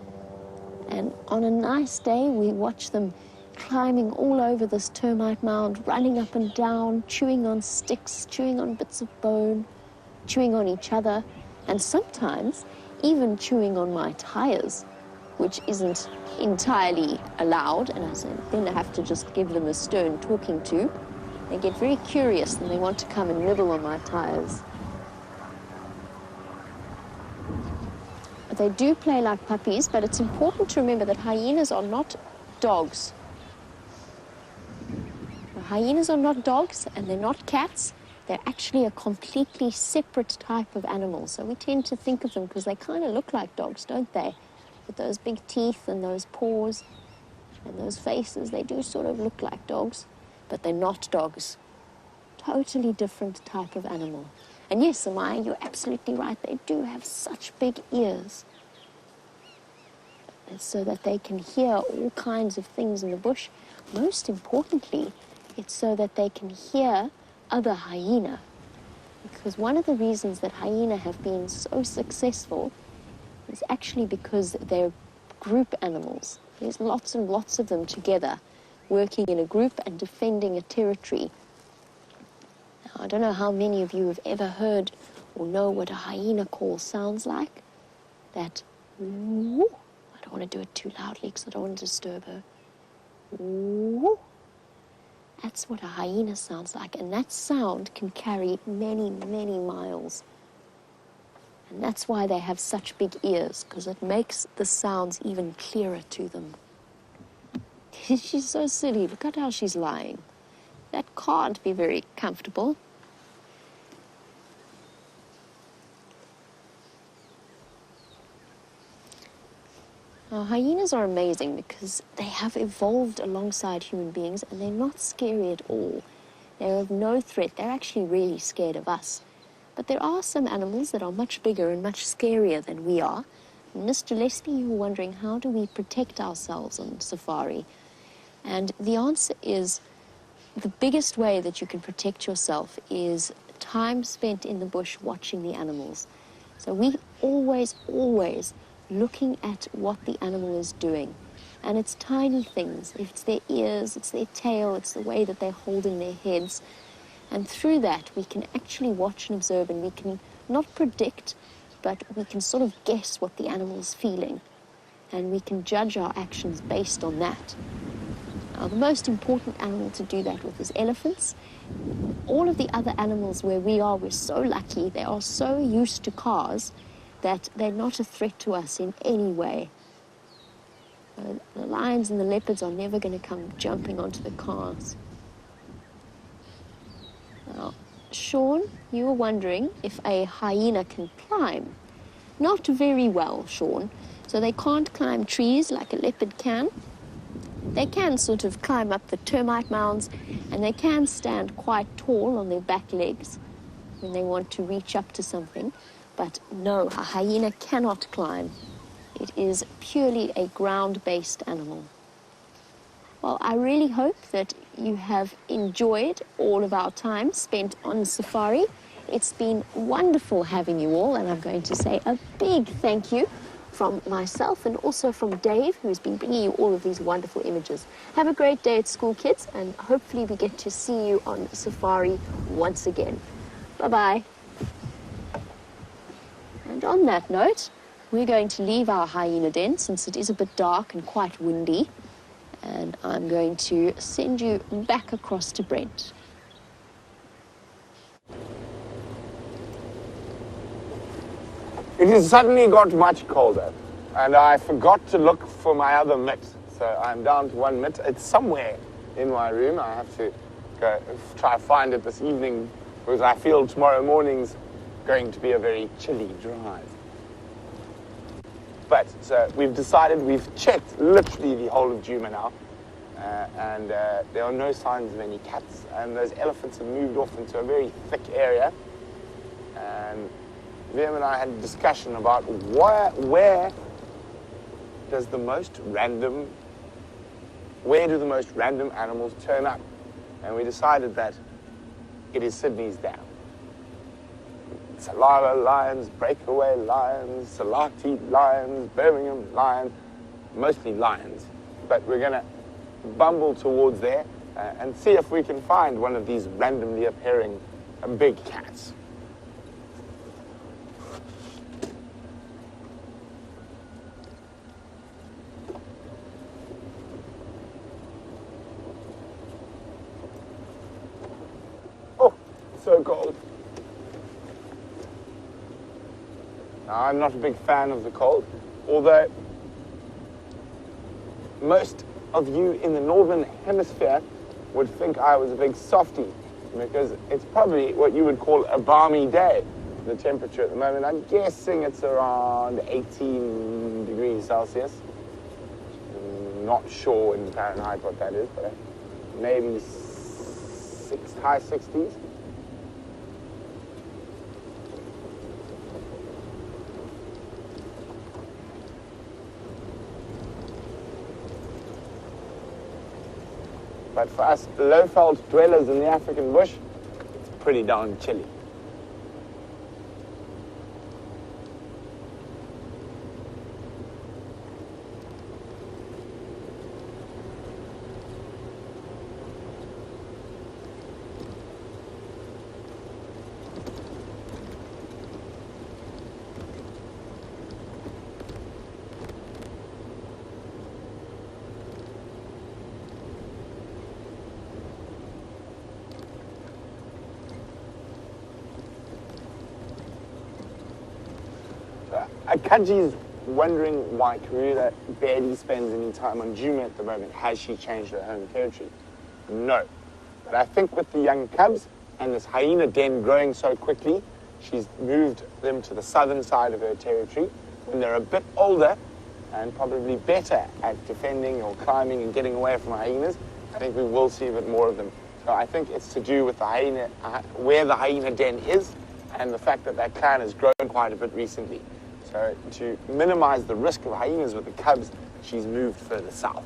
And on a nice day, we watch them climbing all over this termite mound, running up and down, chewing on sticks, chewing on bits of bone, chewing on each other, and sometimes even chewing on my tires, which isn't entirely allowed. And I said, then I have to just give them a stern talking to. They get very curious and they want to come and nibble on my tires. They do play like puppies, but it's important to remember that hyenas are not dogs. Hyenas are not dogs and they're not cats. They're actually a completely separate type of animal. So we tend to think of them because they kind of look like dogs, don't they? With those big teeth and those paws and those faces, they do sort of look like dogs, but they're not dogs. Totally different type of animal. And yes, Amaya, you're absolutely right. They do have such big ears. And so that they can hear all kinds of things in the bush. Most importantly, it's so that they can hear other hyena. Because one of the reasons that hyena have been so successful is actually because they're group animals. There's lots and lots of them together, working in a group and defending a territory. Now, I don't know how many of you have ever heard or know what a hyena call sounds like. That woo. I don't want to do it too loudly because I don't want to disturb her. Woo. That's what a hyena sounds like, and that sound can carry many, many miles. And that's why they have such big ears, because it makes the sounds even clearer to them. She's so silly. Look at how she's lying. That can't be very comfortable. Now, hyenas are amazing because they have evolved alongside human beings and they're not scary at all. They're of no threat. They're actually really scared of us. But there are some animals that are much bigger and much scarier than we are. Miss Gillespie, you were wondering, how do we protect ourselves on safari? And the answer is, the biggest way that you can protect yourself is time spent in the bush watching the animals. So we always looking at what the animal is doing. And it's tiny things. If it's their ears, it's their tail, it's the way that they're holding their heads. And through that, we can actually watch and observe, and we can not predict, but we can sort of guess what the animal is feeling. And we can judge our actions based on that. Now, the most important animal to do that with is elephants. All of the other animals where we are, we're so lucky. They are so used to cars that they're not a threat to us in any way. The lions and the leopards are never going to come jumping onto the cars. Now, Sean, you were wondering if a hyena can climb. Not very well, Sean. So they can't climb trees like a leopard can. They can sort of climb up the termite mounds, and they can stand quite tall on their back legs when they want to reach up to something. But no, a hyena cannot climb. It is purely a ground-based animal. Well, I really hope that you have enjoyed all of our time spent on safari. It's been wonderful having you all, and I'm going to say a big thank you from myself and also from Dave, who's been bringing you all of these wonderful images. Have a great day at school, kids, and hopefully we get to see you on safari once again. Bye-bye. And on that note, we're going to leave our hyena den since it is a bit dark and quite windy. and I'm going to send you back across to Brent. It has suddenly got much colder, and I forgot to look for my other mitt. So I'm down to one mitt. It's somewhere in my room. I have to go try to find it this evening because I feel tomorrow morning's going to be a very chilly drive. But so we've decided, we've checked literally the whole of Juma now, and there are no signs of any cats, and those elephants have moved off into a very thick area. And Liam and I had a discussion about where do the most random animals turn up, and we decided that it is Sydney's dam. Salala lions, breakaway lions, Salati lions, Birmingham lions, mostly lions. But we're going to bumble towards there and see if we can find one of these randomly appearing big cats. Oh, so cold. Now, I'm not a big fan of the cold, although most of you in the northern hemisphere would think I was a big softie, because it's probably what you would call a balmy day. The temperature at the moment, I'm guessing it's around 18 degrees Celsius. Not sure in Fahrenheit what that is, but maybe high 60s. But for us low-veld dwellers in the African bush, it's pretty darn chilly. Kaji's wondering why Karula barely spends any time on Juma at the moment. Has she changed her home territory? No. But I think with the young cubs and this hyena den growing so quickly, she's moved them to the southern side of her territory. When they're a bit older and probably better at defending or climbing and getting away from hyenas, I think we will see a bit more of them. So I think it's to do with the hyena, where the hyena den is, and the fact that that clan has grown quite a bit recently. So to minimize the risk of hyenas with the cubs, she's moved further south.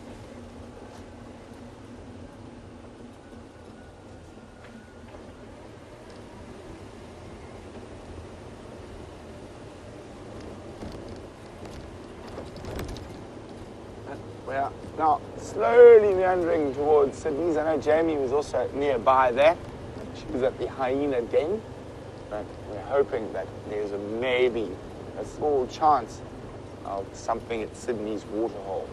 We are now slowly meandering towards Sydney's. I know Jamie was also nearby there. She was at the hyena den, but we're hoping that there's maybe a small chance of something at Sydney's waterhole.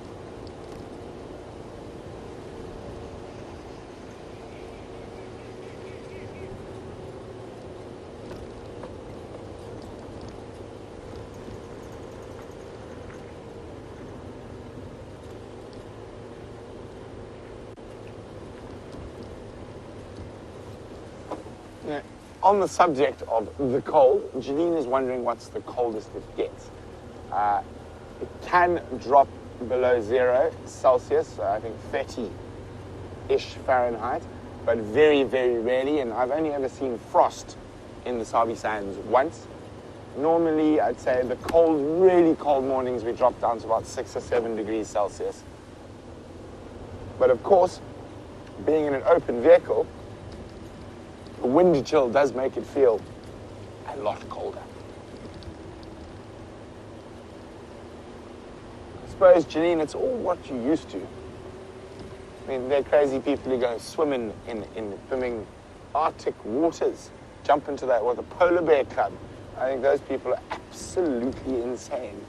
On the subject of the cold, Janine is wondering what's the coldest it gets. It can drop below 0 Celsius, so I think 30-ish Fahrenheit, but very, very rarely, and I've only ever seen frost in the Sabi Sands once. Normally, I'd say the cold, really cold mornings, we drop down to about 6 or 7 degrees Celsius. But of course, being in an open vehicle, the wind chill does make it feel a lot colder. I suppose, Janine, it's all what you're used to. I mean, they're crazy people who go swimming in swimming Arctic waters, jump into that with a polar bear club. I think those people are absolutely insane.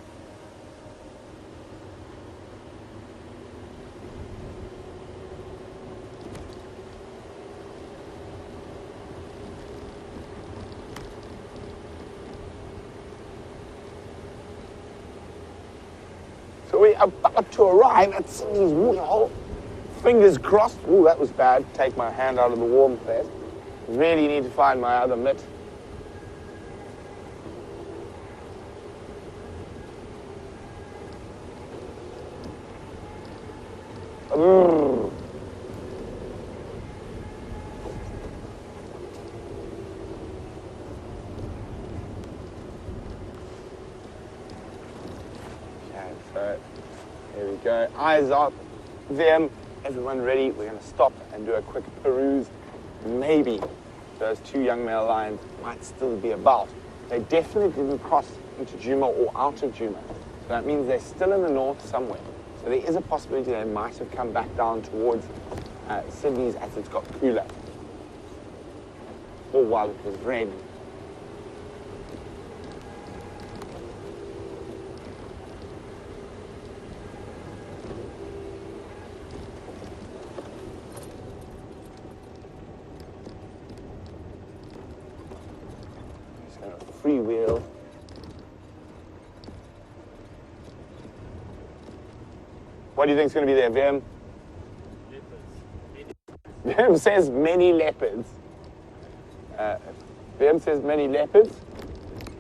So we're about to arrive at Sydney's waterhole. Fingers crossed. Ooh, that was bad. Take my hand out of the warm place. Really need to find my other mitt. Okay, so here we go. Eyes up. Them. Everyone ready? We're going to stop and do a quick peruse. Maybe those two young male lions might still be about. They definitely didn't cross into Djuma or out of Djuma. So that means they're still in the north somewhere. So there is a possibility they might have come back down towards Sydney's as it's got cooler. Or while it was raining. Just going to freewheel. What do you think is going to be there, Vim? Leopards. Vim says many leopards. Vim says many leopards.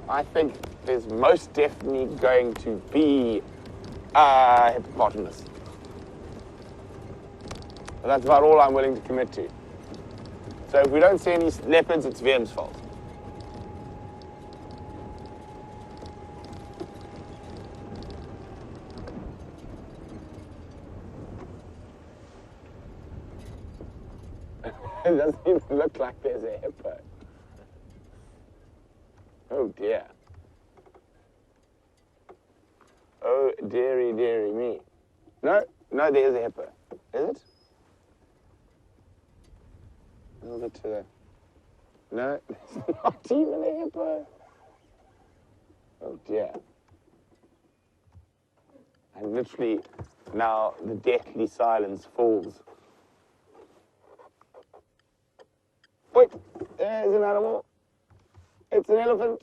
I think there's most definitely going to be a hippopotamus. But that's about all I'm willing to commit to. So if we don't see any leopards, it's Vim's fault. It doesn't even look like there's a hippo. Oh dear. Oh dearie, dearie me. No, there is a hippo. Is it? A little bit to the... No, there's not even a hippo. Oh dear. And literally now the deathly silence falls. Wait, there's an animal. It's an elephant.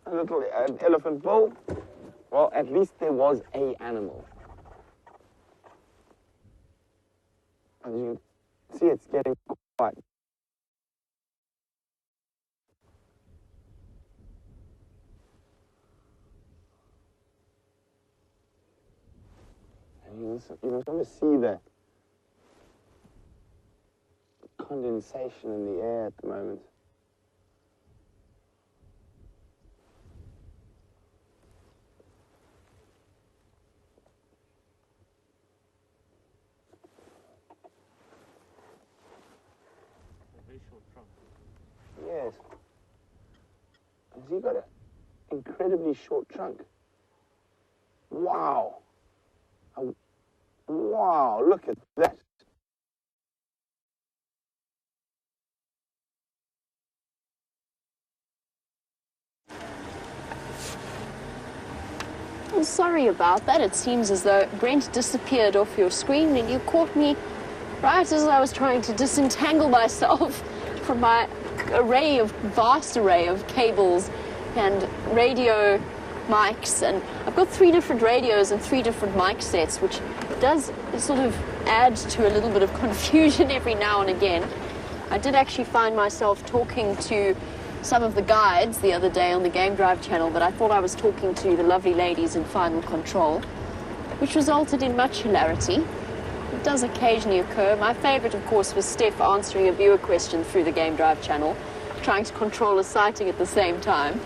An elephant bull. Well, at least there was an animal. As you can see, it's getting quiet. And you must want to see the condensation in the air at the moment. A very short trunk. Yes. Has he got an incredibly short trunk? Wow. Wow, look at that. I'm sorry about that. It seems as though Brent disappeared off your screen and you caught me right as I was trying to disentangle myself from my vast array of cables and radio mics. And I've got 3 different radios and 3 different mic sets, which does sort of add to a little bit of confusion every now and again. I did actually find myself talking to some of the guides the other day on the Game Drive channel, but I thought I was talking to the lovely ladies in Final Control, which resulted in much hilarity. It does occasionally occur. My favorite, of course, was Steph answering a viewer question through the Game Drive channel, trying to control a sighting at the same time.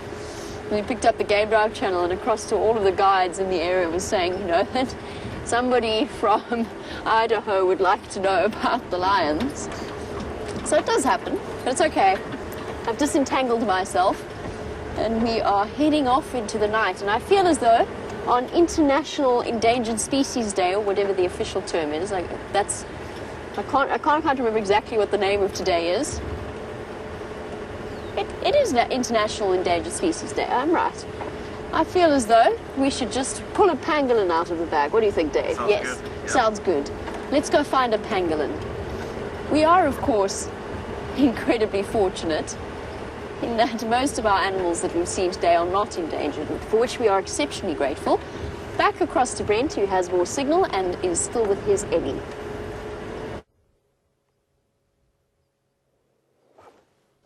And he picked up the Game Drive channel and across to all of the guides in the area was saying, you know, that somebody from Idaho would like to know about the lions. So it does happen, but it's okay. I've disentangled myself and we are heading off into the night, and I feel as though on International Endangered Species Day, or whatever the official term is, like that's I can't remember exactly what the name of today is. It is International Endangered Species Day, I'm right. I feel as though we should just pull a pangolin out of the bag. What do you think, Dave? Sounds yes, good. Yeah. Sounds good. Let's go find a pangolin. We are, of course, incredibly fortunate in that most of our animals that we've seen today are not endangered, for which we are exceptionally grateful. Back across to Brent, who has more signal and is still with his Eddie.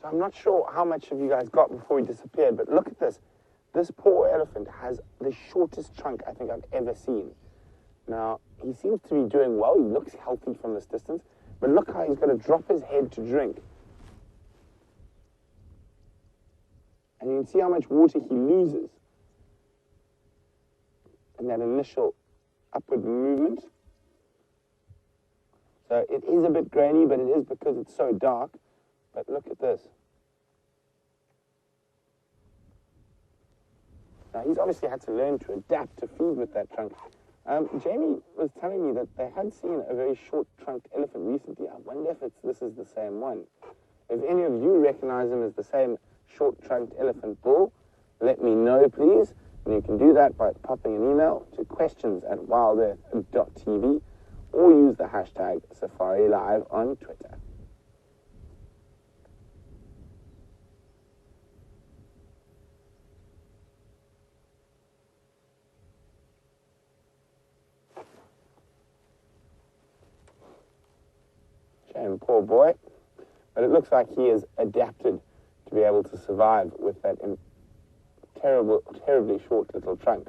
So I'm not sure how much of you guys got before he disappeared, but look at this. This poor elephant has the shortest trunk I think I've ever seen. Now, he seems to be doing well. He looks healthy from this distance, but look how he's got to drop his head to drink. And you can see how much water he loses in that initial upward movement. So it is a bit grainy, but it is because it's so dark. But look at this. Now, he's obviously had to learn to adapt to feed with that trunk. Jamie was telling me that they had seen a very short-trunked elephant recently. I wonder if this is the same one. If any of you recognize him as the same short-trunked elephant bull, let me know, please. And you can do that by popping an email to questions@wildearth.tv or use the hashtag SafariLIVE on Twitter. Shame, poor boy. But it looks like he has adapted to be able to survive with that terribly short little trunk.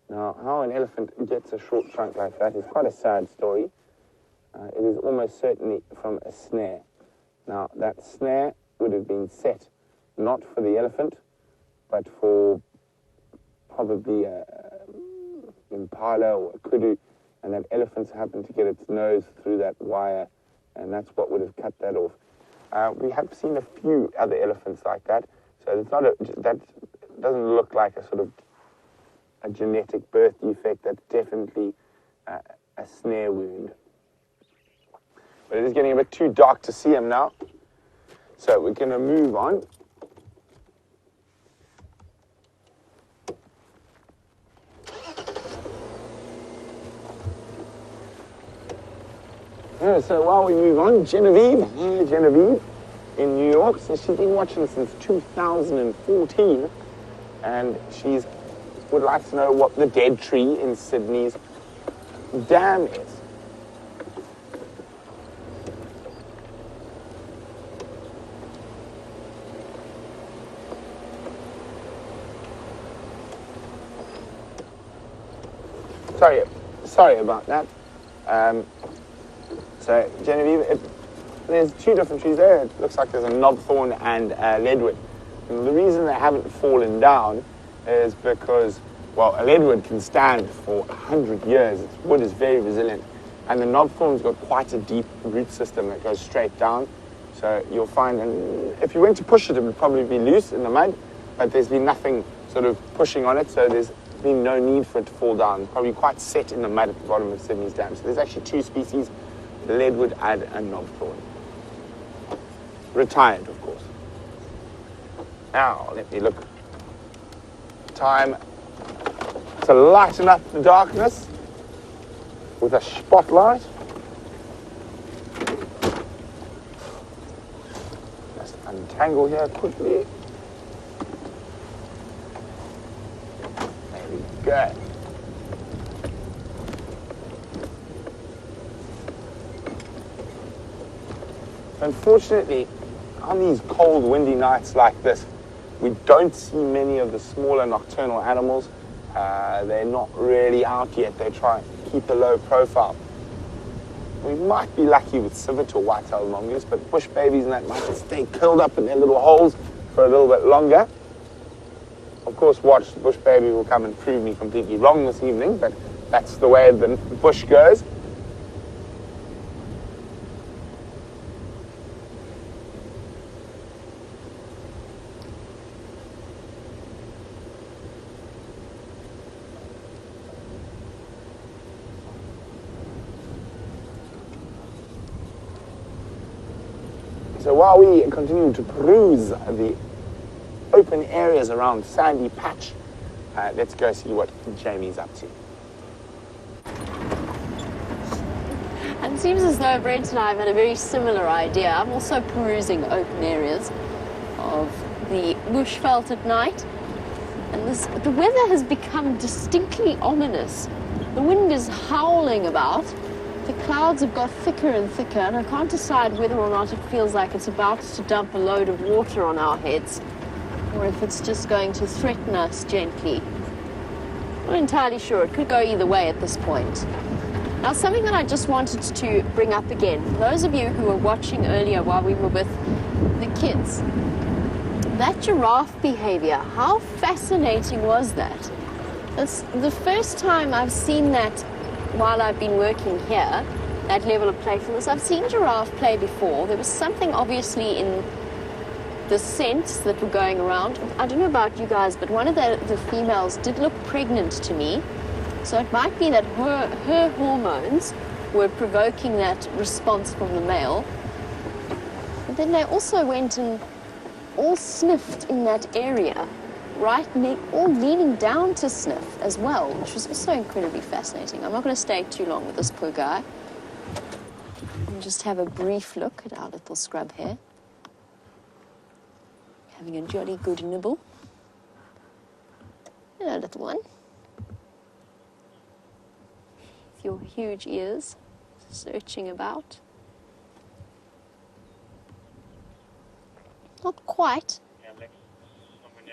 Now, how an elephant gets a short trunk like that is quite a sad story. It is almost certainly from a snare. Now, that snare would have been set not for the elephant, but for probably an impala or a kudu, and that elephant's happened to get its nose through that wire, and that's what would have cut that off. We have seen a few other elephants like that, so it's not that doesn't look like a sort of a genetic birth defect. That's definitely a snare wound. But it is getting a bit too dark to see him now, so we're going to move on. So while we move on, Genevieve in New York, so she's been watching since 2014, and she's would like to know what the dead tree in Sydney's dam is. Sorry about that. So, Genevieve, there's two different trees there. It looks like there's a knobthorn and a leadwood. And the reason they haven't fallen down is because, well, a leadwood can stand for 100 years. Its wood is very resilient. And the knobthorn's got quite a deep root system that goes straight down. So you'll find, and if you went to push it, it would probably be loose in the mud, but there's been nothing sort of pushing on it, so there's been no need for it to fall down. Probably quite set in the mud at the bottom of Sydney's dam. So there's actually two species, the leadwood and a knobthorn. Retired, of course. Now, let me look. Time to lighten up the darkness with a spotlight. Just untangle here quickly. There we go. Unfortunately, on these cold, windy nights like this, we don't see many of the smaller nocturnal animals. They're not really out yet. They try and keep a low profile. We might be lucky with civet or white-tailed mongoose, but bush babies and that might stay curled up in their little holes for a little bit longer. Of course, watch, the bush baby will come and prove me completely wrong this evening, but that's the way the bush goes. So while we continue to peruse the open areas around Sandy Patch, let's go see what Jamie's up to. It seems as though Brent and I have had a very similar idea. I'm also perusing open areas of the bushveld at night. And the weather has become distinctly ominous. The wind is howling about. The clouds have got thicker and thicker, and I can't decide whether or not it feels like it's about to dump a load of water on our heads, or if it's just going to threaten us gently. I'm not entirely sure. It could go either way at this point. Now, something that I just wanted to bring up again, for those of you who were watching earlier while we were with the kids, that giraffe behavior, how fascinating was that? It's the first time I've seen that while I've been working here, that level of playfulness. I've seen giraffe play before. There was something obviously in the scents that were going around. I don't know about you guys, but one of the females did look pregnant to me. So it might be that her hormones were provoking that response from the male. But then they also went and all sniffed in that area, right? And they're all leaning down to sniff as well, which was also incredibly fascinating. I'm not going to stay too long with this poor guy. And just have a brief look at our little scrub here. Having a jolly good nibble. Hello, little one. With your huge ears, searching about. Not quite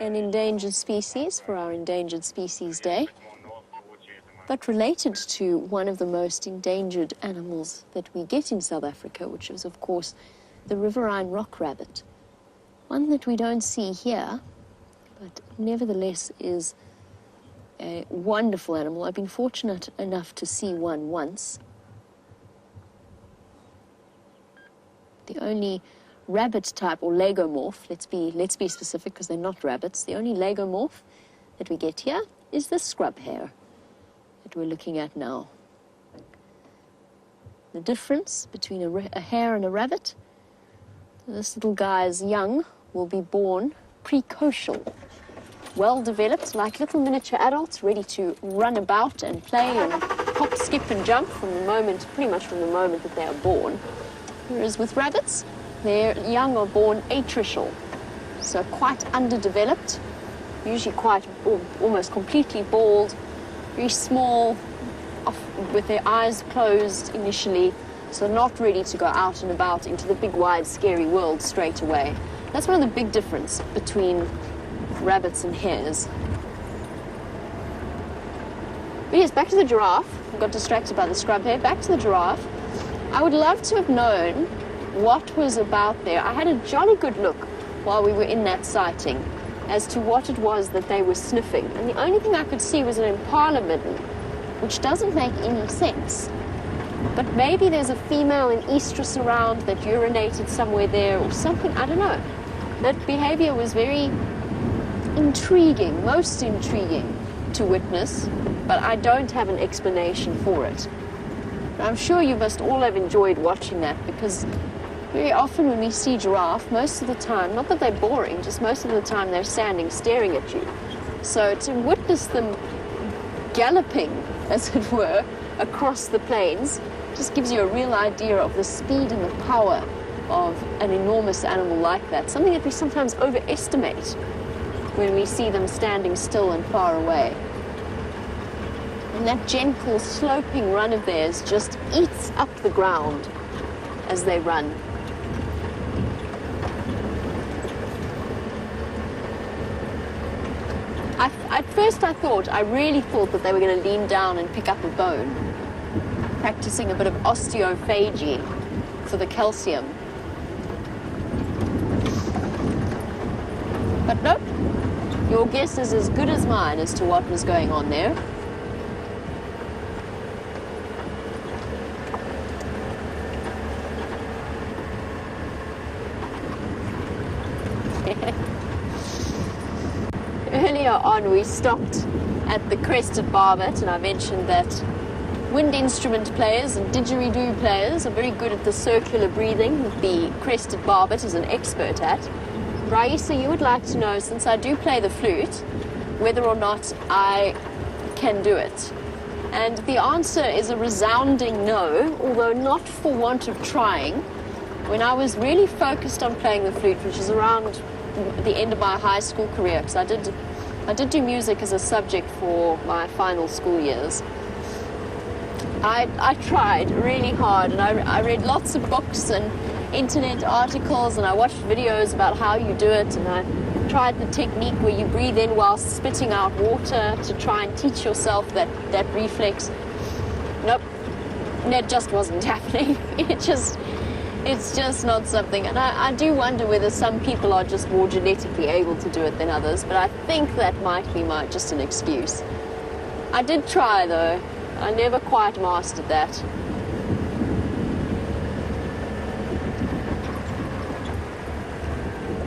an endangered species for our Endangered Species Day, but related to one of the most endangered animals that we get in South Africa, which is, of course, the riverine rock rabbit. One that we don't see here, but nevertheless is a wonderful animal. I've been fortunate enough to see one once. The only rabbit type, or lagomorph, let's be specific because they're not rabbits. The only lagomorph that we get here is the scrub hare that we're looking at now. The difference between a hare and a rabbit, this little guy's young will be born precocial, well developed, like little miniature adults, ready to run about and play and hop, skip and jump pretty much from the moment that they are born. Whereas with rabbits, their young are born atricial, so quite underdeveloped, usually quite almost completely bald, very small, with their eyes closed initially, so not ready to go out and about into the big, wide, scary world straight away. That's one of the big differences between rabbits and hares. But yes, back to the giraffe. I got distracted by the scrub hare. Back to the giraffe. I would love to have known what was about there. I had a jolly good look while we were in that sighting as to what it was that they were sniffing. And the only thing I could see was an impala midden, which doesn't make any sense. But maybe there's a female in estrus around that urinated somewhere there or something, I don't know. That behavior was very intriguing, most intriguing to witness, but I don't have an explanation for it. I'm sure you must all have enjoyed watching that, because very often when we see giraffe, most of the time, not that they're boring, just most of the time they're standing staring at you. So to witness them galloping, as it were, across the plains just gives you a real idea of the speed and the power of an enormous animal like that, something that we sometimes overestimate when we see them standing still and far away. And that gentle sloping run of theirs just eats up the ground as they run. At first I really thought that they were going to lean down and pick up a bone, practicing a bit of osteophagy for the calcium. But nope, your guess is as good as mine as to what was going on there. Earlier on, we stopped at the crested barbet, and I mentioned that wind instrument players and didgeridoo players are very good at the circular breathing that the crested barbet is an expert at. Raisa, you would like to know, since I do play the flute, whether or not I can do it. And the answer is a resounding no, although not for want of trying. When I was really focused on playing the flute, which is around the end of my high school career, because I did do music as a subject for my final school years. I tried really hard, and I read lots of books and internet articles, and I watched videos about how you do it, and I tried the technique where you breathe in while spitting out water to try and teach yourself that reflex. Nope, that just wasn't happening. It's just not something, and I do wonder whether some people are just more genetically able to do it than others, but I think that might be just an excuse. I did try though. I never quite mastered that.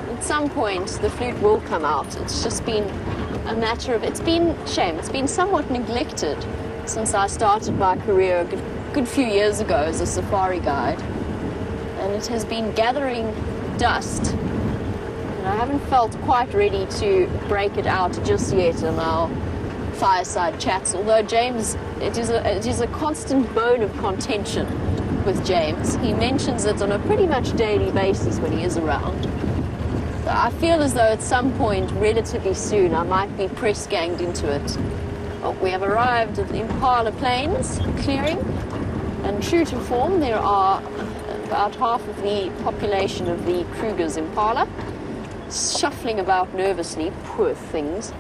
At some point, the flute will come out. It's just been a matter of, it's been somewhat neglected since I started my career a good few years ago as a safari guide. And it has been gathering dust. And I haven't felt quite ready to break it out just yet in our fireside chats, although James, it is a constant bone of contention with James. He mentions it on a pretty much daily basis when he is around. So I feel as though at some point, relatively soon, I might be press-ganged into it. Oh, we have arrived at the Impala Plains clearing, and true to form, there are about half of the population of the Kruger's Impala shuffling about nervously, poor things.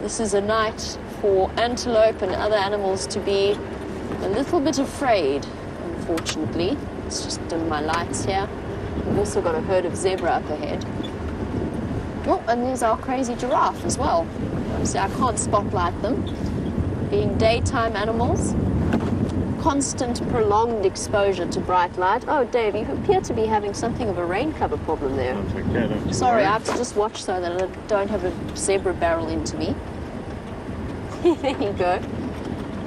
This is a night for antelope and other animals to be a little bit afraid, unfortunately. Let's just dim my lights here. We've also got a herd of zebra up ahead. Oh, and there's our crazy giraffe as well. Obviously, I can't spotlight them. Being daytime animals, constant prolonged exposure to bright light. Oh, Dave, you appear to be having something of a rain cover problem there. Sorry, I have to just watch so that I don't have a zebra barrel into me. There you go.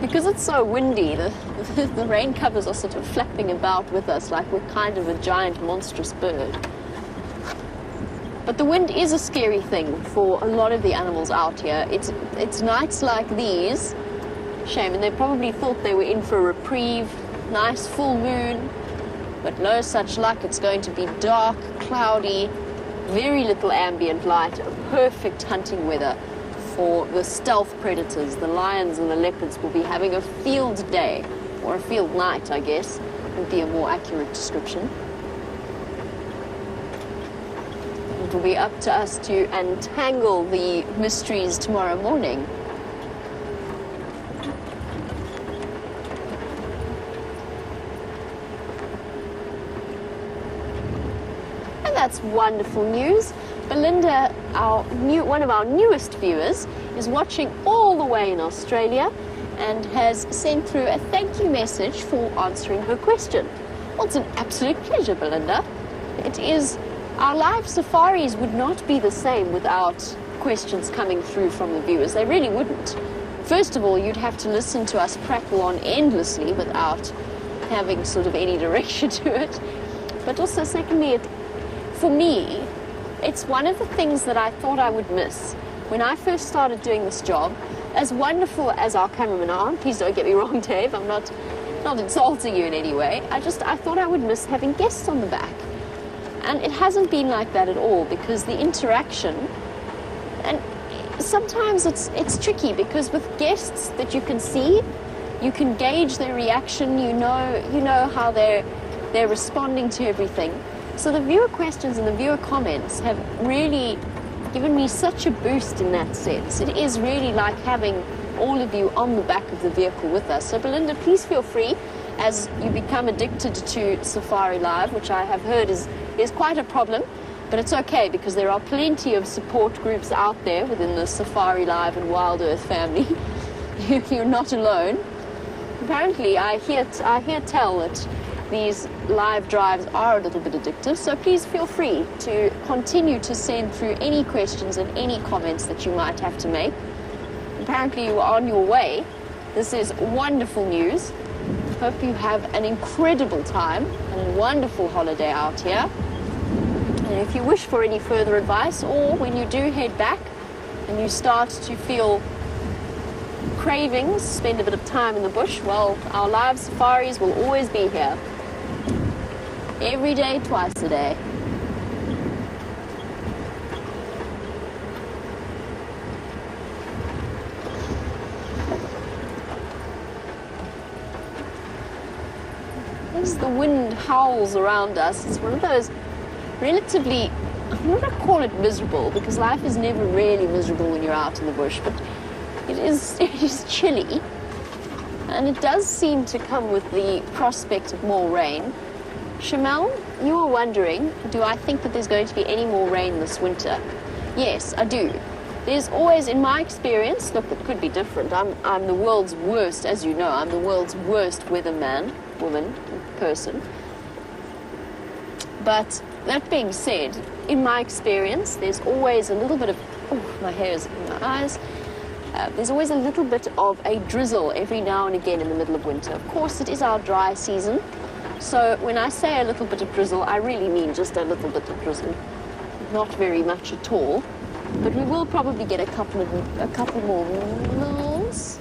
Because it's so windy, the rain covers are sort of flapping about with us like we're kind of a giant monstrous bird. But the wind is a scary thing for a lot of the animals out here. It's nights like these, shame, and they probably thought they were in for a reprieve, nice full moon, but no such luck. It's going to be dark, cloudy, very little ambient light, perfect hunting weather for the stealth predators. The lions and the leopards will be having a field day, or a field night, I guess, would be a more accurate description. It will be up to us to untangle the mysteries tomorrow morning. And that's wonderful news. Belinda, one of our newest viewers, is watching all the way in Australia and has sent through a thank you message for answering her question. Well, it's an absolute pleasure, Belinda. It is. Our live safaris would not be the same without questions coming through from the viewers. They really wouldn't. First of all, you'd have to listen to us prattle on endlessly without having sort of any direction to it. But also, secondly, for me, it's one of the things that I thought I would miss when I first started doing this job. As wonderful as our cameramen are, please don't get me wrong, Dave, I'm not insulting you in any way. I thought I would miss having guests on the back. And it hasn't been like that at all, because the interaction, and sometimes it's tricky, because with guests that you can see, you can gauge their reaction, you know how they're responding to everything. So the viewer questions and the viewer comments have really given me such a boost in that sense. It is really like having all of you on the back of the vehicle with us. So Belinda, please feel free, as you become addicted to SafariLIVE, which I have heard is quite a problem, but it's okay, because there are plenty of support groups out there within the SafariLIVE and WildEarth family. You're not alone. Apparently, I hear tell that these live drives are a little bit addictive, so please feel free to continue to send through any questions and any comments that you might have to make. Apparently, you are on your way. This is wonderful news. Hope you have an incredible time and a wonderful holiday out here. And if you wish for any further advice, or when you do head back and you start to feel cravings, spend a bit of time in the bush, well, our live safaris will always be here. Every day, twice a day. As the wind howls around us, it's one of those relatively, I'm not going to call it miserable, because life is never really miserable when you're out in the bush, but it is chilly, and it does seem to come with the prospect of more rain. Shamel, you were wondering, do I think that there's going to be any more rain this winter? Yes, I do. There's always, in my experience, look, it could be different. I'm the world's worst, as you know, I'm the world's worst weatherman, woman, person. But that being said, in my experience, there's always a little bit of, oh, my hair is in my eyes. There's always a little bit of a drizzle every now and again in the middle of winter. Of course, it is our dry season. So when I say a little bit of drizzle, I really mean just a little bit of drizzle. Not very much at all. But we will probably get a couple more mils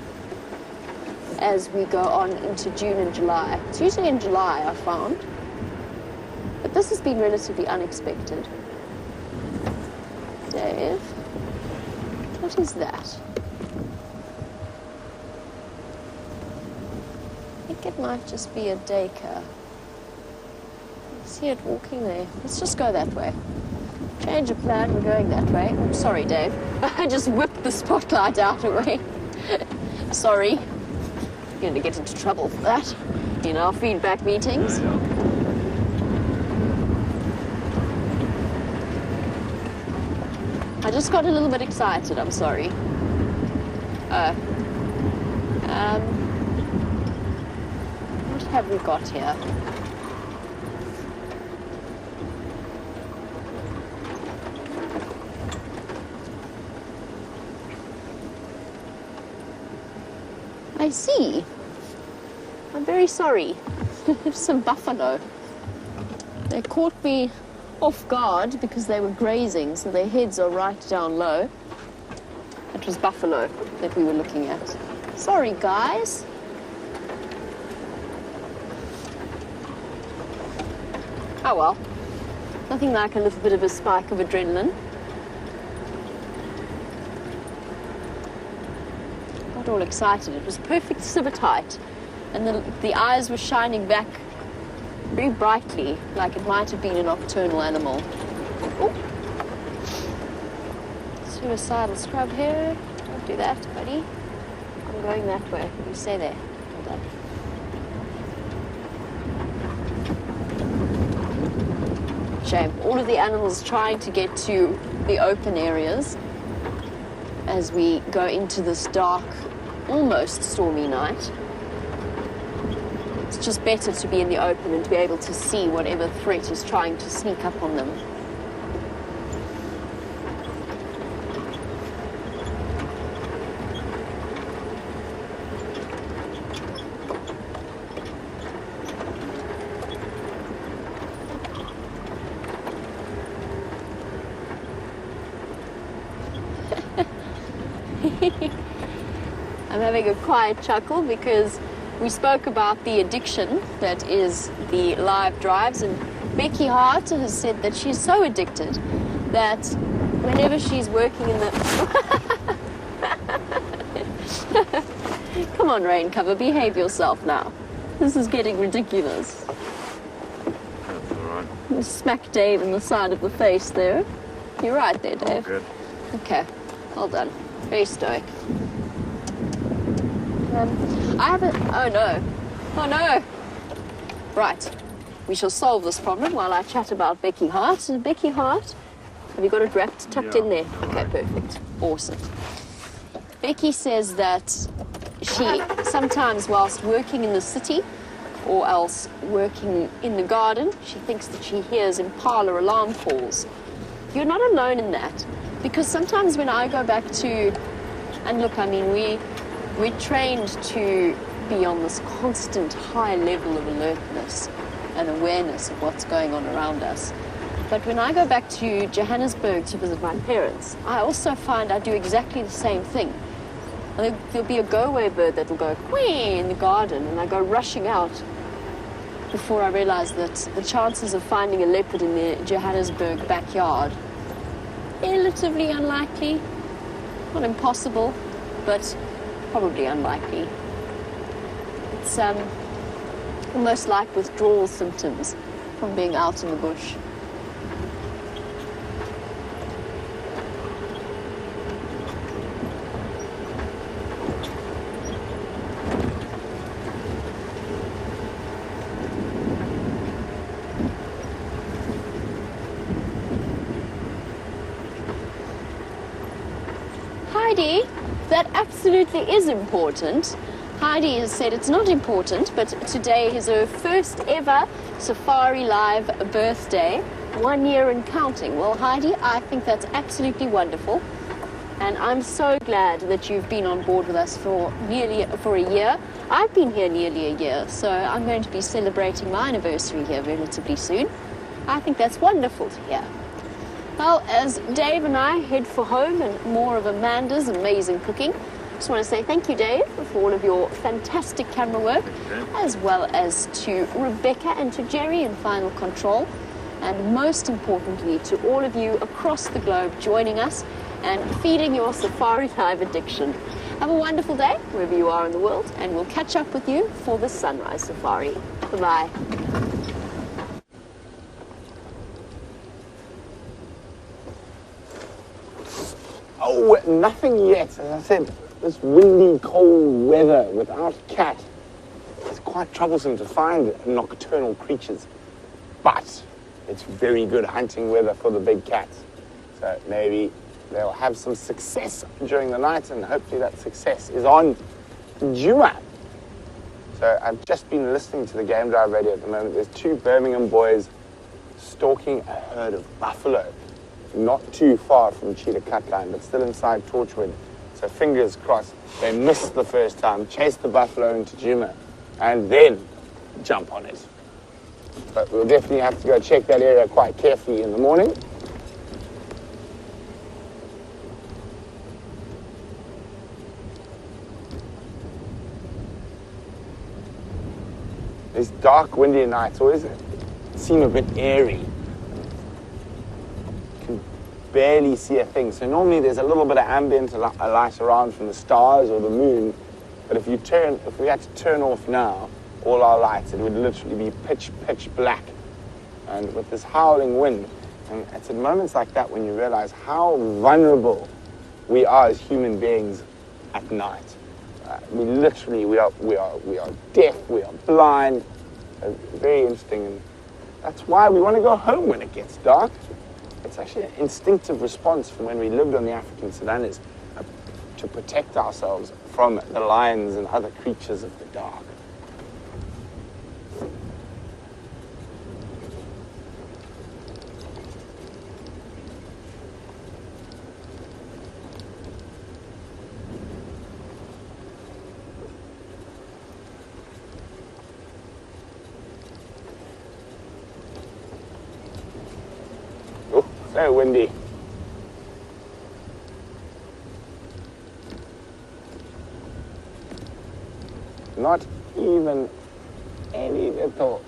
as we go on into June and July. It's usually in July, I found. But this has been relatively unexpected. Dave, what is that? I think it might just be a daycare. I see it walking there. Let's just go that way. Change of plan, we're going that way. I'm sorry, Dave. I just whipped the spotlight out away. Sorry. You're going to get into trouble for that in our feedback meetings. I just got a little bit excited, I'm sorry. What have we got here? I see. I'm very sorry. Some buffalo. They caught me off guard because they were grazing, so their heads are right down low. It was buffalo that we were looking at. Sorry, guys. Oh well. Nothing like a little bit of a spike of adrenaline. Got all excited. It was perfect civet height, and the eyes were shining back very brightly, like it might have been a nocturnal animal. Ooh. Suicidal scrub here. Don't do that, buddy. I'm going that way. You stay there. Hold on. Shame. All of the animals trying to get to the open areas as we go into this dark, almost stormy night. It's just better to be in the open and to be able to see whatever threat is trying to sneak up on them. I'm having a quiet chuckle because we spoke about the addiction that is the live drives, and Becky Hart has said that she's so addicted that whenever she's working in the... Come on, rain cover, behave yourself now. This is getting ridiculous. That's all right. Smack Dave in the side of the face there. You're right there, Dave. Good. Okay, well done. Very stoic. I haven't... Oh, no. Oh, no. Right. We shall solve this problem while I chat about Becky Hart. Becky Hart, have you got it wrapped, tucked in there? Okay, perfect. Awesome. Becky says that she sometimes, whilst working in the city or else working in the garden, she thinks that she hears impala alarm calls. You're not alone in that, because sometimes when I go back to... And look, I mean, we're trained to be on this constant high level of alertness and awareness of what's going on around us. But when I go back to Johannesburg to visit my parents, I also find I do exactly the same thing. There'll be a go-away bird that will go quee in the garden, and I go rushing out before I realize that the chances of finding a leopard in the Johannesburg backyard, relatively unlikely. Not impossible, but probably unlikely. It's almost like withdrawal symptoms from being out in the bush. Heidi, that absolutely is important. Heidi has said it's not important, but today is her first ever SafariLIVE birthday, 1 year and counting. Well, Heidi, I think that's absolutely wonderful. And I'm so glad that you've been on board with us for a year. I've been here nearly a year, so I'm going to be celebrating my anniversary here relatively soon. I think that's wonderful to hear. Well, as Dave and I head for home and more of Amanda's amazing cooking, I just want to say thank you, Dave, for all of your fantastic camera work, as well as to Rebecca and to Jerry in Final Control, and most importantly to all of you across the globe joining us and feeding your SafariLIVE addiction. Have a wonderful day wherever you are in the world, and we'll catch up with you for the Sunrise Safari. Bye-bye. Oh, nothing yet. As I said, this windy, cold weather without cat, it's quite troublesome to find nocturnal creatures. But it's very good hunting weather for the big cats. So maybe they'll have some success during the night, and hopefully that success is on Juma. So I've just been listening to the Game Drive radio at the moment. There's 2 Birmingham boys stalking a herd of buffalo. Not too far from Cheetah Cut Line, but still inside Torchwood. So fingers crossed they missed the first time, chase the buffalo into Juma, and then jump on it. But we'll definitely have to go check that area quite carefully in the morning. These dark, windy nights always seem a bit airy. Barely see a thing. So normally there's a little bit of ambient light around from the stars or the moon, but if we had to turn off now all our lights, it would literally be pitch black. And with this howling wind, and it's at moments like that when you realize how vulnerable we are as human beings at night. We are deaf, we are blind. Very interesting, and that's why we want to go home when it gets dark. It's actually an instinctive response from when we lived on the African savannas to protect ourselves from the lions and other creatures of the dark. So windy. Not even any little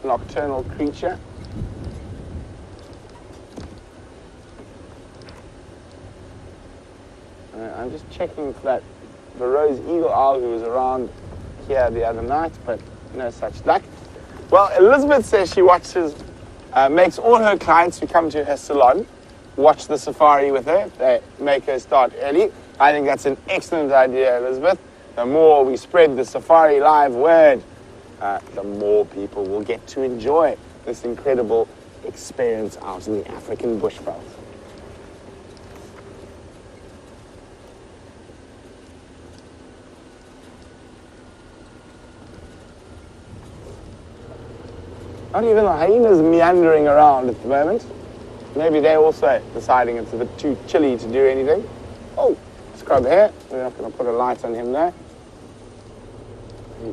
nocturnal creature. I'm just checking for the rose eagle owl who was around here the other night, but no such luck. Well, Elizabeth says she watches, makes all her clients who come to her salon watch the safari with her. They make her start early. I think that's an excellent idea, Elizabeth. The more we spread the SafariLIVE word, the more people will get to enjoy this incredible experience out in the African bushveld. Not even the hyenas meandering around at the moment. Maybe they're also deciding it's a bit too chilly to do anything. Oh, scrub here. We're not going to put a light on him there.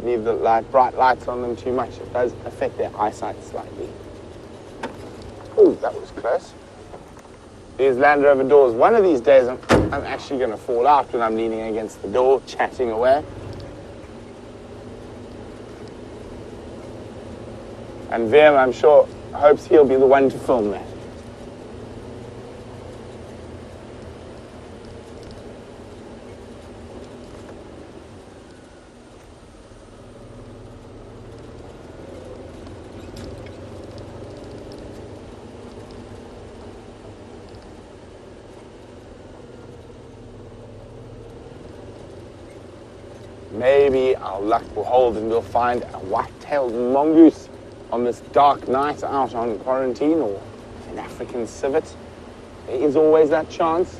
Leave the bright lights on them too much. It does affect their eyesight slightly. Oh, that was close. Here's Land Rover doors. One of these days, I'm actually going to fall out when I'm leaning against the door, chatting away. And Vim, I'm sure, hopes he'll be the one to film that. Maybe our luck will hold and we'll find a white-tailed mongoose on this dark night out on quarantine, or an African civet. There is always that chance.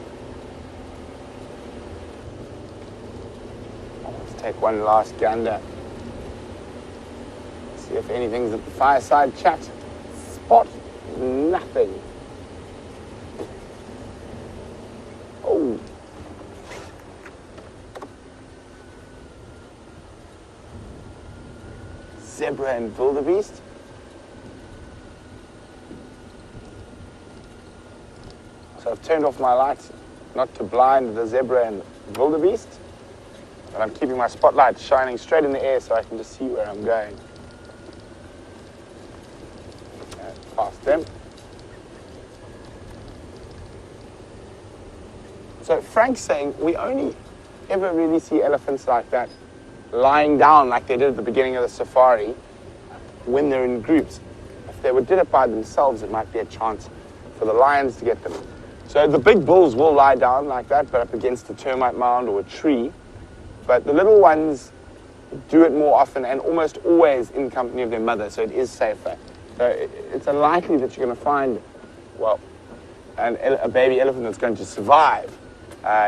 Let's take one last gander. See if anything's at the fireside chat. Spot nothing. Oh. Zebra and wildebeest. So I've turned off my lights, not to blind the zebra and wildebeest, but I'm keeping my spotlight shining straight in the air so I can just see where I'm going. Past them. So Frank's saying we only ever really see elephants like that lying down like they did at the beginning of the safari when they're in groups. If they did it by themselves, it might be a chance for the lions to get them. So the big bulls will lie down like that, but up against a termite mound or a tree. But the little ones do it more often and almost always in company of their mother, so it is safer. So it's unlikely that you're going to find, well, a baby elephant that's going to survive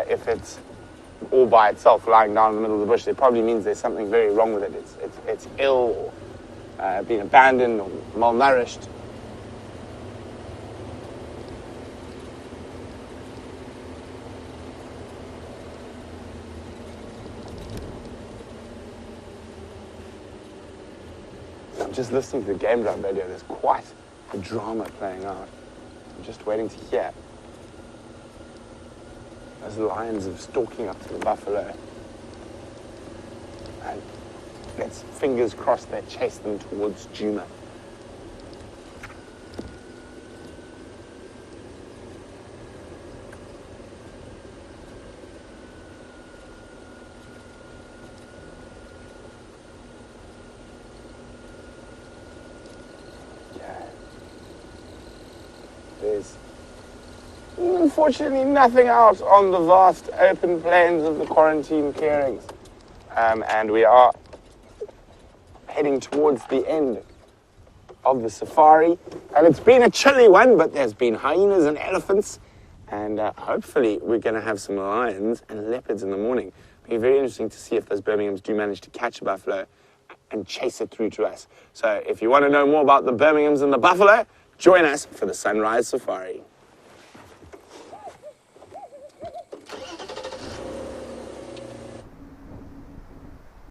if it's all by itself lying down in the middle of the bush. It probably means there's something very wrong with it. It's ill, or been abandoned, or malnourished. I'm just listening to the game drive radio. There's quite a drama playing out. I'm just waiting to hear. As the lions are stalking up to the buffalo. And let's fingers crossed they chase them towards Juma. Okay. There's unfortunately nothing out on the vast open plains of the quarantine clearings. And we are heading towards the end of the safari. And it's been a chilly one, but there's been hyenas and elephants. And hopefully we're going to have some lions and leopards in the morning. It'll be very interesting to see if those Birminghams do manage to catch a buffalo and chase it through to us. So if you want to know more about the Birminghams and the buffalo, join us for the sunrise safari.